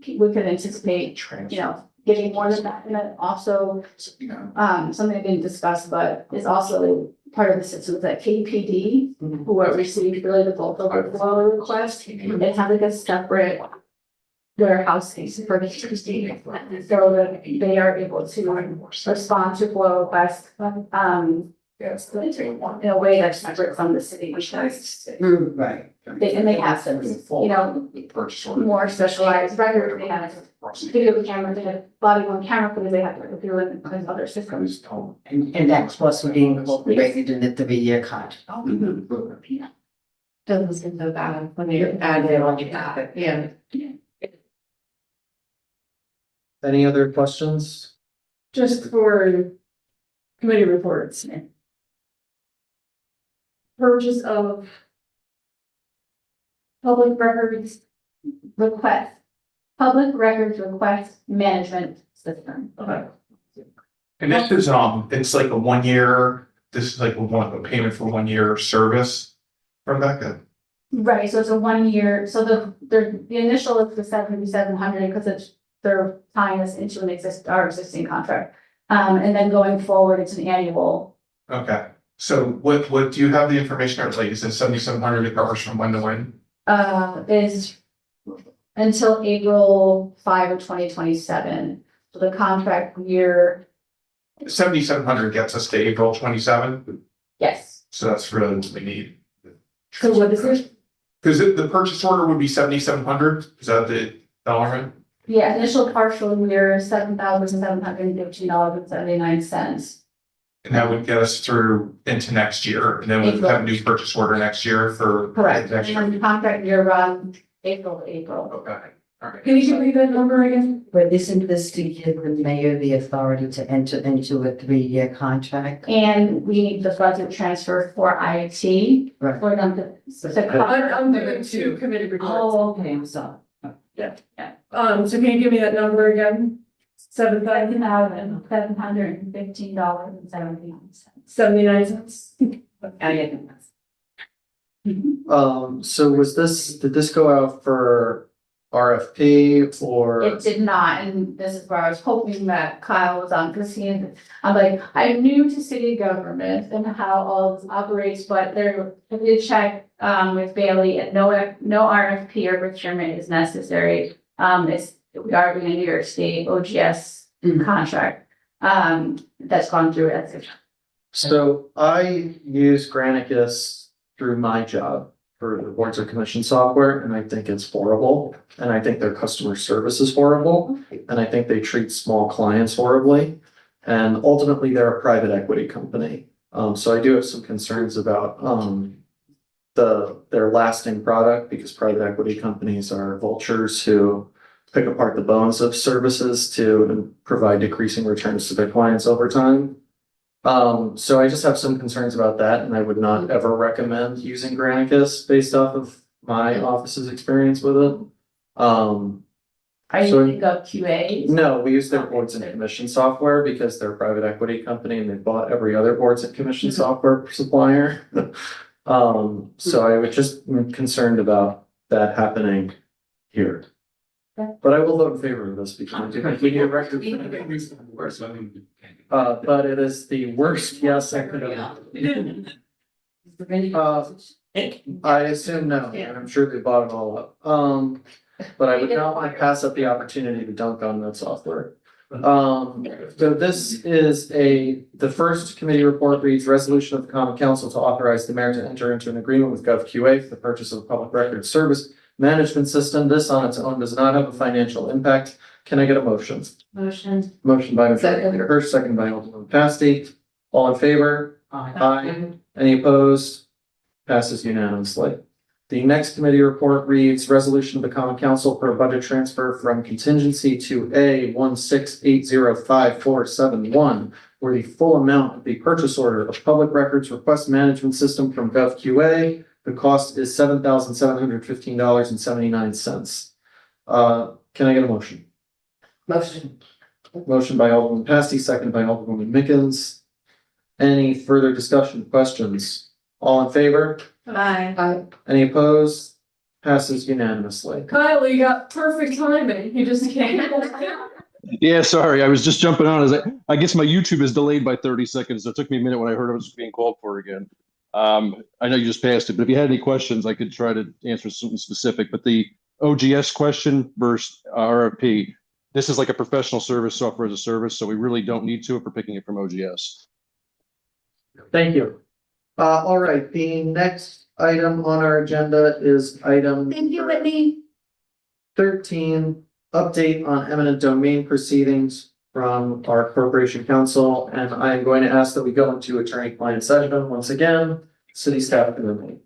Speaker 6: could anticipate, getting more than that. And then also, something I didn't discuss, but is also part of the system that KPD, who are receiving really the bulk of the FOIL requests, it has like a separate warehouse space for the KPD. So that they are able to respond to FOIL requests, in a way that's separate from the city, which is.
Speaker 9: Right.
Speaker 6: They have some, more specialized records, they have video cameras, they have body worn camera footage, they have to go through and other systems.
Speaker 9: And that's what's being incorporated in the 3-year contract.
Speaker 4: Doesn't seem so bad when you add it on that. Yeah.
Speaker 1: Any other questions?
Speaker 3: Just for committee reports. Purchase of
Speaker 6: Public records request management system.
Speaker 5: Okay. And this is, it's like a 1-year, this is like a payment for 1-year service, Rebecca?
Speaker 6: Right, so it's a 1-year, so the initial is the 7,700 because they're tying us into our existing contract. And then going forward, it's an annual.
Speaker 5: Okay, so what do you have the information, or like, is it 7,700, it covers from when to when?
Speaker 6: Is until April 5 of 2027. So the contract year.
Speaker 5: 7,700 gets us to April 27.
Speaker 6: Yes.
Speaker 5: So that's really what we need.
Speaker 6: So what is it?
Speaker 5: Because the purchase order would be 7,700, is that the dollar amount?
Speaker 6: Yeah, initial partial year, $7,715.79.
Speaker 5: And that would get us through into next year, and then we'll have a new purchase order next year for.
Speaker 6: Correct,
Speaker 5: Next
Speaker 6: and then
Speaker 5: year.
Speaker 6: the contract year run April to April.
Speaker 5: Okay,
Speaker 3: Can you give me that number again?
Speaker 9: But isn't this to give the mayor the authority to enter into a 3-year contract?
Speaker 15: And we need the budget transfer for IT.
Speaker 9: Right.
Speaker 15: For them to.
Speaker 3: I'm doing 2 committee reports.
Speaker 9: Oh, okay, I'm sorry.
Speaker 3: So can you give me that number again?
Speaker 15: $7,715.79.
Speaker 3: 79 cents.
Speaker 1: So did this go out for RFP or?
Speaker 15: It did not, and this is where I was hoping that Kyle was on, because I'm like, I'm new to city government and how all this operates, but I did check, with Bailey, and no RFP or procurement is necessary. We are doing a New York State OGS contract, that's gone through it.
Speaker 1: So I use Granicus through my job for the boards of commission software, and I think it's horrible. And I think their customer service is horrible, and I think they treat small clients horribly. And ultimately, they're a private equity company. So I do have some concerns about their lasting product, because private equity companies are vultures who pick apart the bones of services to provide decreasing returns to their clients over time. So I just have some concerns about that, and I would not ever recommend using Granicus based off of my office's experience with it.
Speaker 15: Are you using GovQA?
Speaker 1: No, we use their boards and commission software because they're a private equity company and they bought every other boards and commission software supplier. So I was just concerned about that happening here. But I will vote in favor of this because I do think we need a record. But it is the worst yes I could have. I assume no, and I'm sure they bought it all up. But I would not want to pass up the opportunity to dunk on that software. So this is the first committee report reads resolution of the common council to authorize the mayor to enter into an agreement with GovQA for the purchase of a public record service management system. This on its own does not have a financial impact. Can I get a motion?
Speaker 15: Motion.
Speaker 1: Motion by Majority Leader Hirsch, second by Alderman Pasty. All in favor? Aye. Any opposed? Passes unanimously. The next committee report reads resolution of the common council for a budget transfer from contingency to A 1680547 for the full amount of the purchase order of public records request management system from GovQA. The cost is $7,715.79. Can I get a motion?
Speaker 9: Motion.
Speaker 1: Motion by Alderman Pasty, second by Alderwoman Mickens. Any further discussion, questions? All in favor?
Speaker 3: Aye.
Speaker 1: Any opposed? Passes unanimously.
Speaker 3: Kyle, you got perfect timing. You just can't.
Speaker 12: Yeah, sorry, I was just jumping on. I guess my YouTube is delayed by 30 seconds. So it took me a minute when I heard it was being called for again. I know you just passed it, but if you had any questions, I could try to answer something specific. But the OGS question versus RFP, this is like a professional service, software as a service, so we really don't need to if we're picking it from OGS.
Speaker 1: Thank you. All right, the next item on our agenda is item.
Speaker 15: Thank you, Whitney.
Speaker 1: 13, update on eminent domain proceedings from our corporation counsel, and I am going to ask that we go into attorney-client session once again. City staff can remain.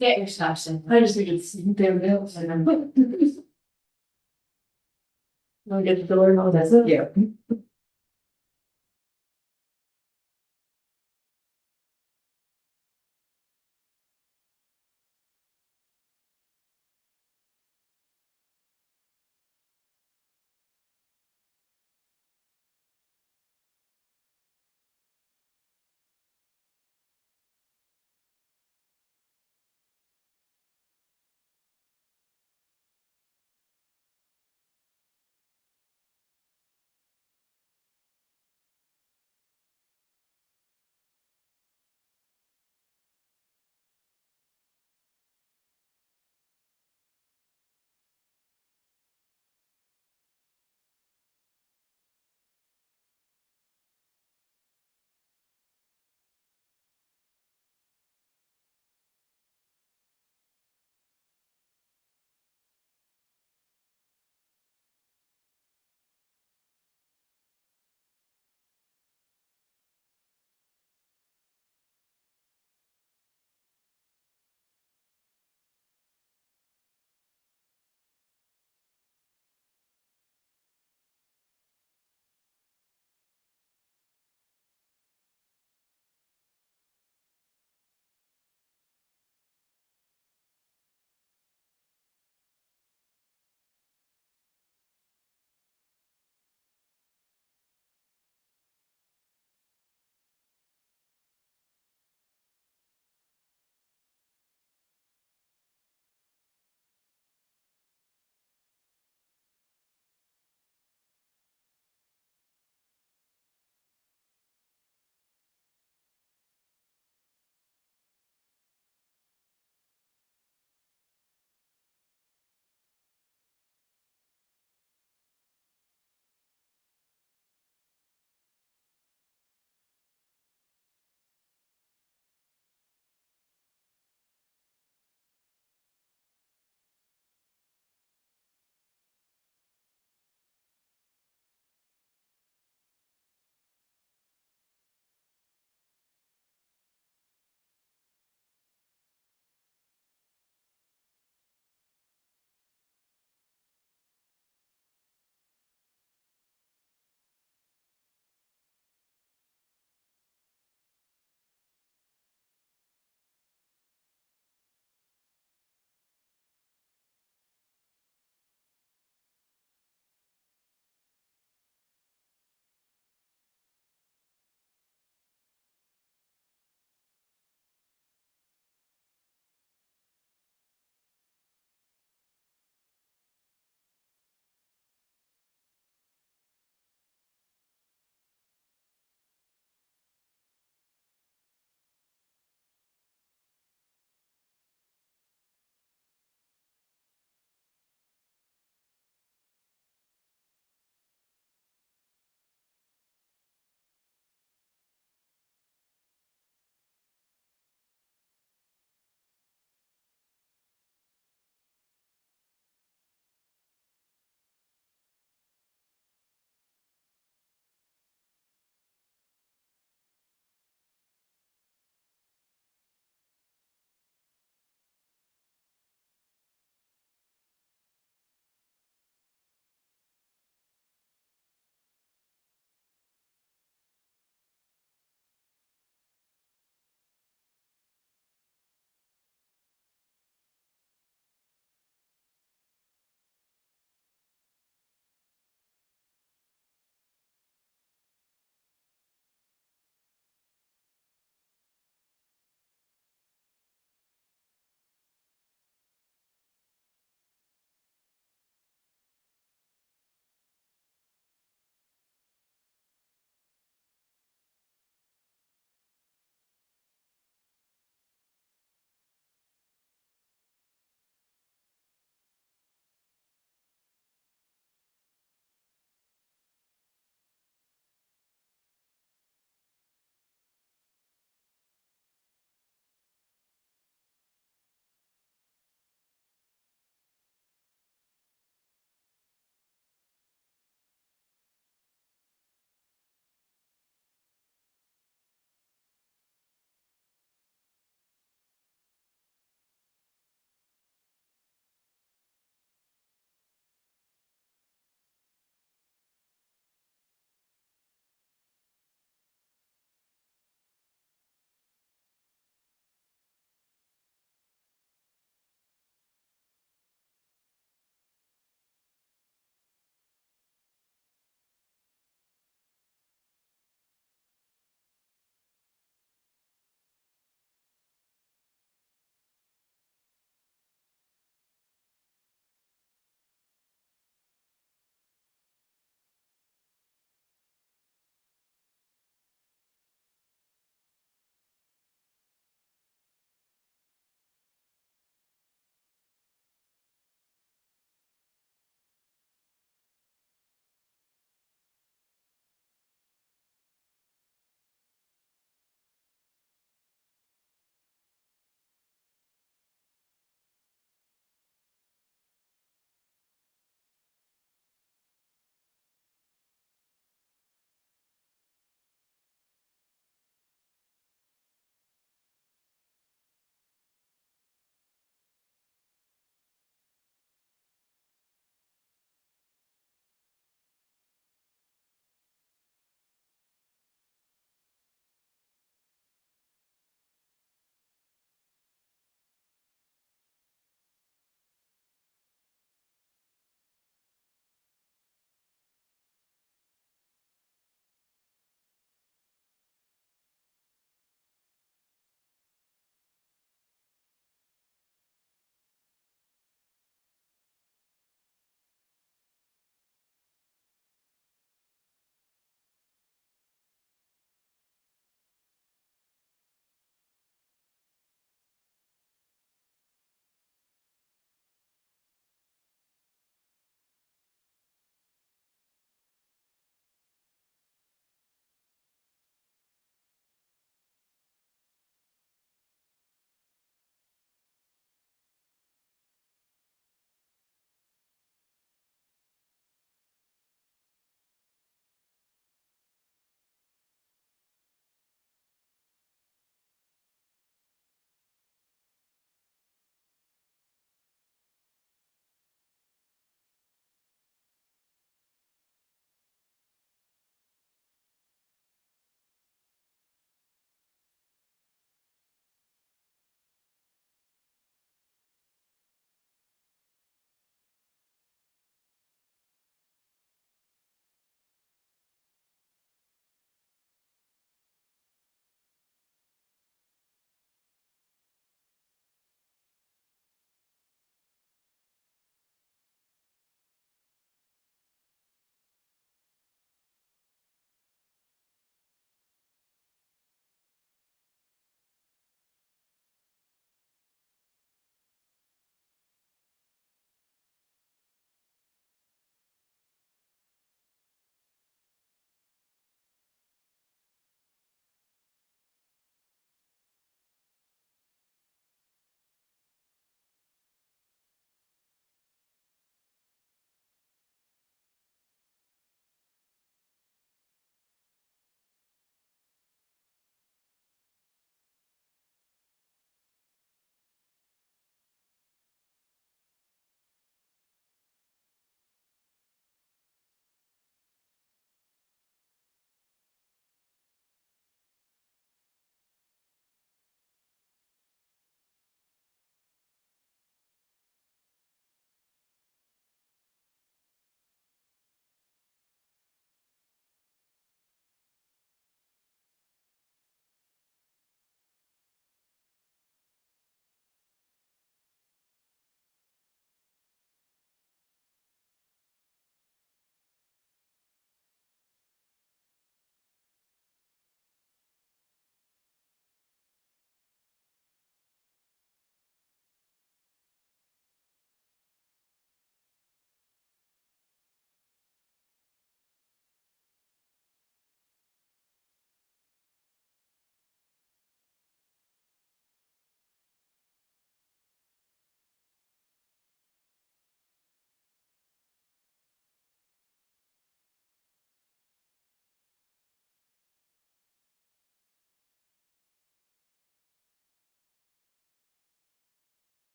Speaker 15: Get your stops in.
Speaker 3: I just think it's their bills. Wanna get the door and all that stuff?
Speaker 9: Yeah.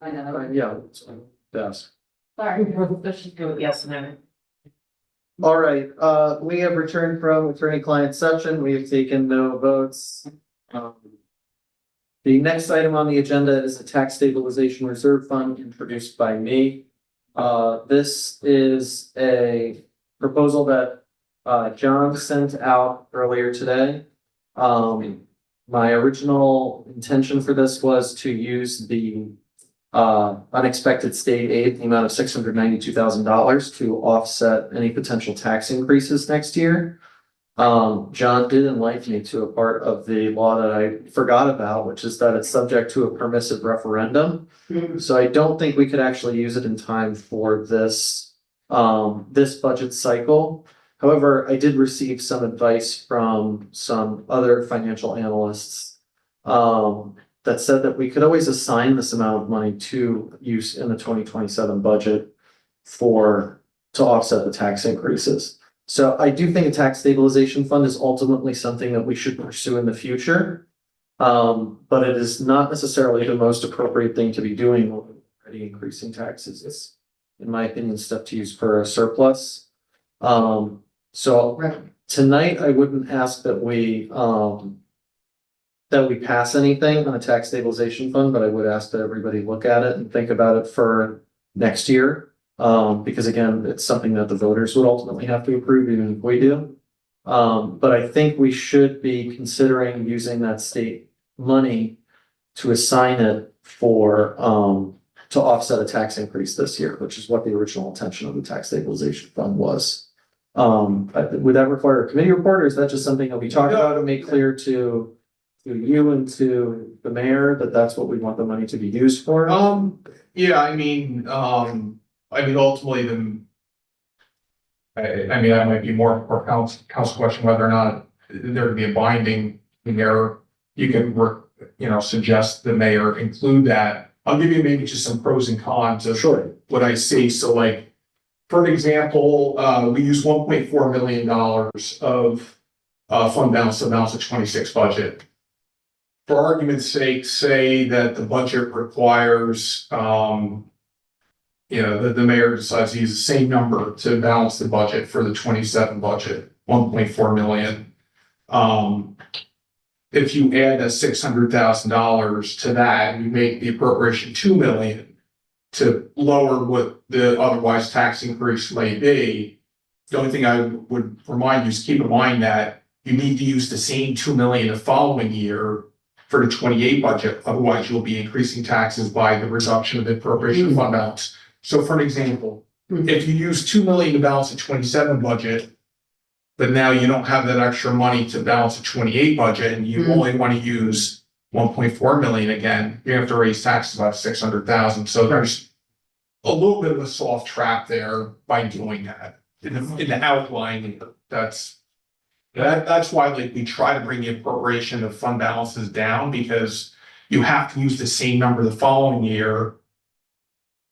Speaker 8: I know.
Speaker 1: Yeah, it's my desk.
Speaker 8: Sorry, let's just do it yes and no.
Speaker 1: All right, we have returned from attorney-client session. We have taken no votes. The next item on the agenda is a tax stabilization reserve fund introduced by me. This is a proposal that John sent out earlier today. My original intention for this was to use the unexpected state aid, the amount of $692,000 to offset any potential tax increases next year. John did enlighten me to a part of the law that I forgot about, which is that it's subject to a permissive referendum. So I don't think we could actually use it in time for this, this budget cycle. However, I did receive some advice from some other financial analysts, that said that we could always assign this amount of money to use in the 2027 budget to offset the tax increases. So I do think a tax stabilization fund is ultimately something that we should pursue in the future. But it is not necessarily the most appropriate thing to be doing when we're already increasing taxes. It's, in my opinion, stuff to use for a surplus. So tonight I wouldn't ask that we pass anything on a tax stabilization fund, but I would ask that everybody look at it and think about it for next year. Because again, it's something that the voters would ultimately have to approve, even if we do. But I think we should be considering using that state money to assign it for, to offset a tax increase this year, which is what the original intention of the tax stabilization fund was. Would that require a committee report, or is that just something that we talk about and make clear to you and to the mayor that that's what we want the money to be used for?
Speaker 5: Yeah, I mean, ultimately, that might be more for council question, whether or not there would be a binding there. You can, suggest the mayor include that. I'll give you maybe just some pros and cons of what I see. So like, for example, we use $1.4 million of fund balance to balance the 26 budget. For argument's sake, say that the budget requires, the mayor decides to use the same number to balance the budget for the 27 budget, 1.4 million. If you add a $600,000 to that, you make the appropriation 2 million to lower what the otherwise tax increase may be. The only thing I would remind you is keep in mind that you need to use the same 2 million the following year for the 28 budget. Otherwise, you'll be increasing taxes by the reduction of the appropriation fund balance. So for an example, if you use 2 million to balance the 27 budget, but now you don't have that extra money to balance the 28 budget, and you only want to use 1.4 million again, you have to raise taxes by 600,000. So there's a little bit of a soft trap there by doing that. In the outline, that's why we try to bring the appropriation of fund balances down, because you have to use the same number the following year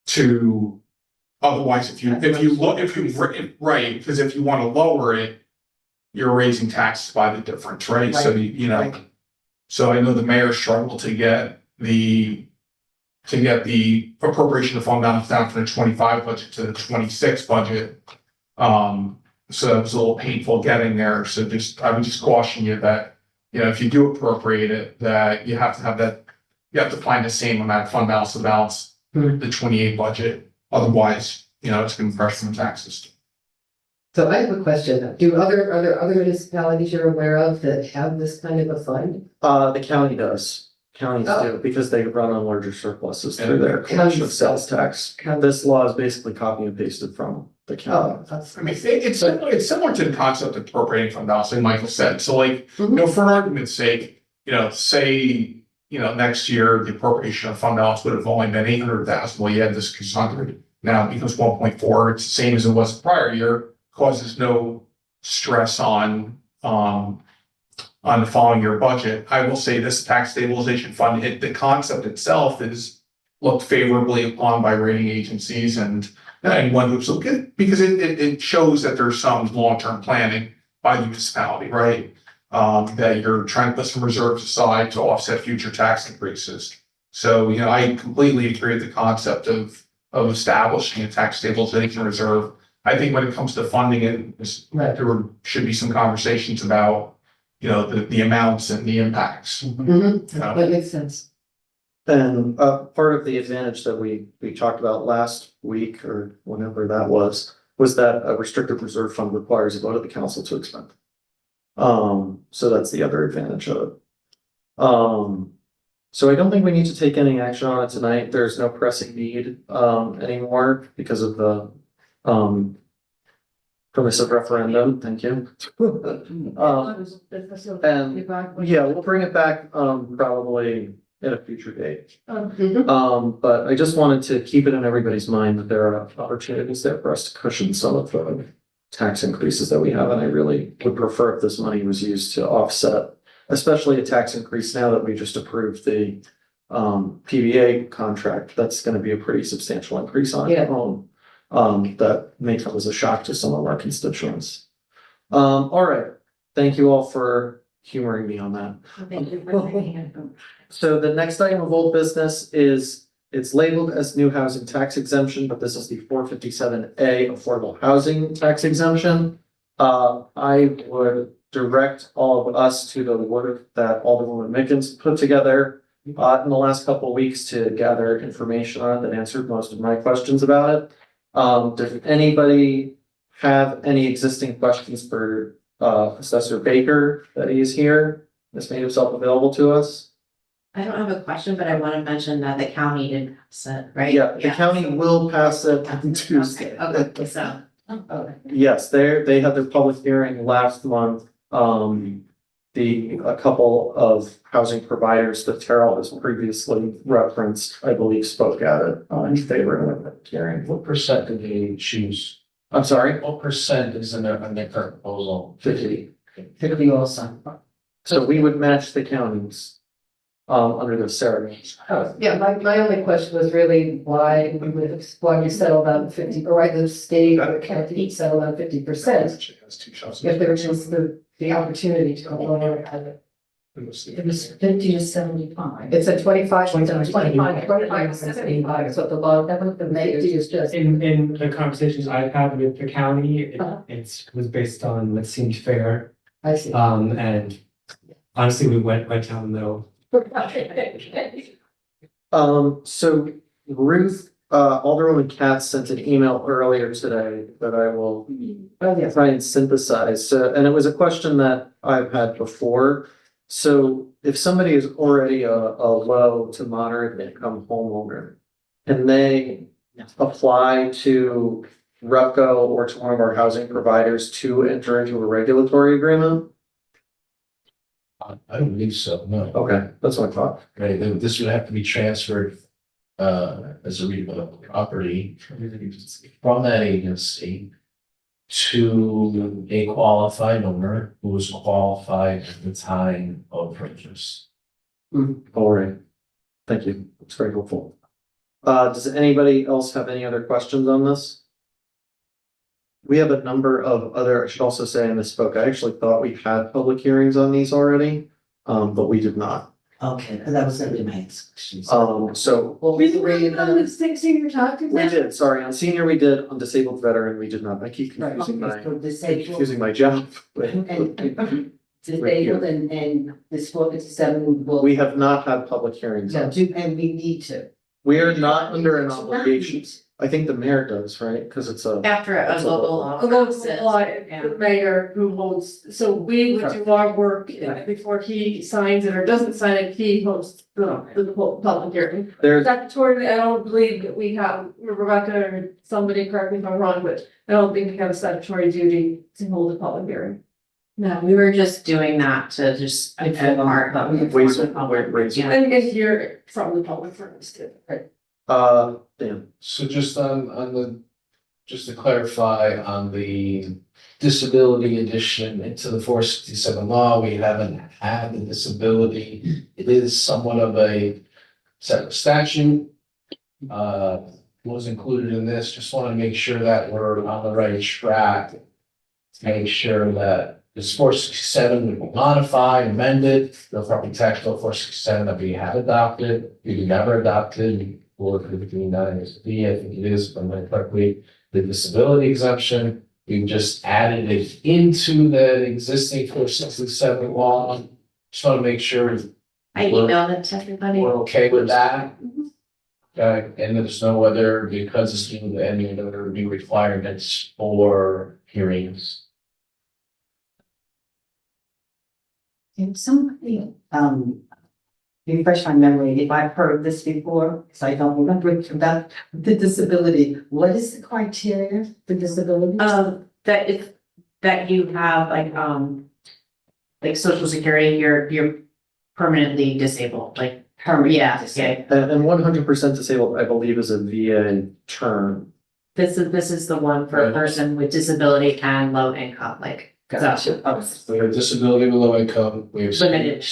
Speaker 5: to, otherwise, because if you want to lower it, you're raising taxes by the difference, right? So, so I know the mayor struggled to get the appropriation of fund balance down from the 25 budget to the 26 budget. So it was a little painful getting there. So I would just caution you that, if you do appropriate it, that you have to find the same amount of fund balance to balance the 28 budget. Otherwise, it's going to pressure the taxes.
Speaker 8: So I have a question. Are there other municipalities you're aware of that have this kind of a fund?
Speaker 1: The county does. Counties do, because they run on larger surpluses through their collection of sales tax. This law is basically copy and pasted from the county.
Speaker 5: It's similar to the concept of appropriating fund balance, like Michael said. So for an argument's sake, say, next year, the appropriation of fund balance would have only been 800,000. Well, you had this 600. Now it becomes 1.4. It's the same as it was the prior year. Causes no stress on the following year budget. I will say this tax stabilization fund, the concept itself is looked favorably upon by rating agencies and anyone who's looking, because it shows that there's some long-term planning by the municipality, right? That you're trying to put some reserves aside to offset future tax increases. So, you know, I completely agree with the concept of establishing a tax stabilization reserve. I think when it comes to funding it, there should be some conversations about, you know, the amounts and the impacts.
Speaker 8: That makes sense.
Speaker 1: And part of the advantage that we talked about last week or whenever that was that a restricted reserve fund requires a vote of the council to expend. So that's the other advantage of it. So I don't think we need to take any action on it tonight. There's no pressing need anymore because of the permissive referendum. Thank you. And yeah, we'll bring it back probably at a future date. But I just wanted to keep it in everybody's mind that there are opportunities there for us to cushion some of the tax increases that we have, and I really would prefer if this money was used to offset, especially a tax increase now that we just approved the PBA contract. That's going to be a pretty substantial increase on its own. That may come as a shock to some of our constituents. All right, thank you all for humoring me on that.
Speaker 8: Thank you for bringing it.
Speaker 1: So the next item of old business is, it's labeled as new housing tax exemption, but this is the 457A affordable housing tax exemption. I would direct all of us to the work that Alderwoman Mickens put together in the last couple of weeks to gather information on it that answered most of my questions about it. Does anybody have any existing questions for Assessor Baker that he is here? Has made himself available to us.
Speaker 4: I don't have a question, but I want to mention that the county didn't pass it, right?
Speaker 1: Yeah, the county will pass it on Tuesday.
Speaker 4: Okay, so.
Speaker 1: Yes, they had their public hearing last month. A couple of housing providers that Terrell has previously referenced, I believe, spoke at it in favor of the hearing.
Speaker 17: What percent did they choose?
Speaker 1: I'm sorry?
Speaker 17: What percent is in their current proposal?
Speaker 1: 50.
Speaker 8: 50 also.
Speaker 1: So we would match the counties under the ceremonies.
Speaker 8: Yeah, my only question was really why we settled on 50, or why the state or the county settled on 50%. If there was just the opportunity to go lower. It was 50 to 75. It's a 25 to 75 is what the law, that was the fifty is just.
Speaker 20: In the conversations I've had with the county, it was based on what seemed fair.
Speaker 8: I see.
Speaker 20: And honestly, we went right down the middle.
Speaker 1: So Ruth, Alderwoman Katz sent an email earlier today that I will try and synthesize. So, and it was a question that I've had before. So if somebody is already a low to moderate income homeowner, can they apply to REPCO or to one of our housing providers to enter into a regulatory agreement?
Speaker 17: I don't believe so, no.
Speaker 1: Okay, that's what I thought.
Speaker 17: Right, this would have to be transferred as a real property from that agency to a qualified owner who was qualified at the time of purchase.
Speaker 1: All right. Thank you. It's very helpful. Does anybody else have any other questions on this? We have a number of other, I should also say I misspoke. I actually thought we had public hearings on these already, but we did not.
Speaker 9: Okay, that was gonna be my next question.
Speaker 1: So.
Speaker 8: Well, we agreed on the 16 you're talking
Speaker 1: We
Speaker 8: about.
Speaker 1: did, sorry, on senior we did, on disabled veteran we did not. I keep confusing my job.
Speaker 8: And disabled and this 457 will.
Speaker 1: We have not had public hearings.
Speaker 8: No, and we need to.
Speaker 1: We are not under an obligation. I think the mayor does, right? Because it's a.
Speaker 4: After a
Speaker 1: it's
Speaker 4: local law.
Speaker 3: A local law, the mayor who holds, so we would do our work before he signs it or doesn't sign it, he hosts the public hearing.
Speaker 1: There's,
Speaker 3: Statutorily, I don't believe that we have, Rebecca or somebody correct me if I'm wrong, but I don't think we have a statutory duty to hold a public hearing.
Speaker 4: No, we were just doing that to just inform our.
Speaker 1: Ways of-
Speaker 4: Yeah.
Speaker 3: And hear from the public first too.
Speaker 1: Dan.
Speaker 17: So just just to clarify on the disability addition into the 467 law, we haven't had the disability. It is somewhat of a separate statute. Was included in this, just want to make sure that we're on the right track. To make sure that
Speaker 16: This 467 would be modified, amended, the property tax bill 467 that we have adopted, we never adopted, or 59 is B, I think it is, if I'm correctly, the disability exemption. We've just added it into the existing 467 law. Just want to make sure
Speaker 4: I emailed it to everybody.
Speaker 16: we're okay with that. And there's no other, because it's new, any other new requirements for hearings.
Speaker 9: Can somebody, refresh my memory, if I've heard this before, because I don't remember it, about the disability, what is the criteria for disability?
Speaker 4: That you have like social security, you're permanently disabled, like, yeah.
Speaker 1: And 100% disabled, I believe, is a VA term.
Speaker 4: This is the one for a person with disability and low income, like, so.
Speaker 16: We have disability with low income, we have
Speaker 4: Limited.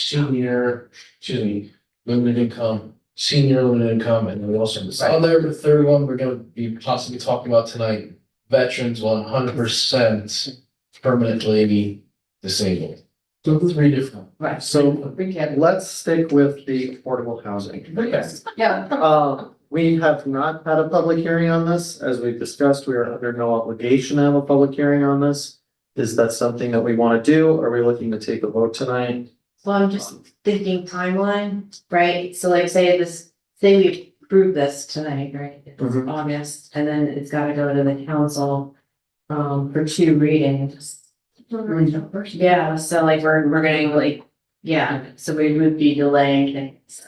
Speaker 16: limited income, senior limited income, and then we also have on there, the third one, we're gonna be possibly talking about tonight, veterans 100% permanently disabled. So 3 different.
Speaker 9: Right.
Speaker 1: So let's stick with the affordable housing.
Speaker 9: Yeah.
Speaker 1: We have not had a public hearing on this. As we've discussed, we are under no obligation to have a public hearing on this. Is that something that we want to do? Are we looking to take a vote tonight?
Speaker 4: Well, I'm just thinking timeline, right? So like say we approve this tonight, right? It's
Speaker 1: Mhm.
Speaker 4: August, and then it's gotta go to the council for 2 readings. Yeah, so like we're getting like, yeah, so we would be delaying things.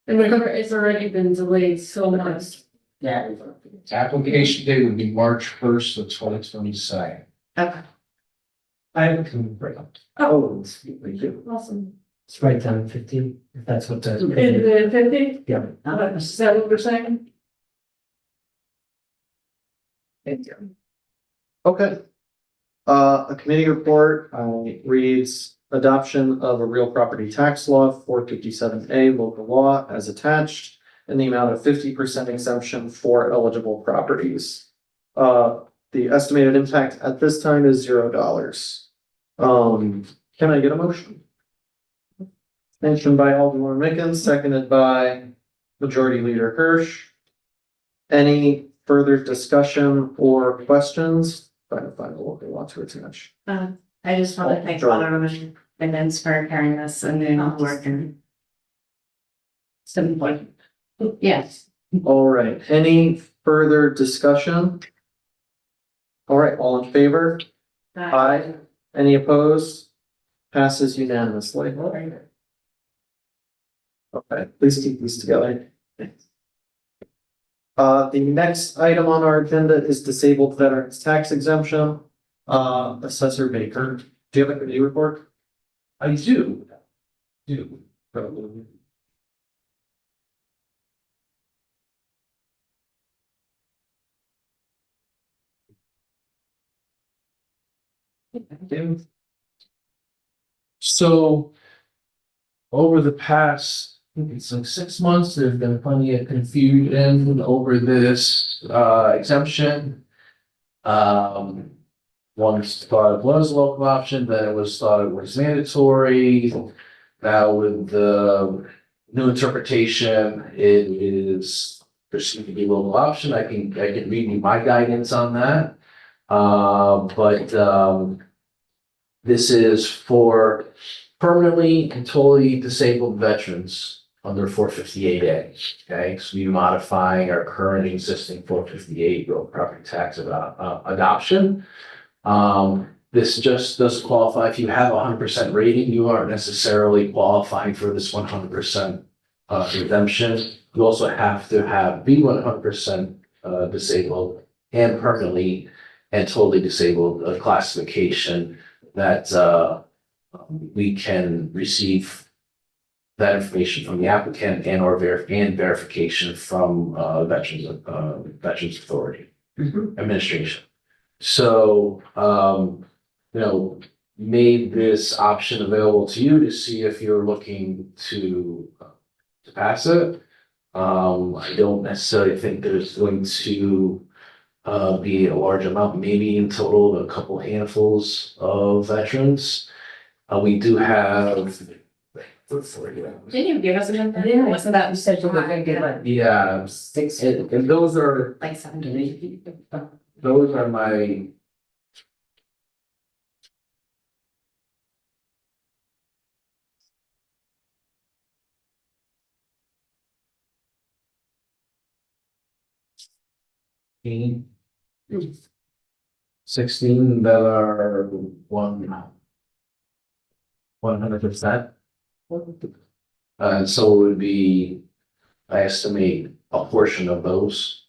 Speaker 3: And it's already been delayed so much.
Speaker 9: Yeah.
Speaker 16: Application date would be March 1st of 2027.
Speaker 4: Okay.
Speaker 20: I have a comment right up.
Speaker 1: Oh, thank you.
Speaker 3: Awesome.
Speaker 20: It's right down 50, if that's what the.
Speaker 3: Is it 50?
Speaker 20: Yeah.
Speaker 3: Is that what we're saying?
Speaker 1: Thank you. Okay. A committee report reads adoption of a real property tax law, 457A local law as attached, in the amount of 50% exemption for eligible properties. The estimated impact at this time is $0. Can I get a motion? Motion by Alderman Mickens, seconded by Majority Leader Hirsch. Any further discussion or questions? Trying to find a local law to attach.
Speaker 4: I just want to thank
Speaker 1: Sure.
Speaker 4: Alderman Mickens for carrying this and doing all the work and. So important. Yes.
Speaker 1: All right, any further discussion? All right, all in favor? Aye. Any opposed? Passes unanimously. Okay, please keep these together. The next item on our agenda is disabled veterans tax exemption. Assessor Baker, do you have a committee report?
Speaker 16: I do. So over the past, I think it's like 6 months, there's been plenty of confusion over this exemption. Once thought it was a local option, then it was thought it was mandatory. Now with the new interpretation, it is perceived to be a local option. I can read you my guidance on that. This is for permanently and totally disabled veterans under 458A. Okay, so we modifying our current existing 458 real property tax adoption. This just doesn't qualify if you have 100% rating. You aren't necessarily qualifying for this 100% exemption. You also have to be 100% disabled and permanently and totally disabled classification that we can receive that information from the applicant and or verification from Veterans Authority Administration. So made this option available to you to see if you're looking to pass it. I don't necessarily think there's going to be a large amount, maybe in total a couple handfuls of veterans. We do have.
Speaker 4: Can you give us a number?
Speaker 8: Yeah.
Speaker 4: Wasn't that?
Speaker 8: You said you were gonna get like
Speaker 16: Yeah,
Speaker 8: six,
Speaker 16: and those are,
Speaker 8: like 7 to 8.
Speaker 16: those are my. Team. 16 that are 100%. So it would be, I estimate a portion of those.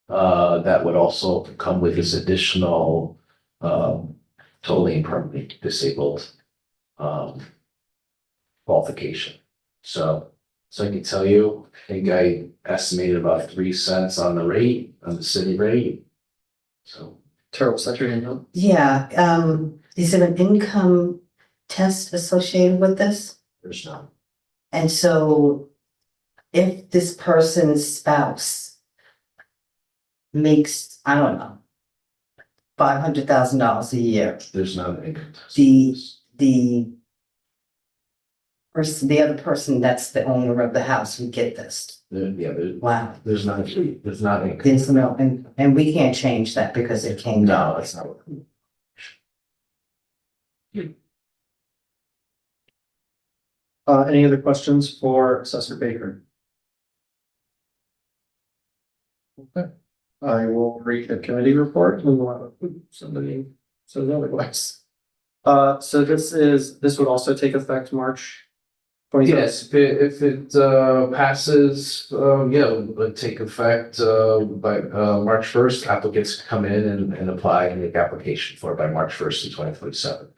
Speaker 16: That would also come with this additional, totally and permanently disabled, qualification. So I can tell you, I think I estimated about 3 cents on the rate, on the city rate. So.
Speaker 1: Terrible, set your hand up.
Speaker 9: Yeah, is it an income test associated with this?
Speaker 16: There's none.
Speaker 9: And so if this person's spouse makes, I don't know, $500,000 a year,
Speaker 16: There's not an income test.
Speaker 9: the person, the other person that's the owner of the house would get this. Wow.
Speaker 16: There's not income.
Speaker 9: There's no, and we can't change that because it came down.
Speaker 16: No, that's not what.
Speaker 1: Any other questions for Assessor Baker? Okay, I will read the committee report and we'll have somebody says otherwise. So this would also take effect March 23rd.
Speaker 16: Yes, if it passes, it would take effect by March 1st. Applicants can come in and apply and make application for it by March 1st of 2027.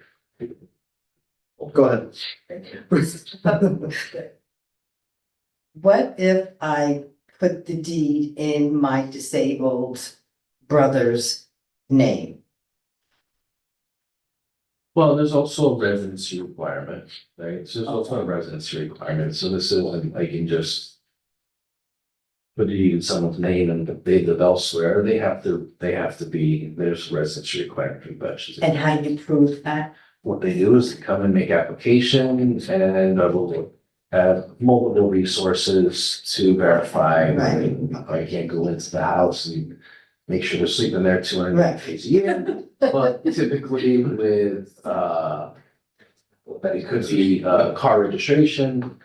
Speaker 1: Go ahead.
Speaker 9: What if I put the deed in my disabled brother's name?
Speaker 16: Well, there's also a residency requirement, right? So there's also a residency requirement. So this isn't, I can just put it in someone's name and they live elsewhere. They have to be, there's a residency requirement for veterans.
Speaker 9: And how do you prove that?
Speaker 16: What they do is they come and make applications and we'll have multiple resources to verify. I can't go into the house and make sure they're sleeping there 200 days a year. But typically with, that it could be car registration,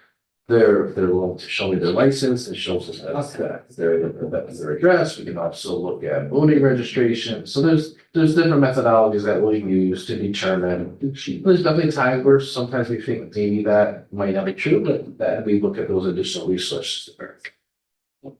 Speaker 16: they're willing to show me their license. It shows us that that's their address. We can also look at voting registration. So there's different methodologies that we'll use to determine. There's definitely times where sometimes we think maybe that might not be true, but that we look at those additional resources.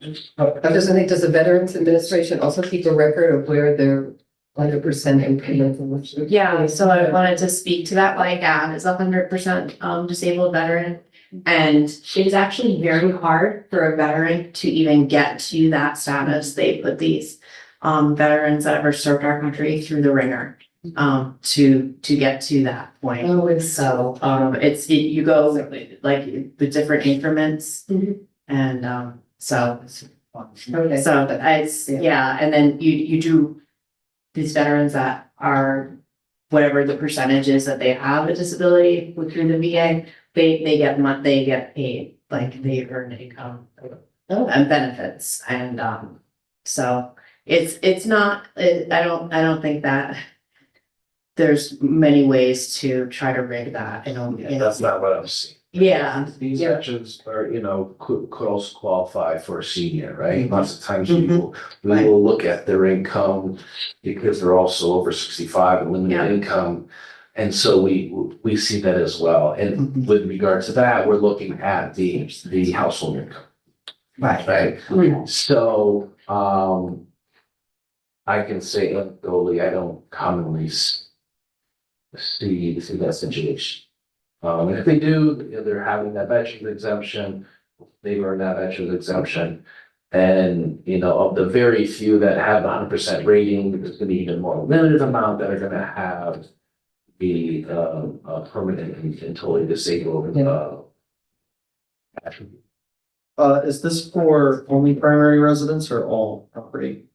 Speaker 8: Does the Veterans Administration also keep a record of where they're 100% implement?
Speaker 4: Yeah, so I wanted to speak to that. My dad is 100% disabled veteran. And it is actually very hard for a veteran to even get to that status. They put these veterans that ever served our country through the ringer to get to that point. So you go like the different increments and so it's and then you do these veterans that are whatever the percentage is that they have a disability through the VA, they get paid, like they earn income and benefits. And so it's not, I don't think that there's many ways to try to rig that.
Speaker 16: That's not what I'm seeing.
Speaker 4: Yeah.
Speaker 16: These veterans are, could also qualify for a senior, right? Lots of times we will look at their income because they're also over 65 and limited income. And so we see that as well. And with regard to that, we're looking at the household income. Right. So I can say anecdotally, I don't commonly see that situation. And if they do, they're having that veterans exemption, they've earned that veterans exemption. And, of the very few that have 100% rating, there's gonna be even more limited amount that are gonna have the permanent and totally disabled attribute.
Speaker 1: Is this for only primary residence or all property?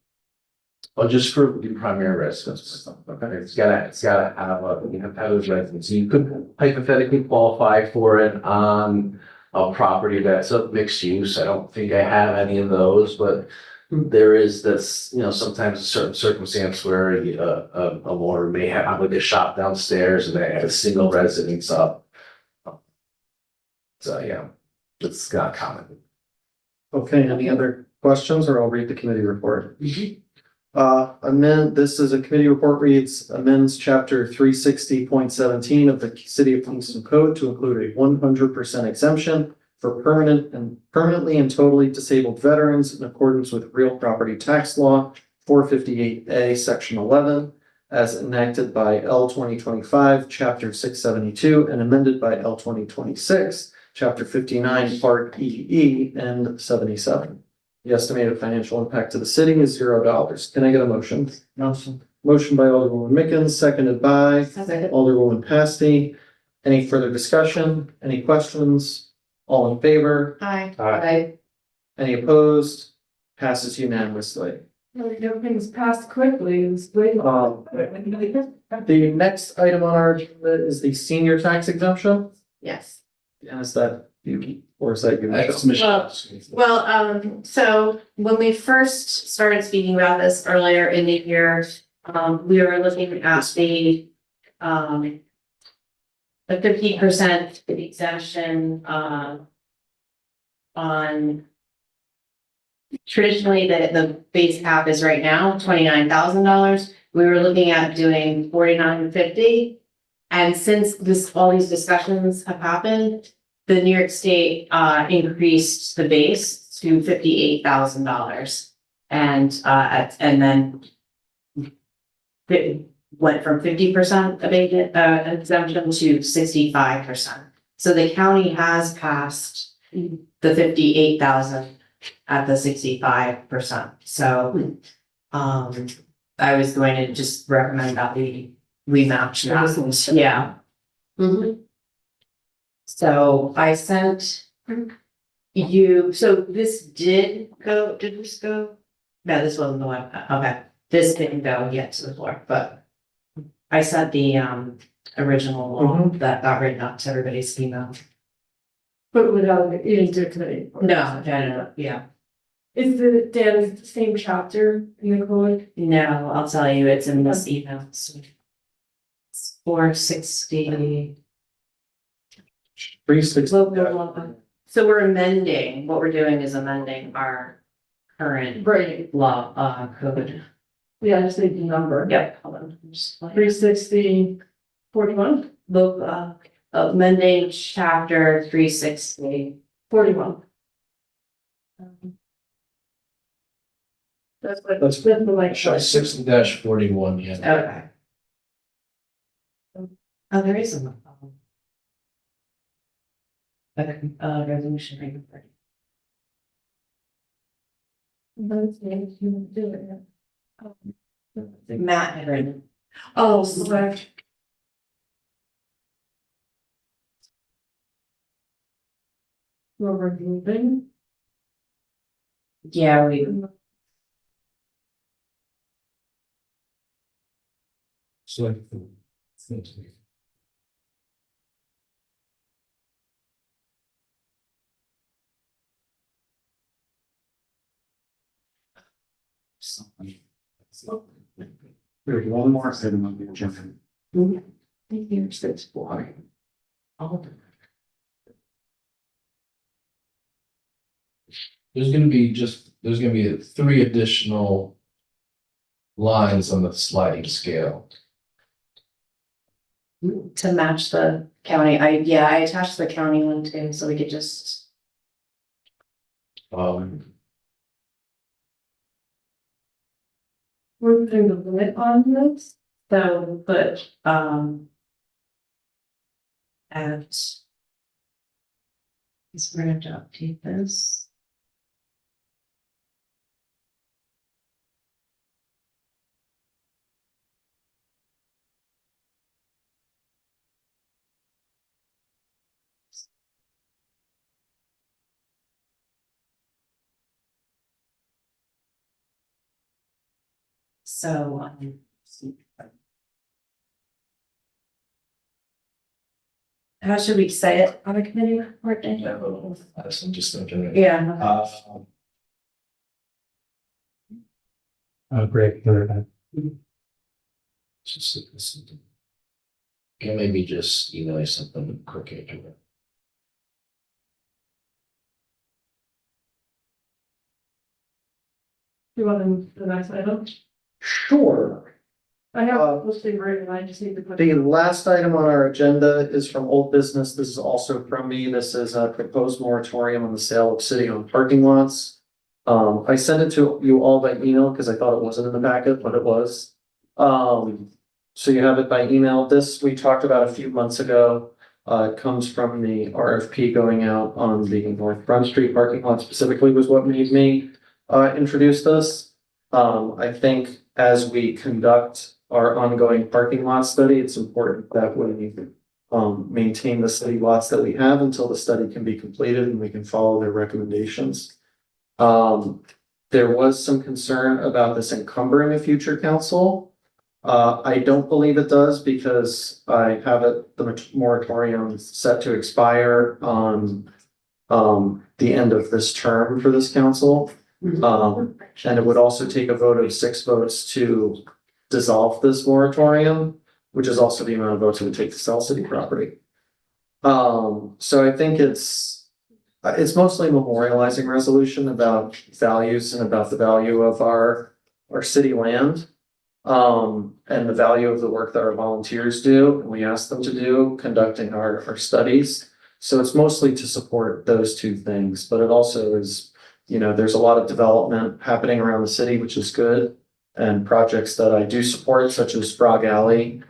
Speaker 16: Well, just for the primary residence. Okay. It's gotta have a, have those residents. You could hypothetically qualify for it on a property that's a mixed use. I don't think I have any of those, but there is this, sometimes a certain circumstance where a owner may have like a shop downstairs and they have a single residence up. So, yeah, it's not common.
Speaker 1: Okay, any other questions, or I'll read the committee report? This is a committee report, reads amends chapter 360.17 of the City of Kingston Code to include a 100% exemption for permanently and totally disabled veterans in accordance with real property tax law 458A, section 11, as enacted by L 2025, chapter 672, and amended by L 2026, chapter 59, part EE, and 77. The estimated financial impact to the city is $0. Can I get a motion?
Speaker 8: Motion.
Speaker 1: Motion by Alderwoman Mickens, seconded by
Speaker 8: Second.
Speaker 1: Alderwoman Pasty. Any further discussion? Any questions? All in favor?
Speaker 4: Hi.
Speaker 8: Aye.
Speaker 1: Any opposed? Passes unanimously.
Speaker 3: Everything's passed quickly. It's great.
Speaker 1: The next item on our agenda is the senior tax exemption.
Speaker 4: Yes.
Speaker 1: And is that you, or is that you?
Speaker 4: So when we first started speaking about this earlier in the year, we were looking at the 50% exemption, on traditionally the base cap is right now $29,000. We were looking at doing 49.50. And since all these discussions have happened, the New York State increased the base to $58,000. And then it went from 50% abatement exemption to 65%. So the county has passed the 58,000 at the 65%. So I was going to just recommend that we match that. Yeah. Mhm. So I sent you, so this did this go? No, this wasn't the one. Okay. This didn't go yet to the floor, but I sent the original law that got written up to everybody's email.
Speaker 3: But without it into committee.
Speaker 4: No, yeah.
Speaker 3: Is the Dan the same chapter in the code?
Speaker 4: No, I'll tell you, it's in this email. It's 460.
Speaker 1: 360.
Speaker 4: So we're amending, what we're doing is amending our current law, code.
Speaker 3: Yeah, I just need the number.
Speaker 4: Yep. Hold on.
Speaker 3: 360, 41?
Speaker 4: Look, amending chapter 360.
Speaker 3: 41. That's what, that's the like.
Speaker 16: Show 60-41, yeah.
Speaker 4: Okay. Oh, there is a. Okay, resolution right before. Matt had written.
Speaker 3: Oh, select. We're removing.
Speaker 4: Yeah, we.
Speaker 1: There's one more item on the agenda.
Speaker 4: Here's this boy.
Speaker 16: There's gonna be 3 additional lines on the sliding scale.
Speaker 4: To match the county, I attached the county one too, so we could just.
Speaker 3: We're putting the limit on this.
Speaker 4: So, but, and. We're gonna have to update this.
Speaker 9: So,
Speaker 6: How should we say it on a committee report day?
Speaker 16: I'm just thinking.
Speaker 6: Yeah.
Speaker 7: Great.
Speaker 16: Can maybe just email you something quick to it.
Speaker 3: You want them the next item?
Speaker 1: Sure.
Speaker 3: I have listing written, I just need to put.
Speaker 1: The last item on our agenda is from old business. This is also from me. This is a proposed moratorium on the sale of city-owned parking lots. I sent it to you all by email because I thought it wasn't in the packet, but it was. So you have it by email. This we talked about a few months ago. It comes from the RFP going out on the North Front Street parking lot specifically was what made me introduce this. I think as we conduct our ongoing parking lot study, it's important that we maintain the city lots that we have until the study can be completed and we can follow their recommendations. There was some concern about this encumbering a future council. I don't believe it does because I have the moratorium set to expire on the end of this term for this council. And it would also take a vote of 6 votes to dissolve this moratorium, which is also the amount of votes it would take to sell city property. So I think it's mostly a memorializing resolution about values and about the value of our city land. And the value of the work that our volunteers do, and we ask them to do, conducting our studies. So it's mostly to support those two things, but it also is, there's a lot of development happening around the city, which is good. And projects that I do support, such as Frog Alley,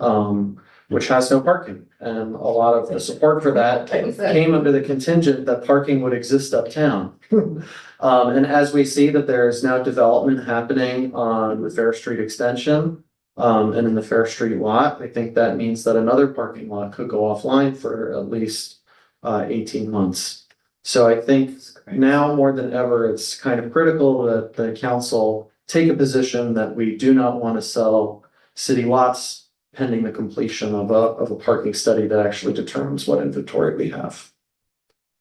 Speaker 1: which has no parking. And a lot of the support for that came under the contingent that parking would exist uptown. And as we see that there's now development happening on the Fair Street extension, and in the Fair Street lot, I think that means that another parking lot could go offline for at least 18 months. So I think now more than ever, it's kind of critical that the council take a position that we do not want to sell city lots pending the completion of a parking study that actually determines what inventory we have.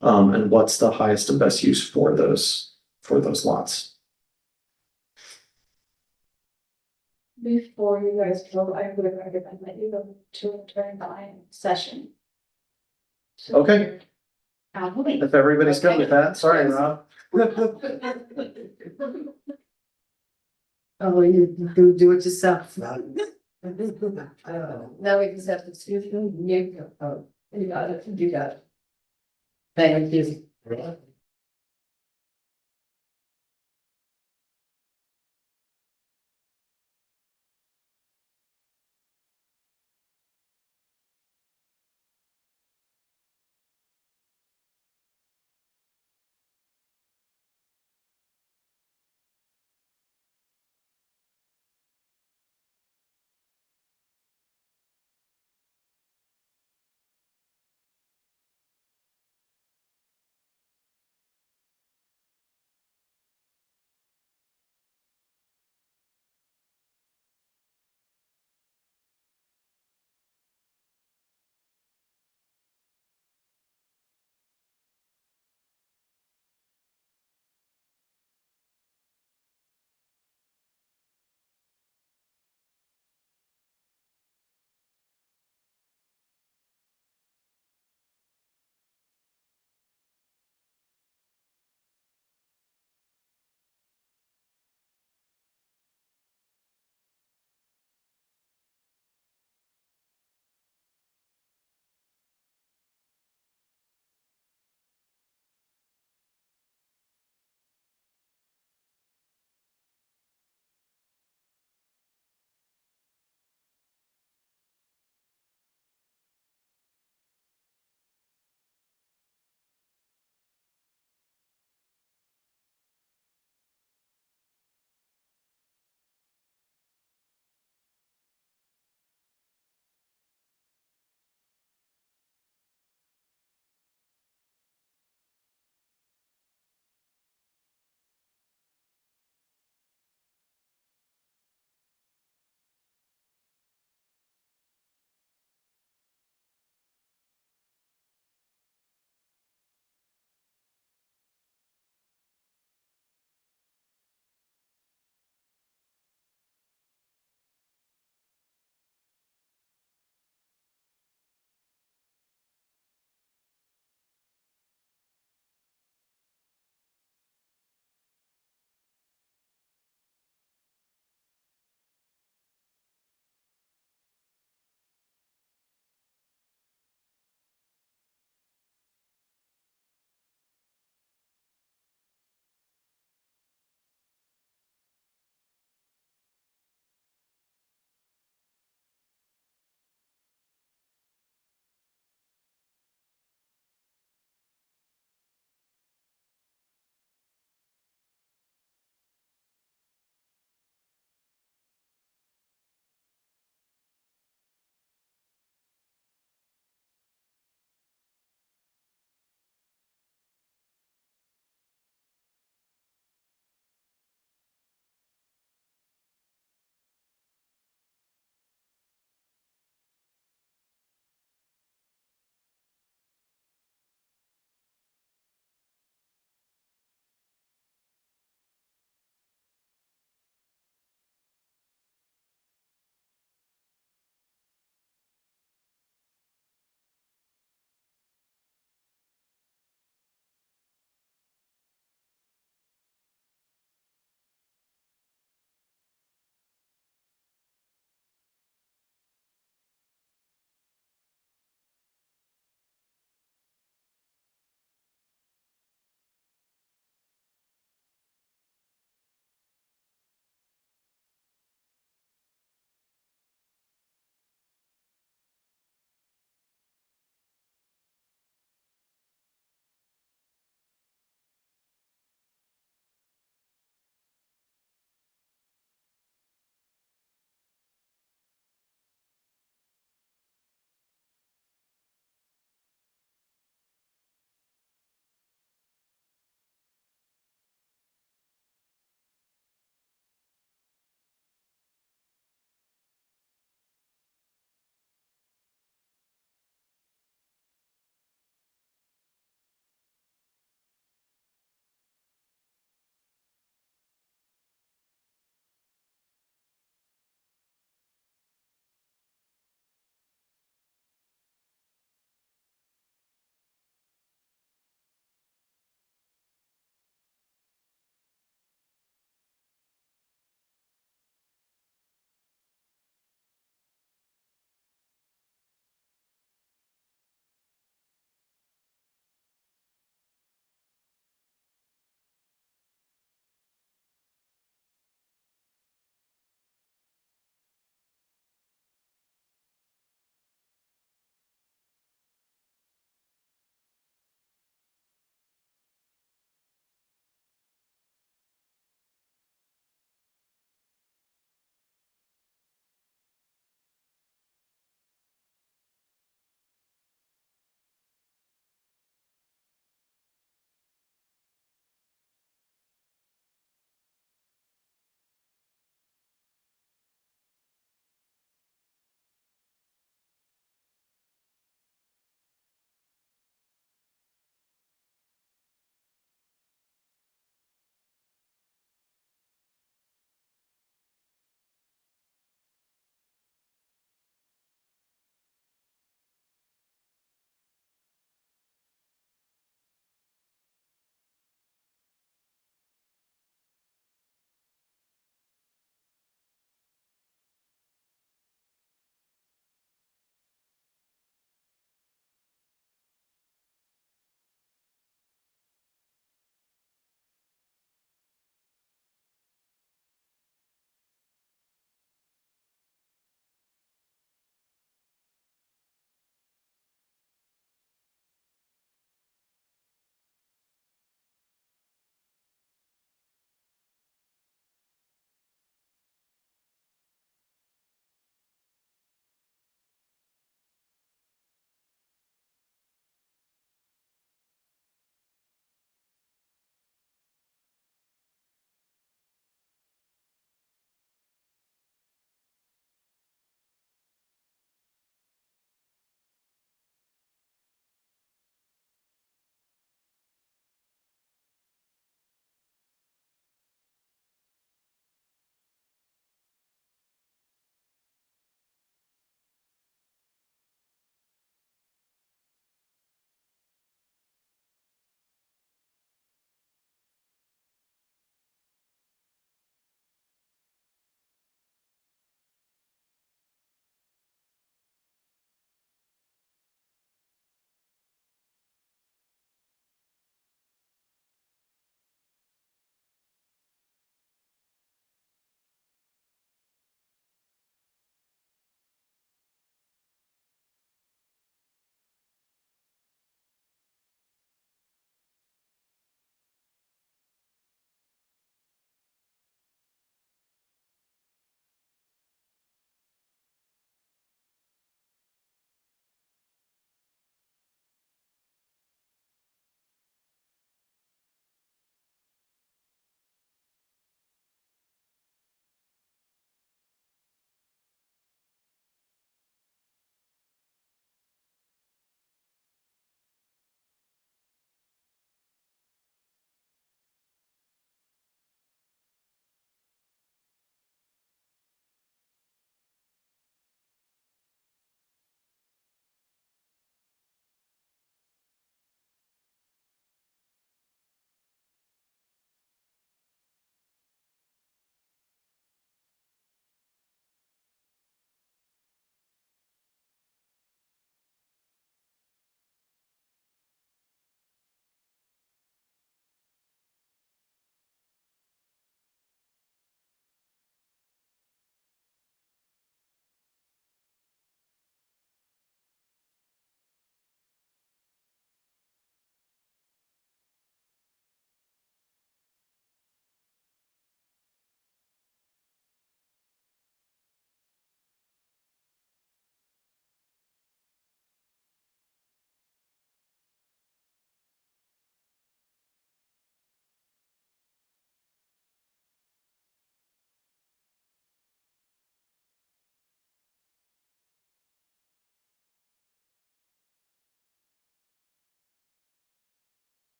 Speaker 1: And what's the highest and best use for those lots.
Speaker 15: Before you guys go, I would recommend that you go to a turn-by session.
Speaker 1: Okay. If everybody's good with that, sorry, Rob.
Speaker 8: Oh, you do it yourself. Now we just have to see if you got it, you got it. Thank you.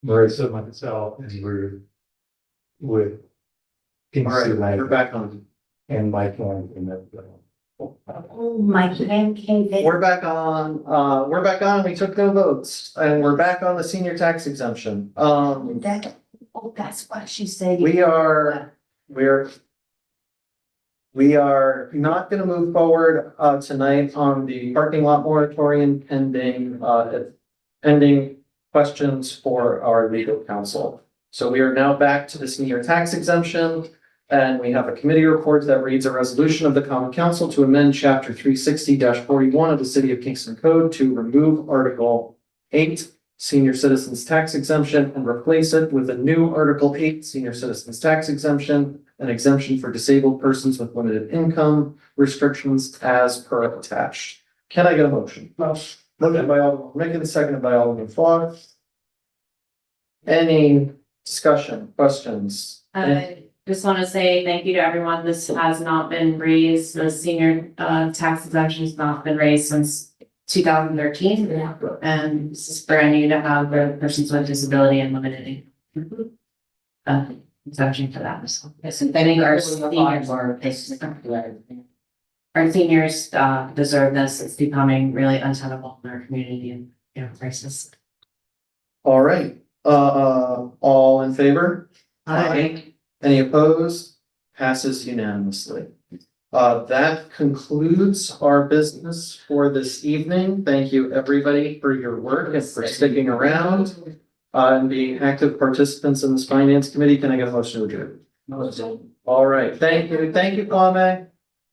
Speaker 7: Marissa, myself, and we're with.
Speaker 1: All right, we're back on.
Speaker 7: And Mike Warren from that.
Speaker 9: Oh, my hand came in.
Speaker 1: We're back on. We took no votes and we're back on the senior tax exemption.
Speaker 9: That's what she said.
Speaker 1: We are not gonna move forward, tonight on the parking lot moratorium pending questions for our legal counsel. So we are now back to the senior tax exemption. And we have a committee report that reads a resolution of the Common Council to amend chapter 360-41 of the City of Kingston Code to remove Article 8, Senior Citizens Tax Exemption, and replace it with a new Article 8, Senior Citizens Tax Exemption, an exemption for disabled persons with limited income restrictions as per attached. Can I get a motion? Motion by Alderman Mickens, seconded by Alderman Flog. Any discussion, questions?
Speaker 4: Just want to say thank you to everyone. This has not been raised. The senior tax exemption has not been raised since 2013. And this is brand new to have the persons with disability and limited exemption for that. So yes, and I think our seniors deserve this. It's becoming really untenable in our community and crisis.
Speaker 1: All right, all in favor? Aye. Any opposed? Passes unanimously. That concludes our business for this evening. Thank you, everybody, for your work and for sticking around and being active participants in this finance committee. Can I get a motion to adjourn? Motion. All right, thank you. Thank you, Kwame.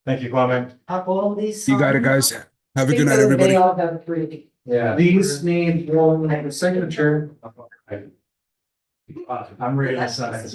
Speaker 7: Thank you, Kwame.
Speaker 9: All these.
Speaker 2: You got it, guys. Have a good night, everybody.
Speaker 9: They all have 3.
Speaker 7: Yeah.
Speaker 1: These need one signature.
Speaker 7: I'm ready to sign.